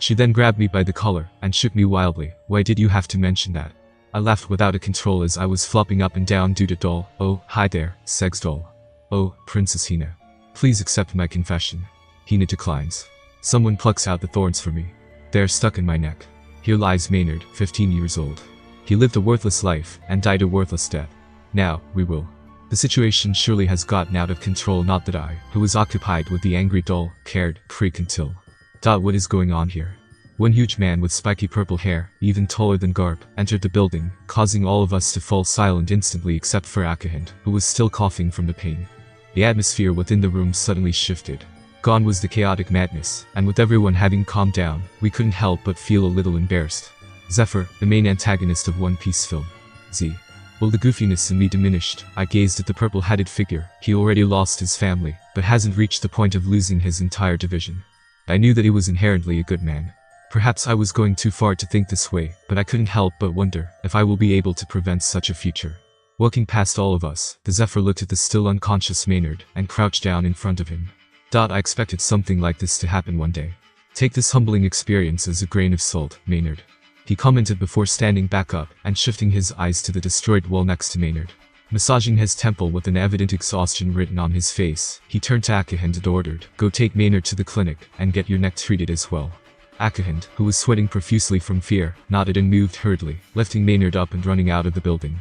A: She then grabbed me by the collar and shook me wildly. Why did you have to mention that? I laughed without a control as I was flopping up and down due to Dol. Oh, hi there, Sex Dol. Oh, Princess Hina. Please accept my confession. Hina declines. Someone plucks out the thorns for me. They're stuck in my neck. Here lies Maynard, 15 years old. He lived a worthless life and died a worthless death. Now, we will. The situation surely has gotten out of control, not that I, who was occupied with the angry Dol, cared, creak until. What is going on here? One huge man with spiky purple hair, even taller than Garp, entered the building, causing all of us to fall silent instantly except for Akahand, who was still coughing from the pain. The atmosphere within the room suddenly shifted. Gone was the chaotic madness, and with everyone having calmed down, we couldn't help but feel a little embarrassed. Zephyr, the main antagonist of One Piece film. Z. Well, the goofiness in me diminished. I gazed at the purple-hatted figure. He already lost his family, but hasn't reached the point of losing his entire division. I knew that he was inherently a good man. Perhaps I was going too far to think this way, but I couldn't help but wonder if I will be able to prevent such a future. Walking past all of us, the Zephyr looked at the still unconscious Maynard and crouched down in front of him. I expected something like this to happen one day. Take this humbling experience as a grain of salt, Maynard. He commented before standing back up and shifting his eyes to the destroyed wall next to Maynard. Massaging his temple with an evident exhaustion written on his face, he turned to Akahand and ordered, go take Maynard to the clinic and get your neck treated as well. Akahand, who was sweating profusely from fear, nodded and moved hurriedly, lifting Maynard up and running out of the building.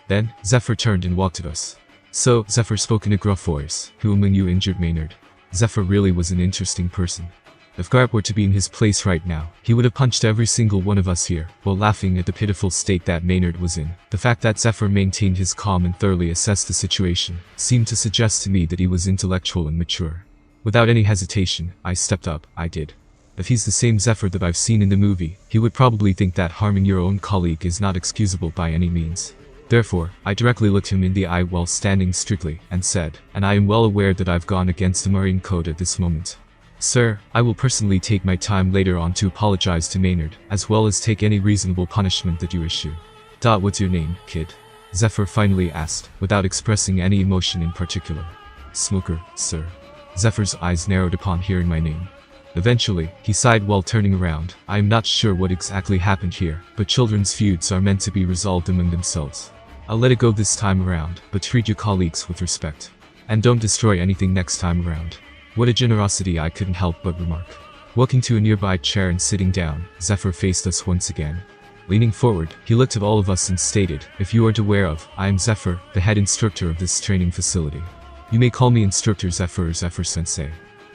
A: Then, Zephyr turned and walked at us. So, Zephyr spoke in a gruff voice, who among you injured Maynard? Zephyr really was an interesting person. If Garp were to be in his place right now, he would have punched every single one of us here, while laughing at the pitiful state that Maynard was in. The fact that Zephyr maintained his calm and thoroughly assessed the situation seemed to suggest to me that he was intellectual and mature. Without any hesitation, I stepped up. I did. If he's the same Zephyr that I've seen in the movie, he would probably think that harming your own colleague is not excusable by any means. Therefore, I directly looked him in the eye while standing strictly, and said, and I am well aware that I've gone against the Marine Code at this moment. Sir, I will personally take my time later on to apologize to Maynard, as well as take any reasonable punishment that you issue. What's your name, kid? Zephyr finally asked, without expressing any emotion in particular. Smoker, sir. Zephyr's eyes narrowed upon hearing my name. Eventually, he sighed while turning around. I am not sure what exactly happened here, but children's feuds are meant to be resolved among themselves. I'll let it go this time around, but treat your colleagues with respect. And don't destroy anything next time around. What a generosity, I couldn't help but remark. Walking to a nearby chair and sitting down, Zephyr faced us once again. Leaning forward, he looked at all of us and stated, if you aren't aware of, I am Zephyr, the head instructor of this training facility. You may call me Instructor Zephyr or Zephyr Sensei.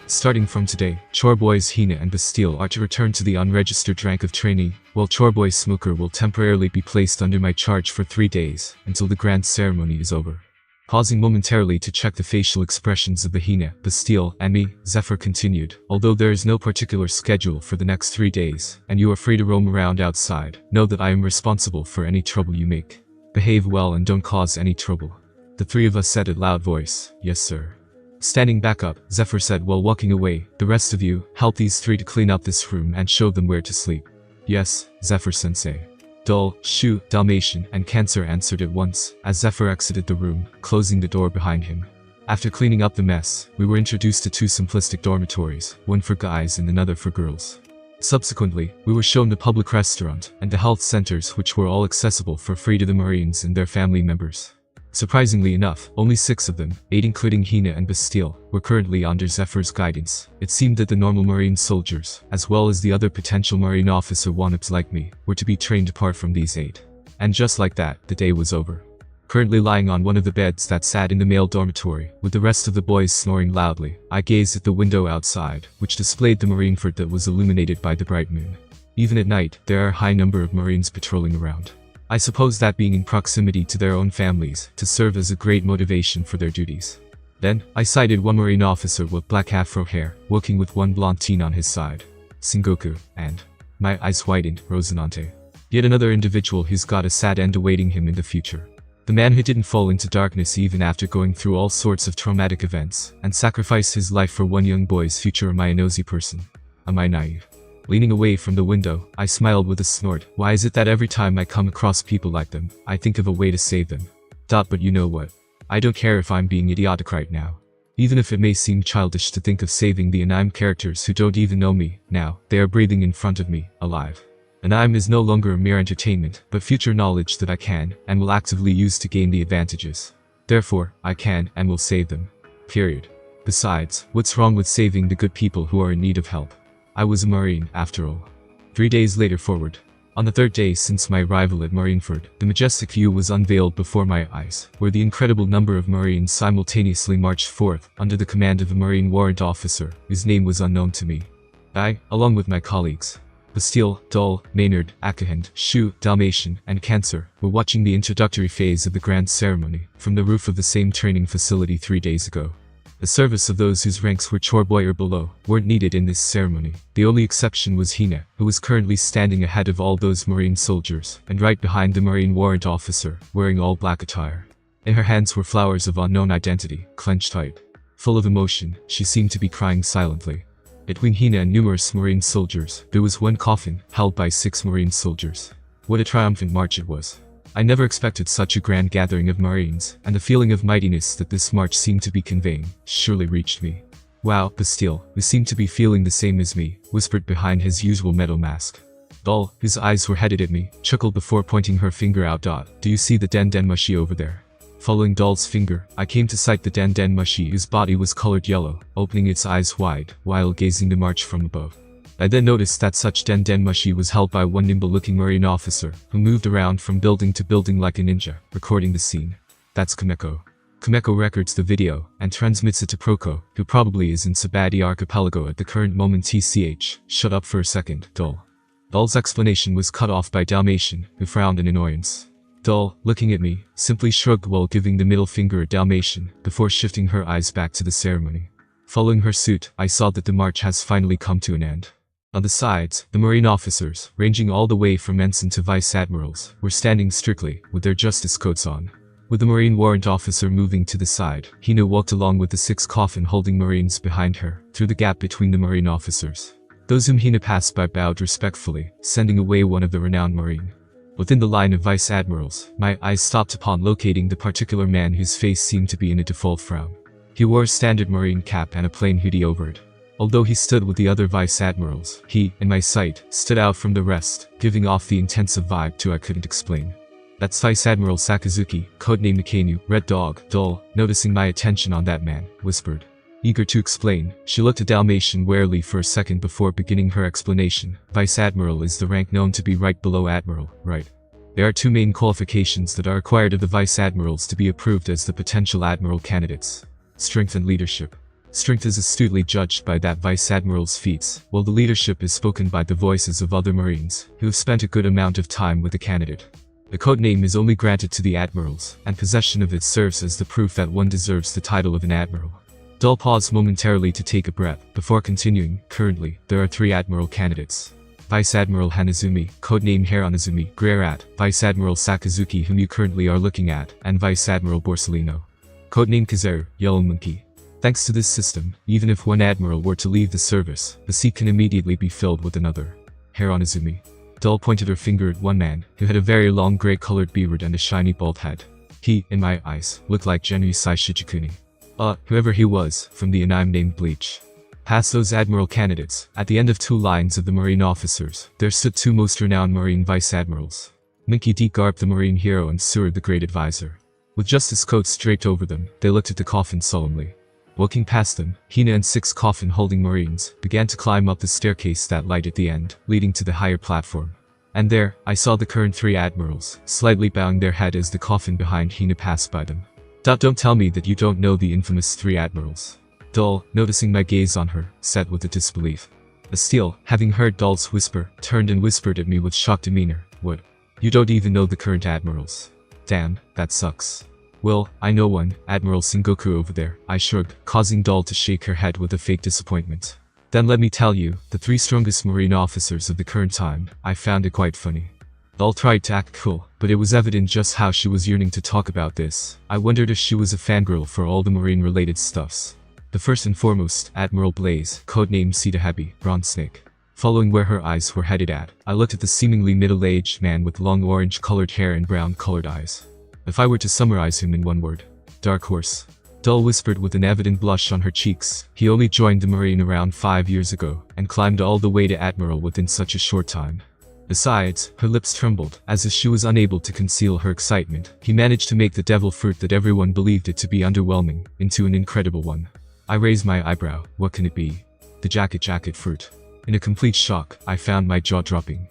A: Starting from today, Chorboys Hina and Bastille are to return to the unregistered rank of trainee, while Chorboy Smoker will temporarily be placed under my charge for 3 days, until the grand ceremony is over. Pausing momentarily to check the facial expressions of the Hina, Bastille, and me, Zephyr continued, although there is no particular schedule for the next 3 days, and you are free to roam around outside, know that I am responsible for any trouble you make. Behave well and don't cause any trouble. The three of us said at loud voice, yes sir. Standing back up, Zephyr said while walking away, the rest of you, help these three to clean up this room and show them where to sleep. Yes, Zephyr-sensei. Dol, Shu, Dalmatian, and Cancer answered at once, as Zephyr exited the room, closing the door behind him. After cleaning up the mess, we were introduced to 2 simplistic dormitories, one for guys and another for girls. Subsequently, we were shown the public restaurant and the health centers, which were all accessible for free to the Marines and their family members. Surprisingly enough, only 6 of them, 8 including Hina and Bastille, were currently under Zephyr's guidance. It seemed that the normal Marine soldiers, as well as the other potential Marine officer wannabes like me, were to be trained apart from these 8. And just like that, the day was over. Currently lying on one of the beds that sat in the male dormitory, with the rest of the boys snoring loudly, I gazed at the window outside, which displayed the marineford that was illuminated by the bright moon. Even at night, there are a high number of Marines patrolling around. I suppose that being in proximity to their own families, to serve as a great motivation for their duties. Then, I sighted one Marine officer with black afro hair, walking with one blonde teen on his side. Sengoku, and my eyes widened, Rosinante. Yet another individual who's got a sad end awaiting him in the future. The man who didn't fall into darkness even after going through all sorts of traumatic events, and sacrificed his life for one young boy's future. Am I a nosy person? Am I naive? Leaning away from the window, I smiled with a snort. Why is it that every time I come across people like them, I think of a way to save them? But you know what? I don't care if I'm being idiotic right now. Even if it may seem childish to think of saving the anime characters who don't even know me, now, they are breathing in front of me, alive. Anime is no longer a mere entertainment, but future knowledge that I can, and will actively use to gain the advantages. Therefore, I can, and will save them. Period. Besides, what's wrong with saving the good people who are in need of help? I was a Marine, after all. 3 days later forward. On the 3rd day since my arrival at Marineford, the majestic view was unveiled before my eyes, where the incredible number of Marines simultaneously marched forth, under the command of a Marine warrant officer, whose name was unknown to me. I, along with my colleagues, Bastille, Dol, Maynard, Akahand, Shu, Dalmatian, and Cancer, were watching the introductory phase of the grand ceremony, from the roof of the same training facility 3 days ago. The service of those whose ranks were chorboy or below weren't needed in this ceremony. The only exception was Hina, who was currently standing ahead of all those Marine soldiers, and right behind the Marine warrant officer, wearing all black attire. In her hands were flowers of unknown identity, clenched tight. Full of emotion, she seemed to be crying silently. Between Hina and numerous Marine soldiers, there was one coffin, held by 6 Marine soldiers. What a triumphant march it was. I never expected such a grand gathering of Marines, and the feeling of mightiness that this march seemed to be conveying, surely reached me. Wow, Bastille, who seemed to be feeling the same as me, whispered behind his usual metal mask. Dol, whose eyes were headed at me, chuckled before pointing her finger out. Do you see the Den Den Mushi over there? Following Dol's finger, I came to sight the Den Den Mushi whose body was colored yellow, opening its eyes wide, while gazing the march from above. I then noticed that such Den Den Mushi was held by one nimble-looking Marine officer, who moved around from building to building like a ninja, recording the scene. That's Kameko. Kameko records the video, and transmits it to Proko, who probably is in Sabati Archipelago at the current moment. TCH, shut up for a second, Dol. Dol's explanation was cut off by Dalmatian, who frowned in annoyance. Dol, looking at me, simply shrugged while giving the middle finger at Dalmatian, before shifting her eyes back to the ceremony. Following her suit, I saw that the march has finally come to an end. On the sides, the Marine officers, ranging all the way from ensign to vice admirals, were standing strictly, with their justice coats on. With the Marine warrant officer moving to the side, Hina walked along with the 6 coffin holding Marines behind her, through the gap between the Marine officers. Those whom Hina passed by bowed respectfully, sending away one of the renowned Marine. Within the line of vice admirals, my eyes stopped upon locating the particular man whose face seemed to be in a default frown. He wore a standard Marine cap and a plain hoodie over it. Although he stood with the other vice admirals, he, in my sight, stood out from the rest, giving off the intensive vibe too I couldn't explain. That's Vice Admiral Sakazuki, codename Nikenu, Red Dog. Dol, noticing my attention on that man, whispered. Eager to explain, she looked at Dalmatian warily for a second before beginning her explanation. Vice Admiral is the rank known to be right below Admiral, right? There are 2 main qualifications that are required of the Vice Admirals to be approved as the potential Admiral candidates. Strength and leadership. Strength is astutely judged by that Vice Admiral's feats, while the leadership is spoken by the voices of other Marines, who have spent a good amount of time with the candidate. The codename is only granted to the admirals, and possession of it serves as the proof that one deserves the title of an admiral. Dol paused momentarily to take a breath, before continuing. Currently, there are 3 admiral candidates. Vice Admiral Hanazumi, codename Haranazumi, Grerat, Vice Admiral Sakazuki whom you currently are looking at, and Vice Admiral Borsellino. Codename Kazeru, Yellow Monkey. Thanks to this system, even if one admiral were to leave the service, the seat can immediately be filled with another. Haranazumi. Dol pointed her finger at one man, who had a very long grey-colored beard and a shiny bald head. He, in my eyes, looked like Genryusai Shijikuni. Whoever he was, from the anime named Bleach. Past those admiral candidates, at the end of 2 lines of the Marine officers, there stood 2 most renowned Marine vice admirals. Minky D. Garp the Marine hero and Seward the great advisor. With justice coats draped over them, they looked at the coffin solemnly. Walking past them, Hina and 6 coffin-holding Marines began to climb up the staircase that light at the end, leading to the higher platform. And there, I saw the current 3 admirals, slightly bowing their head as the coffin behind Hina passed by them. Don't tell me that you don't know the infamous 3 admirals. Dol, noticing my gaze on her, said with a disbelief. Bastille, having heard Dol's whisper, turned and whispered at me with shocked demeanor. What? You don't even know the current admirals. Damn, that sucks. Well, I know one, Admiral Sengoku over there, I shrugged, causing Dol to shake her head with a fake disappointment. Then let me tell you, the 3 strongest Marine officers of the current time, I found it quite funny. Dol tried to act cool, but it was evident just how she was yearning to talk about this. I wondered if she was a fangirl for all the Marine-related stuffs. The first and foremost, Admiral Blaze, codenamed Sitahabi, Bronze Snake. Following where her eyes were headed at, I looked at the seemingly middle-aged man with long orange-colored hair and brown-colored eyes. If I were to summarize him in one word, dark horse. Dol whispered with an evident blush on her cheeks. He only joined the Marine around 5 years ago, and climbed all the way to Admiral within such a short time. Besides, her lips trembled, as if she was unable to conceal her excitement. He managed to make the devil fruit that everyone believed it to be underwhelming, into an incredible one. I raised my eyebrow. What can it be? The jacket fruit. In a complete shock, I found my jaw dropping.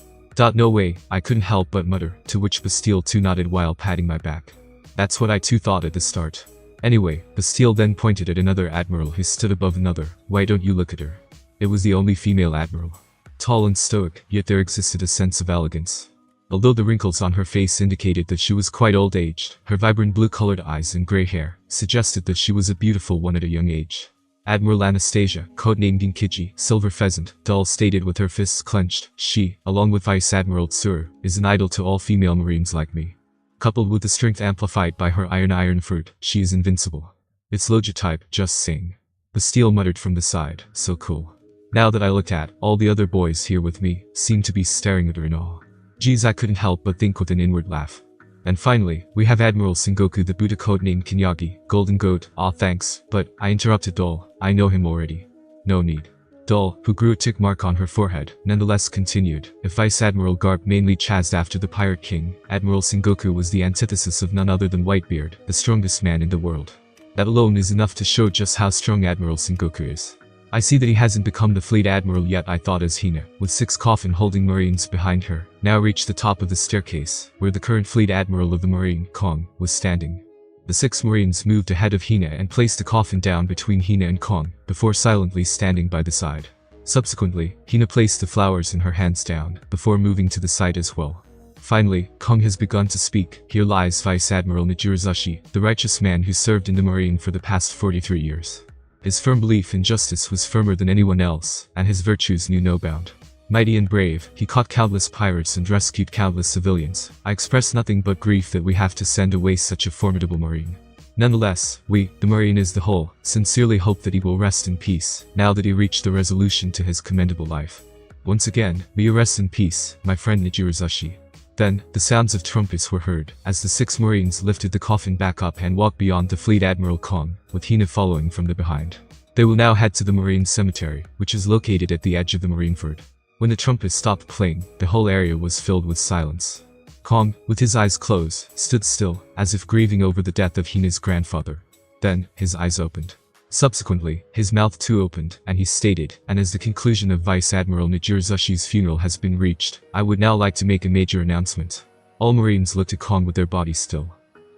A: No way, I couldn't help but mutter, to which Bastille too nodded while patting my back. That's what I too thought at the start. Anyway, Bastille then pointed at another admiral who stood above another. Why don't you look at her? It was the only female admiral. Tall and stoic, yet there existed a sense of elegance. Although the wrinkles on her face indicated that she was quite old-aged, her vibrant blue-colored eyes and gray hair suggested that she was a beautiful one at a young age. Admiral Anastasia, codenamed Ginkiji, Silver Pheasant, Dol stated with her fists clenched, she, along with Vice Admiral Tsuru, is an idol to all female Marines like me. Coupled with the strength amplified by her iron fruit, she is invincible. It's Loja type, just saying. Bastille muttered from the side, so cool. Now that I looked at, all the other boys here with me, seemed to be staring at her in awe. Geez, I couldn't help but think with an inward laugh. And finally, we have Admiral Sengoku, the Buddha codenamed Kinyagi, Golden Goat. Aw thanks, but, I interrupted Dol, I know him already. No need. Dol, who grew a tick mark on her forehead, nonetheless continued. If Vice Admiral Garp mainly chased after the Pirate King, Admiral Sengoku was the antithesis of none other than Whitebeard, the strongest man in the world. That alone is enough to show just how strong Admiral Sengoku is. I see that he hasn't become the fleet admiral yet, I thought as Hina, with 6 coffin-holding Marines behind her, now reached the top of the staircase, where the current fleet admiral of the Marine, Kong, was standing. The 6 Marines moved ahead of Hina and placed the coffin down between Hina and Kong, before silently standing by the side. Subsequently, Hina placed the flowers in her hands down, before moving to the side as well. Finally, Kong has begun to speak. Here lies Vice Admiral Nijirazushi, the righteous man who served in the Marine for the past 43 years. His firm belief in justice was firmer than anyone else, and his virtues knew no bound. Mighty and brave, he caught countless pirates and rescued countless civilians. I express nothing but grief that we have to send away such a formidable Marine. Nonetheless, we, the Marine as the whole, sincerely hope that he will rest in peace, now that he reached the resolution to his commendable life. Once again, may you rest in peace, my friend Nijirazushi. Then, the sounds of trumpets were heard, as the 6 Marines lifted the coffin back up and walked beyond the Fleet Admiral Kong, with Hina following from the behind. They will now head to the Marine Cemetery, which is located at the edge of the marineford. When the trumpets stopped playing, the whole area was filled with silence. Kong, with his eyes closed, stood still, as if grieving over the death of Hina's grandfather. Then, his eyes opened. Subsequently, his mouth too opened, and he stated, and as the conclusion of Vice Admiral Nijirazushi's funeral has been reached, I would now like to make a major announcement. All Marines looked at Kong with their bodies still.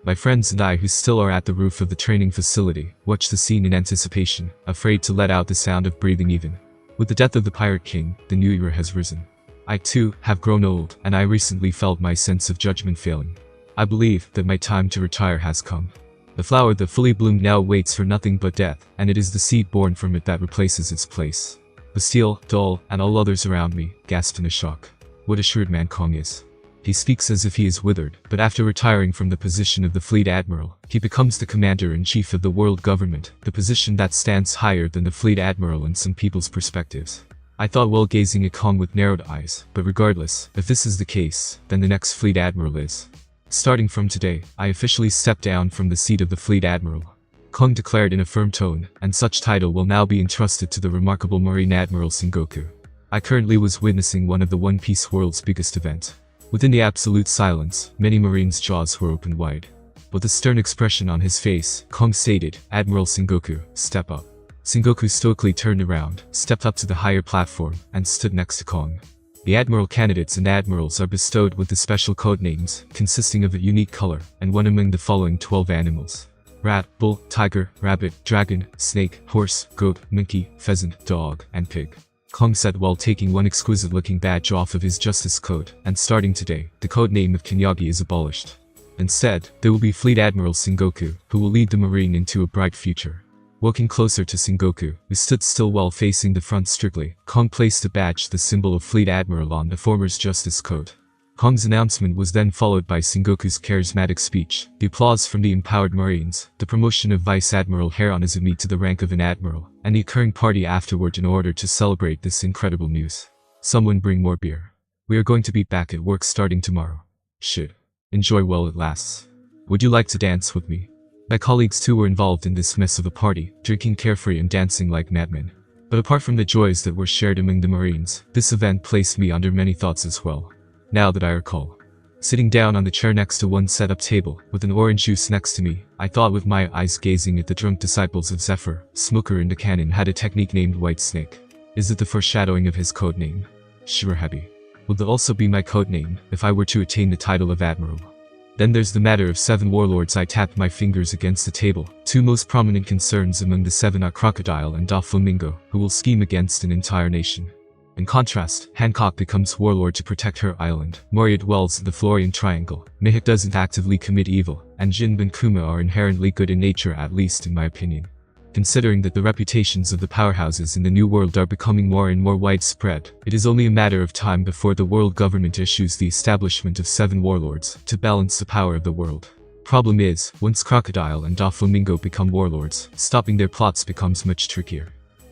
A: My friends and I who still are at the roof of the training facility, watched the scene in anticipation, afraid to let out the sound of breathing even. With the death of the Pirate King, the new era has risen. I too, have grown old, and I recently felt my sense of judgment failing. I believe that my time to retire has come. The flower that fully bloomed now waits for nothing but death, and it is the seed born from it that replaces its place. Bastille, Dol, and all others around me, gasped in a shock. What a shrewd man Kong is. He speaks as if he is withered, but after retiring from the position of the Fleet Admiral, he becomes the Commander-in-Chief of the world government, the position that stands higher than the Fleet Admiral in some people's perspectives. I thought while gazing at Kong with narrowed eyes, but regardless, if this is the case, then the next Fleet Admiral is. Starting from today, I officially step down from the seat of the Fleet Admiral. Kong declared in a firm tone, and such title will now be entrusted to the remarkable Marine Admiral Sengoku. I currently was witnessing one of the One Piece world's biggest event. Within the absolute silence, many Marines' jaws were opened wide. With a stern expression on his face, Kong stated, "Admiral Sengoku, step up." Sengoku stoically turned around, stepped up to the higher platform, and stood next to Kong. The admiral candidates and admirals are bestowed with the special code names, consisting of a unique color, and one among the following 12 animals: rat, bull, tiger, rabbit, dragon, snake, horse, goat, monkey, pheasant, dog, and pig. Kong said while taking one exquisite-looking badge off of his justice code, and starting today, the code name of Kinyagi is abolished. Instead, there will be Fleet Admiral Sengoku, who will lead the Marine into a bright future. Walking closer to Sengoku, who stood still while facing the front strictly, Kong placed a badge, the symbol of Fleet Admiral, on the former's justice code. Kong's announcement was then followed by Sengoku's charismatic speech, the applause from the empowered Marines, the promotion of Vice Admiral Heron Izumi to the rank of an admiral, and the occurring party afterward in order to celebrate this incredible news. Someone bring more beer. We are going to be back at work starting tomorrow. Shit. Enjoy while it lasts. Would you like to dance with me? My colleagues too were involved in this mess of a party, drinking carefree and dancing like madmen. But apart from the joys that were shared among the Marines, this event placed me under many thoughts as well. Now that I recall. Sitting down on the chair next to one set-up table, with an orange juice next to me, I thought with my eyes gazing at the drunk disciples of Zephyr, Smoker in the canon had a technique named White Snake. Is it the foreshadowing of his code name? Sure heavy. Would that also be my code name, if I were to attain the title of Admiral? Then there's the matter of 7 warlords. I tapped my fingers against the table. 2 most prominent concerns among the 7 are Crocodile and Doflamingo, who will scheme against an entire nation. In contrast, Hancock becomes warlord to protect her island, Moria dwells in the Florian Triangle, Mihik doesn't actively commit evil, and Jin and Kuma are inherently good in nature, at least in my opinion. Considering that the reputations of the powerhouses in the New World are becoming more and more widespread, it is only a matter of time before the world government issues the establishment of 7 warlords to balance the power of the world. Problem is, once Crocodile and Doflamingo become warlords, stopping their plots becomes much trickier.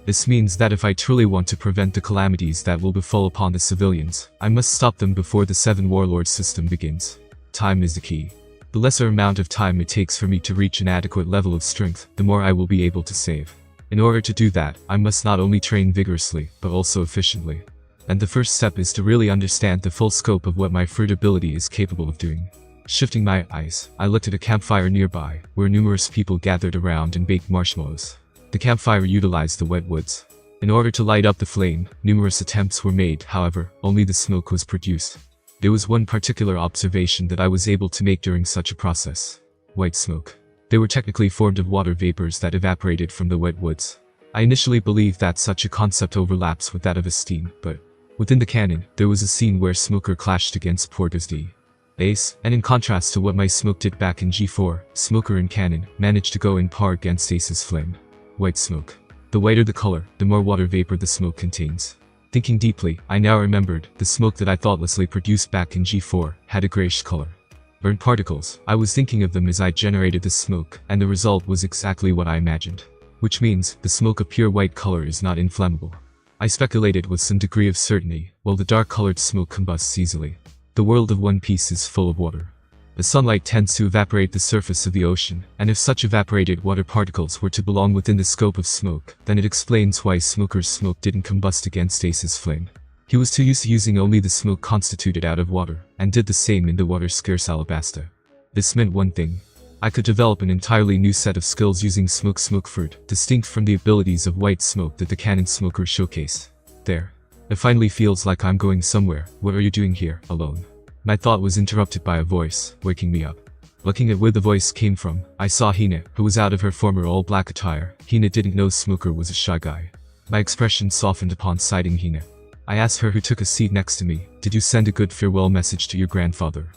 A: This means that if I truly want to prevent the calamities that will befall upon the civilians, I must stop them before the 7 warlord system begins. Time is the key. The lesser amount of time it takes for me to reach an adequate level of strength, the more I will be able to save. In order to do that, I must not only train vigorously, but also efficiently. And the first step is to really understand the full scope of what my fruit ability is capable of doing. Shifting my eyes, I looked at a campfire nearby, where numerous people gathered around and baked marshmallows. The campfire utilized the wet woods. In order to light up the flame, numerous attempts were made, however, only the smoke was produced. There was one particular observation that I was able to make during such a process. White smoke. They were technically formed of water vapors that evaporated from the wet woods. I initially believed that such a concept overlaps with that of a steam, but within the canon, there was a scene where Smoker clashed against Porta's D. Ace, and in contrast to what my smoke did back in G4, Smoker in canon managed to go in par against Ace's flame. White smoke. The whiter the color, the more water vapor the smoke contains. Thinking deeply, I now remembered, the smoke that I thoughtlessly produced back in G4 had a grayish color. Burnt particles, I was thinking of them as I generated the smoke, and the result was exactly what I imagined. Which means, the smoke of pure white color is not inflammable. I speculated with some degree of certainty, while the dark-colored smoke combusts easily. The world of One Piece is full of water. The sunlight tends to evaporate the surface of the ocean, and if such evaporated water particles were to belong within the scope of smoke, then it explains why Smoker's smoke didn't combust against Ace's flame. He was too used to using only the smoke constituted out of water, and did the same in the water-scarce Alabasta. This meant one thing. I could develop an entirely new set of skills using smoke fruit, distinct from the abilities of white smoke that the canon Smoker showcased. There. It finally feels like I'm going somewhere. What are you doing here, alone? My thought was interrupted by a voice, waking me up. Looking at where the voice came from, I saw Hina, who was out of her former all-black attire. Hina didn't know Smoker was a shy guy. My expression softened upon sighting Hina. I asked her, who took a seat next to me, "Did you send a good farewell message to your grandfather?"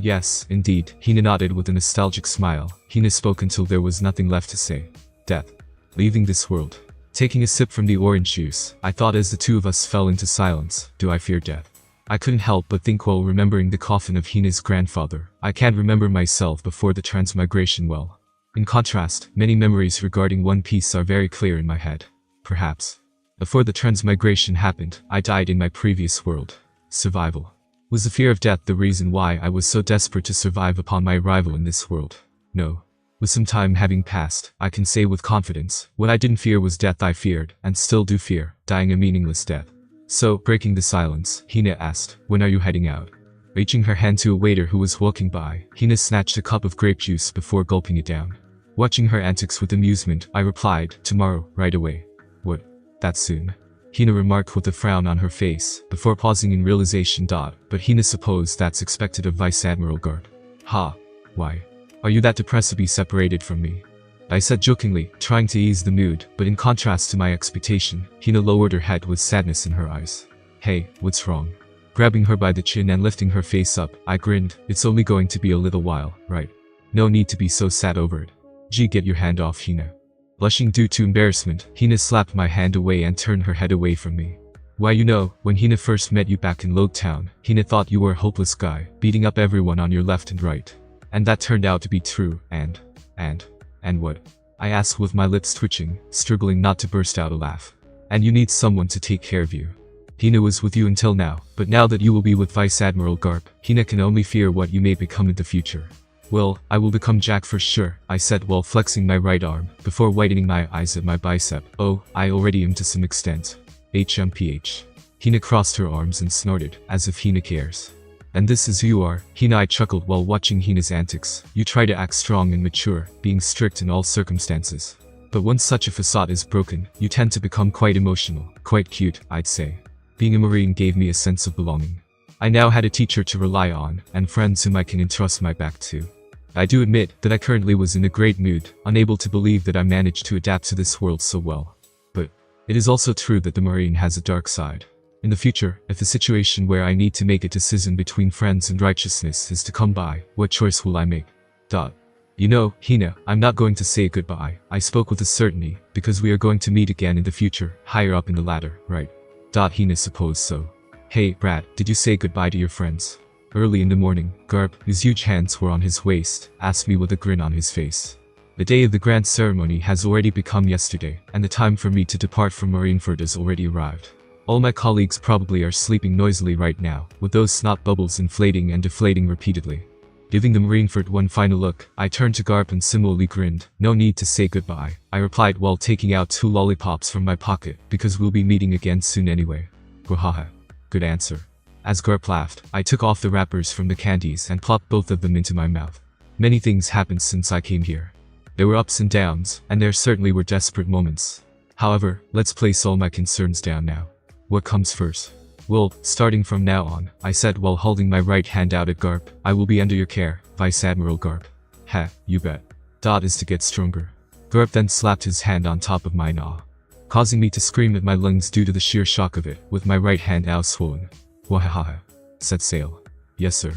A: Yes, indeed, Hina nodded with a nostalgic smile. Hina spoke until there was nothing left to say. Death. Leaving this world. Taking a sip from the orange juice, I thought as the two of us fell into silence, do I fear death? I couldn't help but think while remembering the coffin of Hina's grandfather. I can't remember myself before the transmigration well. In contrast, many memories regarding One Piece are very clear in my head. Perhaps. Before the transmigration happened, I died in my previous world. Survival. Was the fear of death the reason why I was so desperate to survive upon my arrival in this world? No. With some time having passed, I can say with confidence, what I didn't fear was death. I feared, and still do fear, dying a meaningless death. So, breaking the silence, Hina asked, "When are you heading out?" Reaching her hand to a waiter who was walking by, Hina snatched a cup of grape juice before gulping it down. Watching her antics with amusement, I replied, "Tomorrow, right away." "What? That soon?" Hina remarked with a frown on her face, before pausing in realization. But Hina supposed that's expected of Vice Admiral Garp. "Ha. Why? Are you that depressed to be separated from me?" I said jokingly, trying to ease the mood, but in contrast to my expectation, Hina lowered her head with sadness in her eyes. "Hey, what's wrong?" Grabbing her by the chin and lifting her face up, I grinned. "It's only going to be a little while, right? No need to be so sad over it." "Gee, get your hand off, Hina." Blushing due to embarrassment, Hina slapped my hand away and turned her head away from me. "Why, you know, when Hina first met you back in Lode Town, Hina thought you were a hopeless guy, beating up everyone on your left and right. And that turned out to be true, and what?" I asked with my lips twitching, struggling not to burst out a laugh. "And you need someone to take care of you. Hina was with you until now, but now that you will be with Vice Admiral Garp, Hina can only fear what you may become in the future." "Well, I will become Jack for sure," I said while flexing my right arm, before widening my eyes at my bicep. "Oh, I already am to some extent. HMPH. Hina crossed her arms and snorted, as if Hina cares. "And this is who you are?" Hina. I chuckled while watching Hina's antics. "You try to act strong and mature, being strict in all circumstances. But once such a facade is broken, you tend to become quite emotional, quite cute, I'd say." Being a Marine gave me a sense of belonging. I now had a teacher to rely on, and friends whom I can entrust my back to. I do admit that I currently was in a great mood, unable to believe that I managed to adapt to this world so well. But it is also true that the Marine has a dark side. In the future, if a situation where I need to make a decision between friends and righteousness is to come by, what choice will I make? You know, Hina, I'm not going to say goodbye, I spoke with a certainty, because we are going to meet again in the future, higher up in the ladder, right? Hina supposed so. "Hey, Brad, did you say goodbye to your friends?" Early in the morning, Garp, whose huge hands were on his waist, asked me with a grin on his face. The day of the grand ceremony has already become yesterday, and the time for me to depart from Marineford has already arrived. All my colleagues probably are sleeping noisily right now, with those snot bubbles inflating and deflating repeatedly. Giving the Marineford one final look, I turned to Garp and similarly grinned. "No need to say goodbye," I replied while taking out 2 lollipops from my pocket, "because we'll be meeting again soon anyway." "Gwahaha. Good answer." As Garp laughed, I took off the wrappers from the candies and plopped both of them into my mouth. Many things happened since I came here. There were ups and downs, and there certainly were desperate moments. However, let's place all my concerns down now. What comes first? "Well, starting from now on," I said while holding my right hand out at Garp, "I will be under your care, Vice Admiral Garp." "Ha, you bet." Is to get stronger." Garp then slapped his hand on top of mine, causing me to scream at my lungs due to the sheer shock of it, with my right hand now swollen. "Wahaha." Set sail. "Yes, sir."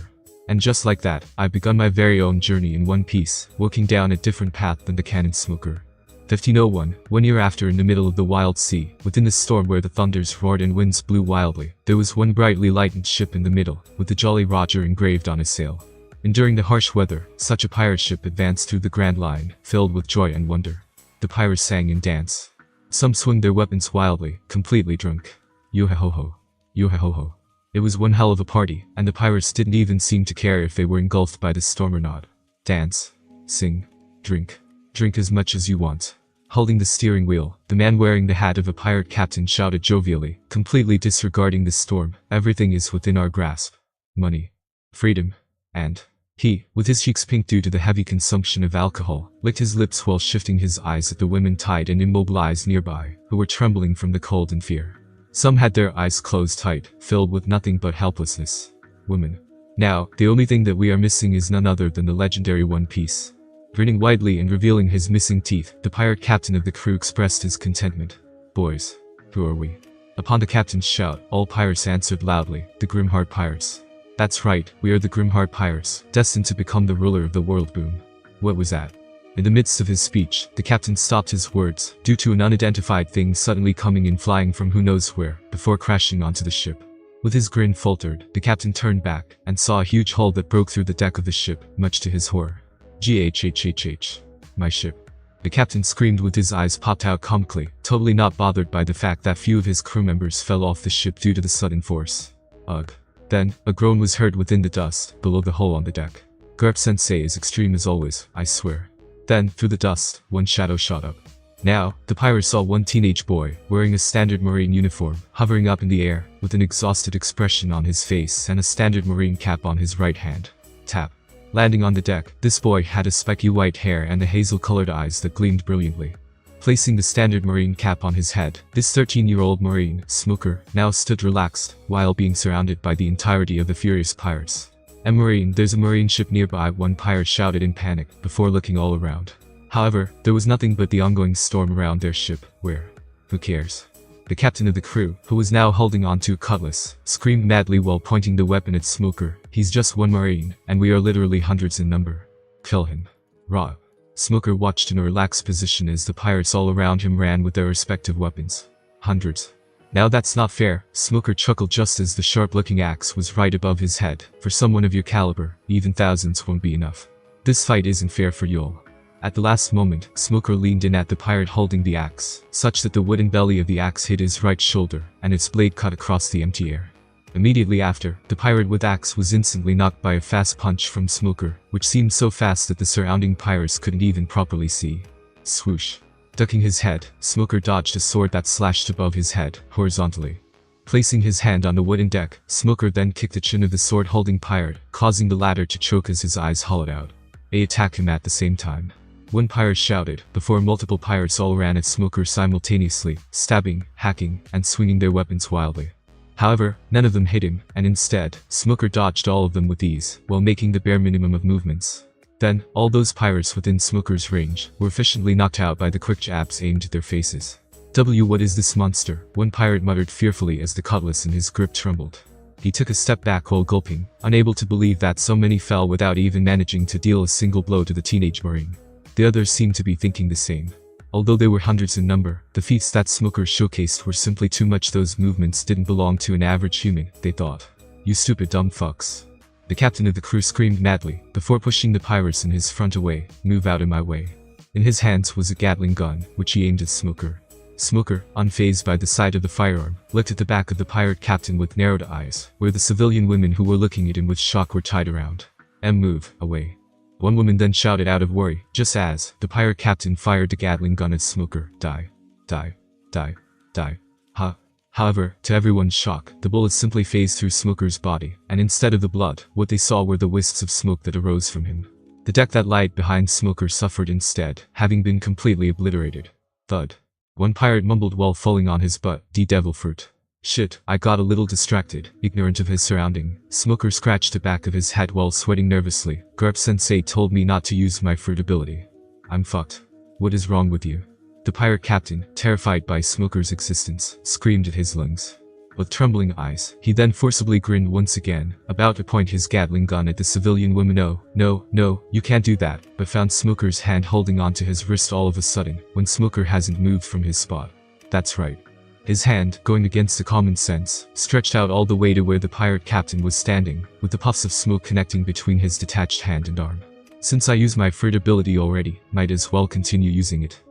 A: And just like that, I've begun my very own journey in one piece, walking down a different path than the cannon smoker. 1501, 1 year after, in the middle of the wild sea, within the storm where the thunders roared and winds blew wildly, there was one brightly lighted ship in the middle, with the Jolly Roger engraved on its sail. Enduring the harsh weather, such a pirate ship advanced through the Grand Line, filled with joy and wonder. The pirates sang and danced. Some swung their weapons wildly, completely drunk. Yo-ha-ho-ho. Yo-ha-ho-ho. It was one hell of a party, and the pirates didn't even seem to care if they were engulfed by the storm or not. Dance. Sing. Drink. Drink as much as you want. Holding the steering wheel, the man wearing the hat of a pirate captain shouted jovially, completely disregarding the storm. "Everything is within our grasp. Money. Freedom. And..." He, with his cheeks pink due to the heavy consumption of alcohol, licked his lips while shifting his eyes at the women tied and immobilized nearby, who were trembling from the cold and fear. Some had their eyes closed tight, filled with nothing but helplessness. Women. Now, the only thing that we are missing is none other than the legendary One Piece. Grinning widely and revealing his missing teeth, the pirate captain of the crew expressed his contentment. "Boys, who are we?" Upon the captain's shout, all pirates answered loudly, "The Grimheart Pirates." "That's right, we are the Grimheart Pirates, destined to become the ruler of the world." Boom. What was that? In the midst of his speech, the captain stopped his words, due to an unidentified thing suddenly coming in flying from who knows where, before crashing onto the ship. With his grin faltered, the captain turned back, and saw a huge hole that broke through the deck of the ship, much to his horror. "Ghhhhh. My ship." The captain screamed with his eyes popped out comically, totally not bothered by the fact that few of his crew members fell off the ship due to the sudden force. Ugh. Then, a groan was heard within the dust, below the hole on the deck. Garp-sensei is extreme as always, I swear. Then, through the dust, one shadow shot up. Now, the pirate saw one teenage boy, wearing a standard marine uniform, hovering up in the air, with an exhausted expression on his face and a standard marine cap on his right hand. Tap. Landing on the deck, this boy had a spiky white hair and the hazel-colored eyes that gleamed brilliantly. Placing the standard marine cap on his head, this 13-year-old marine, Smoker, now stood relaxed, while being surrounded by the entirety of the furious pirates. Marine, there's a marine ship nearby, one pirate shouted in panic, before looking all around. However, there was nothing but the ongoing storm around their ship, where? Who cares? The captain of the crew, who was now holding on to a cutlass, screamed madly while pointing the weapon at Smoker. He's just one marine, and we are literally hundreds in number. Kill him. Raw. Smoker watched in a relaxed position as the pirates all around him ran with their respective weapons. Hundreds. Now that's not fair, Smoker chuckled just as the sharp-looking axe was right above his head. For someone of your caliber, even thousands won't be enough. This fight isn't fair for y'all. At the last moment, Smoker leaned in at the pirate holding the axe, such that the wooden belly of the axe hit his right shoulder, and its blade cut across the empty air. Immediately after, the pirate with axe was instantly knocked by a fast punch from Smoker, which seemed so fast that the surrounding pirates couldn't even properly see. Swoosh. Ducking his head, Smoker dodged a sword that slashed above his head, horizontally. Placing his hand on the wooden deck, Smoker then kicked the chin of the sword-holding pirate, causing the latter to choke as his eyes hollowed out. They attacked him at the same time. One pirate shouted, before multiple pirates all ran at Smoker simultaneously, stabbing, hacking, and swinging their weapons wildly. However, none of them hit him, and instead, Smoker dodged all of them with ease, while making the bare minimum of movements. Then, all those pirates within Smoker's range were efficiently knocked out by the quick jabs aimed at their faces. What is this monster? One pirate muttered fearfully as the cutlass in his grip trembled. He took a step back while gulping, unable to believe that so many fell without even managing to deal a single blow to the teenage marine. The others seemed to be thinking the same. Although they were hundreds in number, the feats that Smoker showcased were simply too much. Those movements didn't belong to an average human, they thought. You stupid dumb fucks. The captain of the crew screamed madly, before pushing the pirates in his front away. Move out of my way. In his hands was a Gatling gun, which he aimed at Smoker. Smoker, unfazed by the sight of the firearm, looked at the back of the pirate captain with narrowed eyes, where the civilian women who were looking at him with shock were tied around. Move away. One woman then shouted out of worry, just as the pirate captain fired the Gatling gun at Smoker. Die. Die. Die. Die. Ha. However, to everyone's shock, the bullet simply phased through Smoker's body, and instead of the blood, what they saw were the wisps of smoke that arose from him. The deck that lied behind Smoker suffered instead, having been completely obliterated. Thud. One pirate mumbled while falling on his butt, devil fruit. Shit, I got a little distracted, ignorant of his surrounding. Smoker scratched the back of his head while sweating nervously. Garp-sensei told me not to use my fruit ability. I'm fucked. What is wrong with you? The pirate captain, terrified by Smoker's existence, screamed at his lungs. With trembling eyes, he then forcibly grinned once again, about to point his Gatling gun at the civilian woman. No, you can't do that, but found Smoker's hand holding onto his wrist all of a sudden, when Smoker hasn't moved from his spot. That's right. His hand, going against the common sense, stretched out all the way to where the pirate captain was standing, with the puffs of smoke connecting between his detached hand and arm. Since I used my fruit ability already, might as well continue using it.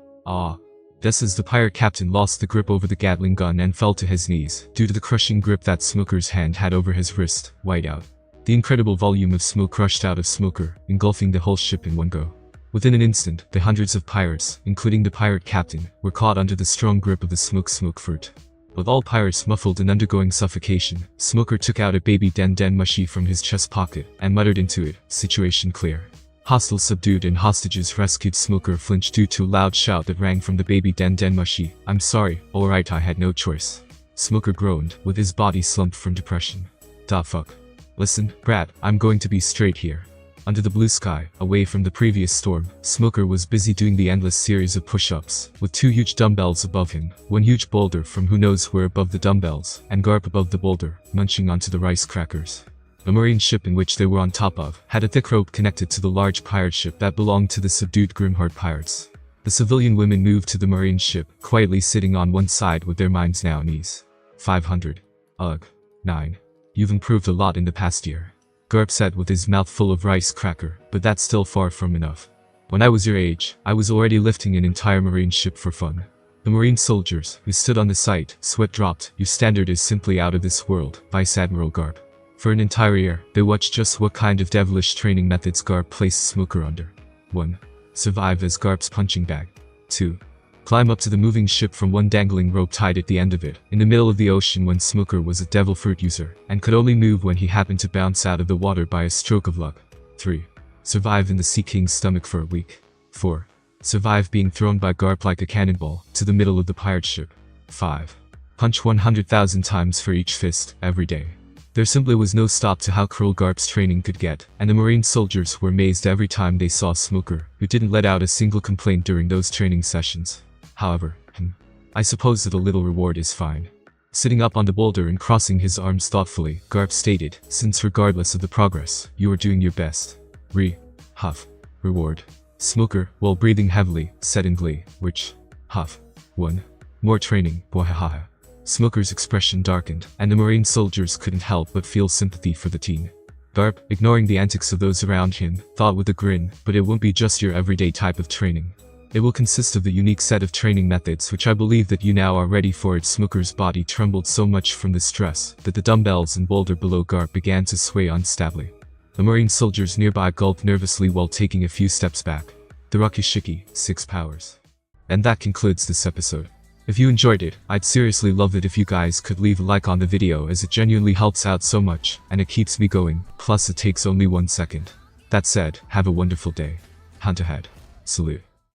A: Just as the pirate captain lost the grip over the Gatling gun and fell to his knees, due to the crushing grip that Smoker's hand had over his wrist, white out. The incredible volume of smoke rushed out of Smoker, engulfing the whole ship in one go. Within an instant, the hundreds of pirates, including the pirate captain, were caught under the strong grip of the smoke fruit. With all pirates muffled and undergoing suffocation, Smoker took out a baby den mushi from his chest pocket and muttered into it, situation clear. Hostiles subdued and hostages rescued. Smoker flinched due to a loud shout that rang from the baby den mushi. I'm sorry, alright, I had no choice. Smoker groaned, with his body slumped from depression. Da fuck. Listen, brat, I'm going to be straight here. Under the blue sky, away from the previous storm, Smoker was busy doing the endless series of push-ups, with two huge dumbbells above him, one huge boulder from who knows where above the dumbbells, and Garp above the boulder, munching onto the rice crackers. The marine ship in which they were on top of had a thick rope connected to the large pirate ship that belonged to the subdued Grimheart pirates. The civilian women moved to the marine ship, quietly sitting on one side with their minds now at ease. 500. Ugh. 9. You've improved a lot in the past year. Garp said with his mouth full of rice cracker, but that's still far from enough. When I was your age, I was already lifting an entire marine ship for fun. The marine soldiers, who stood on the site, sweat dropped. Your standard is simply out of this world, Vice Admiral Garp. For an entire year, they watched just what kind of devilish training methods Garp placed Smoker under. 1. Survive as Garp's punching bag. 2. Climb up to the moving ship from one dangling rope tied at the end of it, in the middle of the ocean when Smoker was a devil fruit user, and could only move when he happened to bounce out of the water by a stroke of luck. 3. Survive in the Sea King's stomach for a week. 4. Survive being thrown by Garp like a cannonball, to the middle of the pirate ship. 5. Punch 100,000 times for each fist, every day. There simply was no stop to how cruel Garp's training could get, and the marine soldiers were amazed every time they saw Smoker, who didn't let out a single complaint during those training sessions. However, I suppose that a little reward is fine. Sitting up on the boulder and crossing his arms thoughtfully, Garp stated, since regardless of the progress, you are doing your best. Reward. Smoker, while breathing heavily, said in glee, which, 1. More training, bohahaha. Smoker's expression darkened, and the marine soldiers couldn't help but feel sympathy for the teen. Garp, ignoring the antics of those around him, thought with a grin, but it won't be just your everyday type of training. It will consist of the unique set of training methods which I believe that you now are ready for it. Smoker's body trembled so much from the stress that the dumbbells and boulder below Garp began to sway unstably. The marine soldiers nearby gulped nervously while taking a few steps back. The Rakishiki, 6 powers. And that concludes this episode. If you enjoyed it, I'd seriously love it if you guys could leave a like on the video, as it genuinely helps out so much, and it keeps me going, plus it takes only 1 second. That said, have a wonderful day. Hunt ahead. Salute.